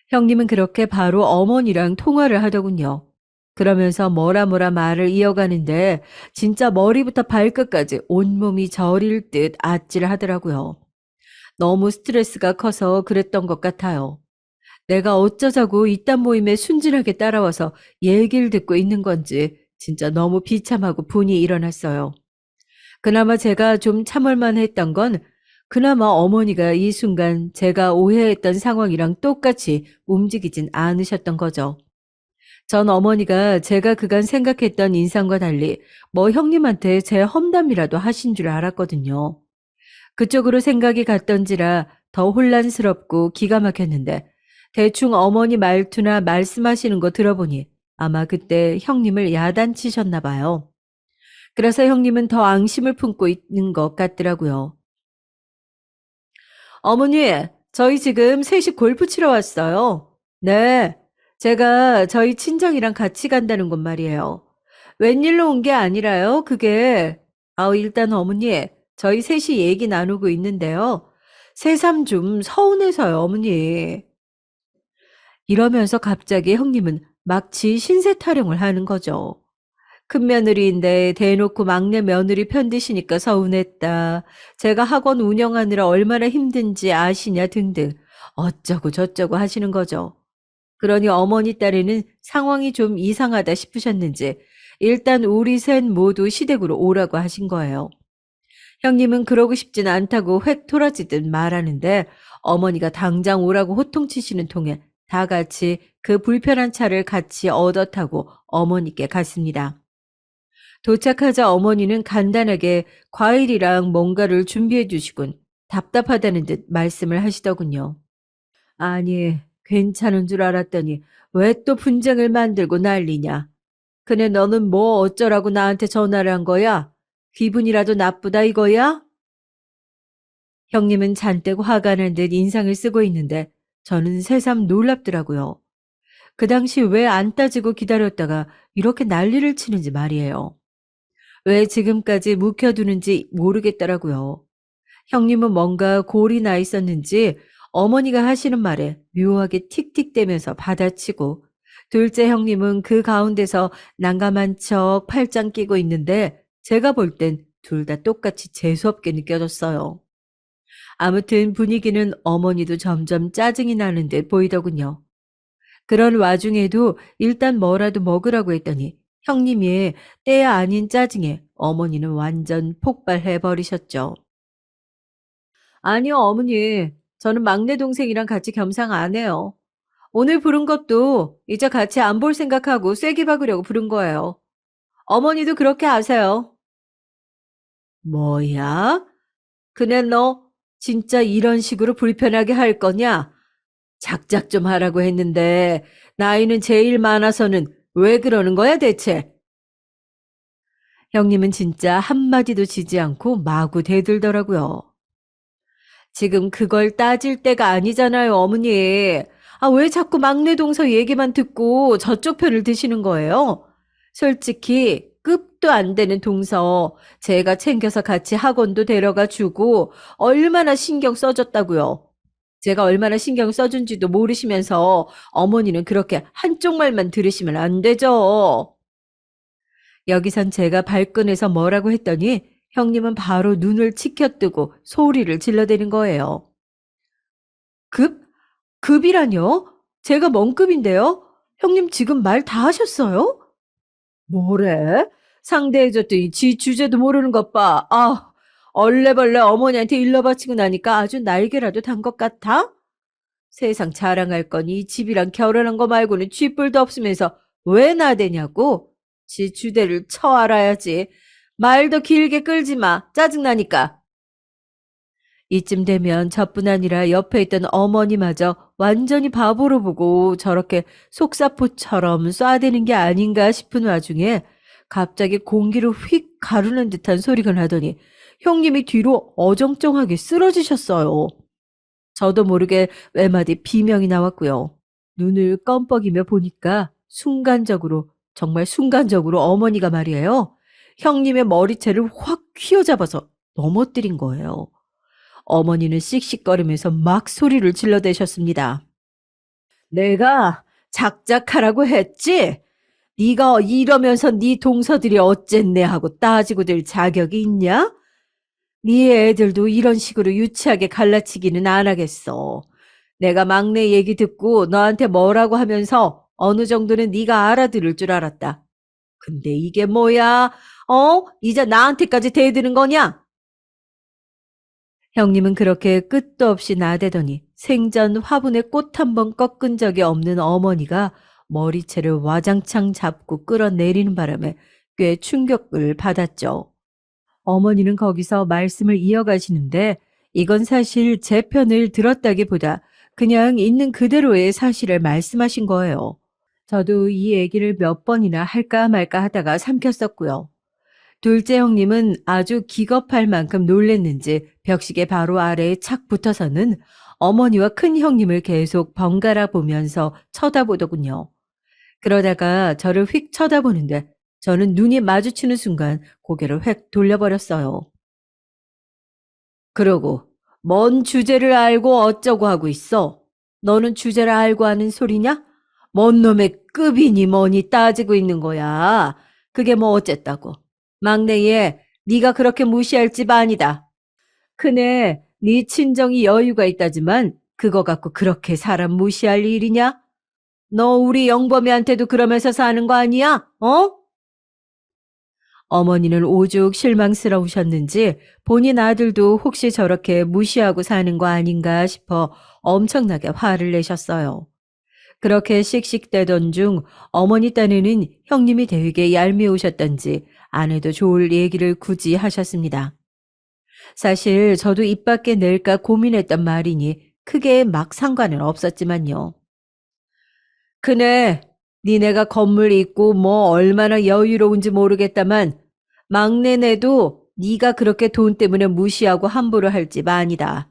Speaker 1: 형님은 그렇게 바로 어머니랑 통화를 하더군요. 그러면서 뭐라 말을 이어가는데 진짜 머리부터 발끝까지 온몸이 저릴 듯 아찔 하더라고요. 너무 스트레스가 커서 그랬던 것 같아요. 내가 어쩌자고 이딴 모임에 순진하게 따라와서 얘기를 듣고 있는 건지 진짜 너무 비참하고 분이 일어났어요. 그나마 제가 좀 참을만 했던 건 그나마 어머니가 이 순간 제가 오해했던 상황이랑 똑같이 움직이진 않으셨던 거죠. 전 어머니가 제가 그간 생각했던 인상과 달리 뭐 형님한테 제 험담이라도 하신 줄 알았거든요. 그쪽으로 생각이 갔던지라 더 혼란스럽고 기가 막혔는데 대충 어머니 말투나 말씀하시는 거 들어보니 아마 그때 형님을 야단치셨나 봐요. 그래서 형님은 더 앙심을 품고 있는 것 같더라고요. 어머니, 저희 지금 셋이 골프 치러 왔어요. 네, 제가 저희 친정이랑 같이 간다는 건 말이에요. 웬일로 온 게 아니라요, 그게. 일단 어머니, 저희 셋이 얘기 나누고 있는데요. 새삼 좀 서운해서요, 어머니. 이러면서 갑자기 형님은 막 지 신세 타령을 하는 거죠. 큰 며느리인데 대놓고 막내 며느리 편드시니까 서운했다. 제가 학원 운영하느라 얼마나 힘든지 아시냐 등등 어쩌고 저쩌고 하시는 거죠. 그러니 어머니 딸에는 상황이 좀 이상하다 싶으셨는지 일단 우리 셋 모두 시댁으로 오라고 하신 거예요. 형님은 그러고 싶진 않다고 획 토라지듯 말하는데 어머니가 당장 오라고 호통치시는 통에 다 같이 그 불편한 차를 같이 얻어 타고 어머니께 갔습니다. 도착하자 어머니는 간단하게 과일이랑 뭔가를 준비해 주시곤 답답하다는 듯 말씀을 하시더군요. 아니, 괜찮은 줄 알았더니 왜 또 분쟁을 만들고 난리냐? 근데 너는 뭐 어쩌라고 나한테 전화를 한 거야? 기분이라도 나쁘다 이거야? 형님은 잔뜩 화가 난 듯 인상을 쓰고 있는데 저는 새삼 놀랍더라고요. 그 당시 왜 안 따지고 기다렸다가 이렇게 난리를 치는지 말이에요. 왜 지금까지 묵혀두는지 모르겠더라고요. 형님은 뭔가 골이 나 있었는지 어머니가 하시는 말에 묘하게 틱틱대면서 받아치고 둘째 형님은 그 가운데서 난감한 척 팔짱 끼고 있는데 제가 볼 땐 둘 다 똑같이 재수없게 느껴졌어요. 아무튼 분위기는 어머니도 점점 짜증이 나는 듯 보이더군요. 그런 와중에도 일단 뭐라도 먹으라고 했더니 형님이 때야 아닌 짜증에 어머니는 완전 폭발해 버리셨죠. 아니요, 어머니. 저는 막내 동생이랑 같이 겸상 안 해요. 오늘 부른 것도 이제 같이 안 볼 생각하고 쐐기 박으려고 부른 거예요. 어머니도 그렇게 아세요. 뭐야? 그네 너 진짜 이런 식으로 불편하게 할 거냐? 작작 좀 하라고 했는데 나이는 제일 많아서는 왜 그러는 거야 대체? 형님은 진짜 한마디도 지지 않고 마구 대들더라고요. 지금 그걸 따질 때가 아니잖아요, 어머니. 아, 왜 자꾸 막내 동서 얘기만 듣고 저쪽 편을 드시는 거예요? 솔직히 급도 안 되는 동서 제가 챙겨서 같이 학원도 데려가 주고 얼마나 신경 써줬다고요. 제가 얼마나 신경 써준지도 모르시면서 어머니는 그렇게 한쪽 말만 들으시면 안 되죠. 여기선 제가 발끈해서 뭐라고 했더니 형님은 바로 눈을 치켜뜨고 소리를 질러대는 거예요. 급? 급이라뇨? 제가 뭔 급인데요? 형님 지금 말 다 하셨어요? 뭐래? 상대해줬더니 지 주제도 모르는 것 봐. 아, 얼레벌레 어머니한테 일러바치고 나니까 아주 날개라도 단 것 같아? 세상 자랑할 거니 집이랑 결혼한 거 말고는 쥐뿔도 없으면서 왜 나대냐고? 지 주대를 쳐 알아야지. 말도 길게 끌지 마. 짜증나니까. 이쯤 되면 저뿐 아니라 옆에 있던 어머니마저 완전히 바보로 보고 저렇게 속사포처럼 쏴대는 게 아닌가 싶은 와중에 갑자기 공기를 휙 가르는 듯한 소리가 나더니 형님이 뒤로 어정쩡하게 쓰러지셨어요. 저도 모르게 외마디 비명이 나왔고요. 눈을 껌뻑이며 보니까 순간적으로, 정말 순간적으로 어머니가 말이에요. 형님의 머리채를 확 휘어잡아서 넘어뜨린 거예요. 어머니는 씩씩거리면서 막 소리를 질러대셨습니다. 내가 작작하라고 했지? 네가 이러면서 네 동서들이 어쨌네 하고 따지고 들 자격이 있냐? 네 애들도 이런 식으로 유치하게 갈라치기는 안 하겠어. 내가 막내 얘기 듣고 너한테 뭐라고 하면서 어느 정도는 네가 알아들을 줄 알았다. 근데 이게 뭐야? 이제 나한테까지 대드는 거냐? 형님은 그렇게 끝도 없이 나대더니 생전 화분에 꽃 한 번 꺾은 적이 없는 어머니가 머리채를 와장창 잡고 끌어내리는 바람에 꽤 충격을 받았죠. 어머니는 거기서 말씀을 이어가시는데 이건 사실 제 편을 들었다기보다 그냥 있는 그대로의 사실을 말씀하신 거예요. 저도 이 얘기를 몇 번이나 할까 말까 하다가 삼켰었고요. 둘째 형님은 아주 기겁할 만큼 놀랬는지 벽시계 바로 아래에 착 붙어서는 어머니와 큰 형님을 계속 번갈아 보면서 쳐다보더군요. 그러다가 저를 휙 쳐다보는데 저는 눈이 마주치는 순간 고개를 획 돌려버렸어요. 그러고 뭔 주제를 알고 어쩌고 하고 있어? 너는 주제를 알고 하는 소리냐? 뭔 놈의 급이니 뭐니 따지고 있는 거야. 그게 뭐 어쨌다고. 막내얘, 네가 그렇게 무시할 집 아니다. 큰애, 네 친정이 여유가 있다지만 그거 갖고 그렇게 사람 무시할 일이냐? 너 우리 영범이한테도 그러면서 사는 거 아니야? 어? 어머니는 오죽 실망스러우셨는지 본인 아들도 혹시 저렇게 무시하고 사는 거 아닌가 싶어 엄청나게 화를 내셨어요. 그렇게 씩씩대던 중 어머니 딴에는 형님이 되게 얄미우셨던지 안 해도 좋을 얘기를 굳이 하셨습니다. 사실 저도 입 밖에 낼까 고민했던 말이니 크게 막 상관은 없었지만요. 그네, 니네가 건물 있고 뭐 얼마나 여유로운지 모르겠다만 막내네도 네가 그렇게 돈 때문에 무시하고 함부로 할 집 아니다.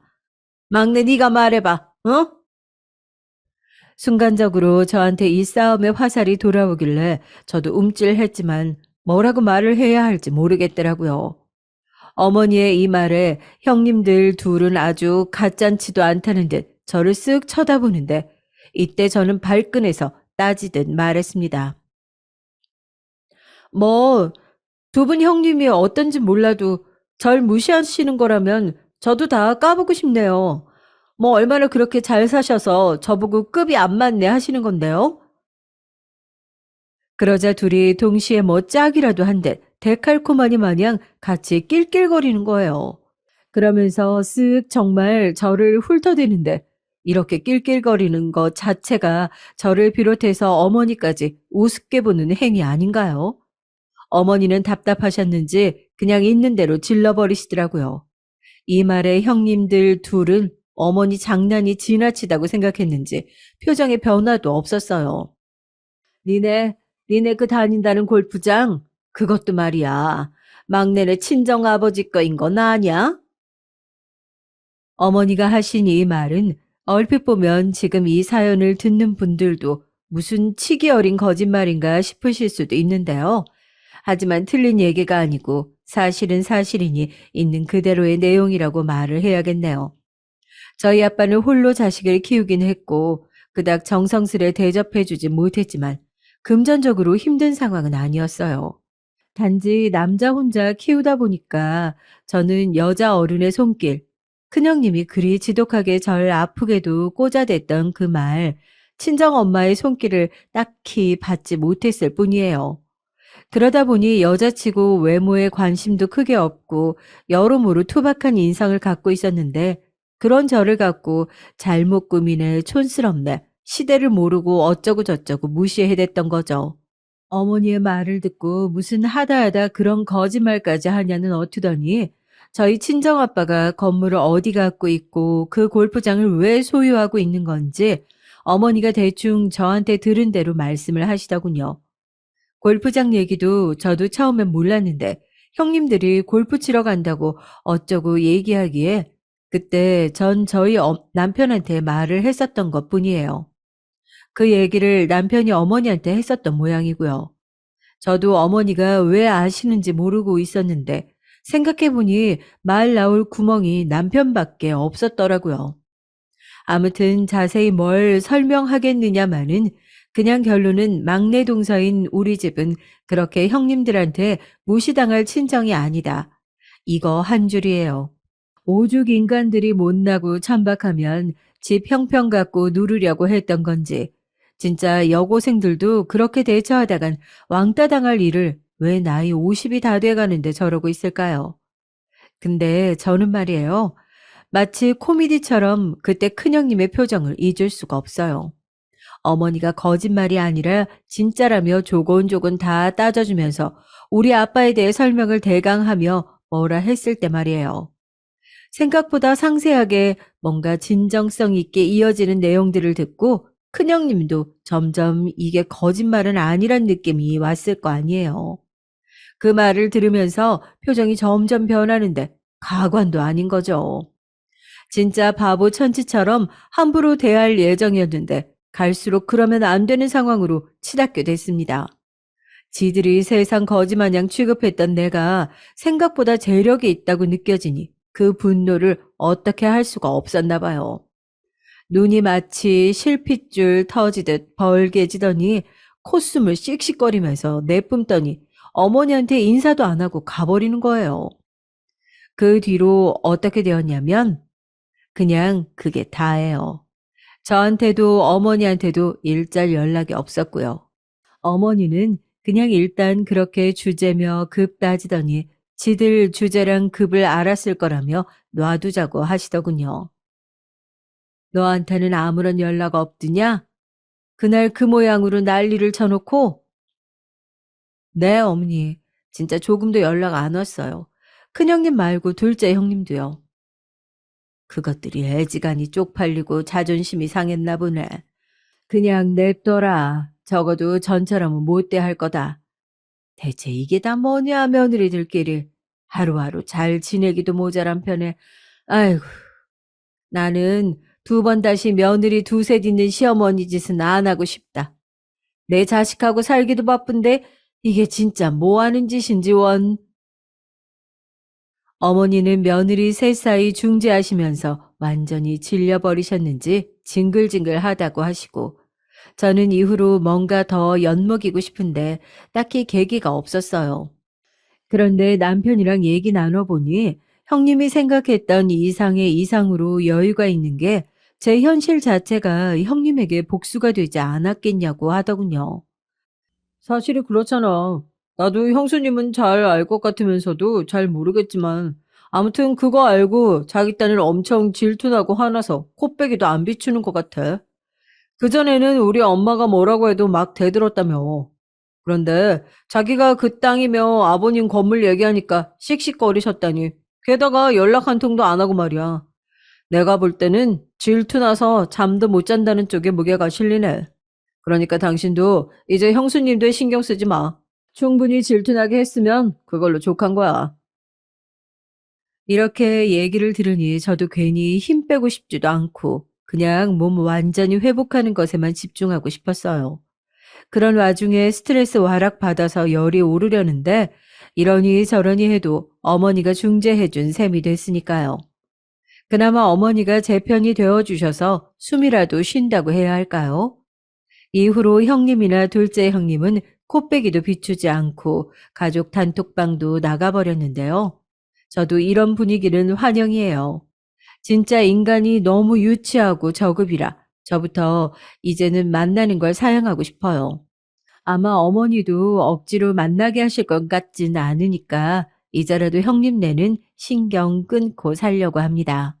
Speaker 1: 막내 네가 말해봐, 어? 순간적으로 저한테 이 싸움의 화살이 돌아오길래 저도 움찔했지만 뭐라고 말을 해야 할지 모르겠더라고요. 어머니의 이 말에 형님들 둘은 아주 가짠치도 않다는 듯 저를 쓱 쳐다보는데 이때 저는 발끈해서 따지듯 말했습니다. 뭐, 두 분 형님이 어떤지 몰라도 절 무시하시는 거라면 저도 다 까보고 싶네요. 뭐 얼마나 그렇게 잘 사셔서 저보고 급이 안 맞네 하시는 건데요. 그러자 둘이 동시에 뭐 짝이라도 한 듯 데칼코마니 마냥 같이 낄낄거리는 거예요. 그러면서 쓱 정말 저를 훑어대는데 이렇게 낄낄거리는 것 자체가 저를 비롯해서 어머니까지 우습게 보는 행위 아닌가요? 어머니는 답답하셨는지 그냥 있는 대로 질러버리시더라고요. 이 말에 형님들 둘은 어머니 장난이 지나치다고 생각했는지 표정에 변화도 없었어요. 니네 그 다닌다는 골프장? 그것도 말이야. 막내네 친정아버지 거인 건 아냐? 어머니가 하신 이 말은 얼핏 보면 지금 이 사연을 듣는 분들도 무슨 치기 어린 거짓말인가 싶으실 수도 있는데요. 하지만 틀린 얘기가 아니고 사실은 사실이니 있는 그대로의 내용이라고 말을 해야겠네요. 저희 아빠는 홀로 자식을 키우긴 했고 그닥 정성스레 대접해주지 못했지만 금전적으로 힘든 상황은 아니었어요. 단지 남자 혼자 키우다 보니까 저는 여자 어른의 손길, 큰형님이 그리 지독하게 절 아프게도 꽂아댔던 그 말, 친정엄마의 손길을 딱히 받지 못했을 뿐이에요. 그러다 보니 여자치고 외모에 관심도 크게 없고 여러모로 투박한 인상을 갖고 있었는데 그런 저를 갖고 잘못 꾸미네, 촌스럽네, 시대를 모르고 어쩌고 저쩌고 무시해댔던 거죠. 어머니의 말을 듣고 무슨 하다하다 그런 거짓말까지 하냐는 어투더니 저희 친정아빠가 건물을 어디 갖고 있고 그 골프장을 왜 소유하고 있는 건지 어머니가 대충 저한테 들은 대로 말씀을 하시더군요. 골프장 얘기도 저도 처음엔 몰랐는데 형님들이 골프 치러 간다고 어쩌고 얘기하기에 그때 전 저희 남편한테 말을 했었던 것 뿐이에요. 그 얘기를 남편이 어머니한테 했었던 모양이고요. 저도 어머니가 왜 아시는지 모르고 있었는데 생각해보니 말 나올 구멍이 남편밖에 없었더라고요. 아무튼 자세히 뭘 설명하겠느냐마는 그냥 결론은 막내 동서인 우리 집은 그렇게 형님들한테 무시당할 친정이 아니다. 이거 한 줄이에요. 오죽 인간들이 못나고 천박하면 집 형편 갖고 누르려고 했던 건지 진짜 여고생들도 그렇게 대처하다간 왕따 당할 일을 왜 나이 50이 다 돼가는데 저러고 있을까요? 근데 저는 말이에요. 마치 코미디처럼 그때 큰형님의 표정을 잊을 수가 없어요. 어머니가 거짓말이 아니라 진짜라며 조곤조곤 다 따져주면서 우리 아빠에 대해 설명을 대강하며 뭐라 했을 때 말이에요. 생각보다 상세하게 뭔가 진정성 있게 이어지는 내용들을 듣고 큰형님도 점점 이게 거짓말은 아니란 느낌이 왔을 거 아니에요. 그 말을 들으면서 표정이 점점 변하는데 가관도 아닌 거죠. 진짜 바보 천치처럼 함부로 대할 예정이었는데 갈수록 그러면 안 되는 상황으로 치닫게 됐습니다. 지들이 세상 거지마냥 취급했던 내가 생각보다 재력이 있다고 느껴지니 그 분노를 어떻게 할 수가 없었나 봐요. 눈이 마치 실핏줄 터지듯 벌게지더니 콧숨을 씩씩거리면서 내뿜더니 어머니한테 인사도 안 하고 가버리는 거예요. 그 뒤로 어떻게 되었냐면 그냥 그게 다예요. 저한테도 어머니한테도 일절 연락이 없었고요. 어머니는 그냥 일단 그렇게 주제며 급 따지더니 지들 주제랑 급을 알았을 거라며 놔두자고 하시더군요. 너한테는 아무런 연락 없드냐? 그날 그 모양으로 난리를 쳐놓고 네, 어머니. 진짜 조금도 연락 안 왔어요. 큰형님 말고 둘째 형님도요. 그것들이 애지간히 쪽팔리고 자존심이 상했나 보네. 그냥 냅둬라. 적어도 전처럼은 못 대할 거다. 대체 이게 다 뭐냐, 며느리들끼리. 하루하루 잘 지내기도 모자란 편에. 아이고, 나는 두 번 다시 며느리 두셋 있는 시어머니 짓은 안 하고 싶다. 내 자식하고 살기도 바쁜데 이게 진짜 뭐 하는 짓인지 원. 어머니는 며느리 셋 사이 중재하시면서 완전히 질려버리셨는지 징글징글하다고 하시고 저는 이후로 뭔가 더 엿먹이고 싶은데 딱히 계기가 없었어요. 그런데 남편이랑 얘기 나눠보니 형님이 생각했던 이상의 이상으로 여유가 있는 게 제 현실 자체가 형님에게 복수가 되지 않았겠냐고 하더군요. 사실이 그렇잖아. 나도 형수님은 잘 알 것 같으면서도 잘 모르겠지만 아무튼 그거 알고 자기 딴을 엄청 질투나고 화나서 코빼기도 안 비추는 것 같아. 그전에는 우리 엄마가 뭐라고 해도 막 대들었다며. 그런데 자기가 그 땅이며 아버님 건물 얘기하니까 씩씩거리셨다니. 게다가 연락 한 통도 안 하고 말이야. 내가 볼 때는 질투나서 잠도 못 잔다는 쪽에 무게가 실리네. 그러니까 당신도 이제 형수님들 신경 쓰지 마. 충분히 질투나게 했으면 그걸로 족한 거야. 이렇게 얘기를 들으니 저도 괜히 힘 빼고 싶지도 않고 그냥 몸 완전히 회복하는 것에만 집중하고 싶었어요. 그런 와중에 스트레스 와락 받아서 열이 오르려는데 이러니 저러니 해도 어머니가 중재해준 셈이 됐으니까요. 그나마 어머니가 제 편이 되어주셔서 숨이라도 쉰다고 해야 할까요? 이후로 형님이나 둘째 형님은 코빼기도 비추지 않고 가족 단톡방도 나가버렸는데요. 저도 이런 분위기는 환영이에요. 진짜 인간이 너무 유치하고 저급이라 저부터 이제는 만나는 걸 사양하고 싶어요. 아마 어머니도 억지로 만나게 하실 것 같진 않으니까 이제라도 형님네는 신경 끊고 살려고 합니다.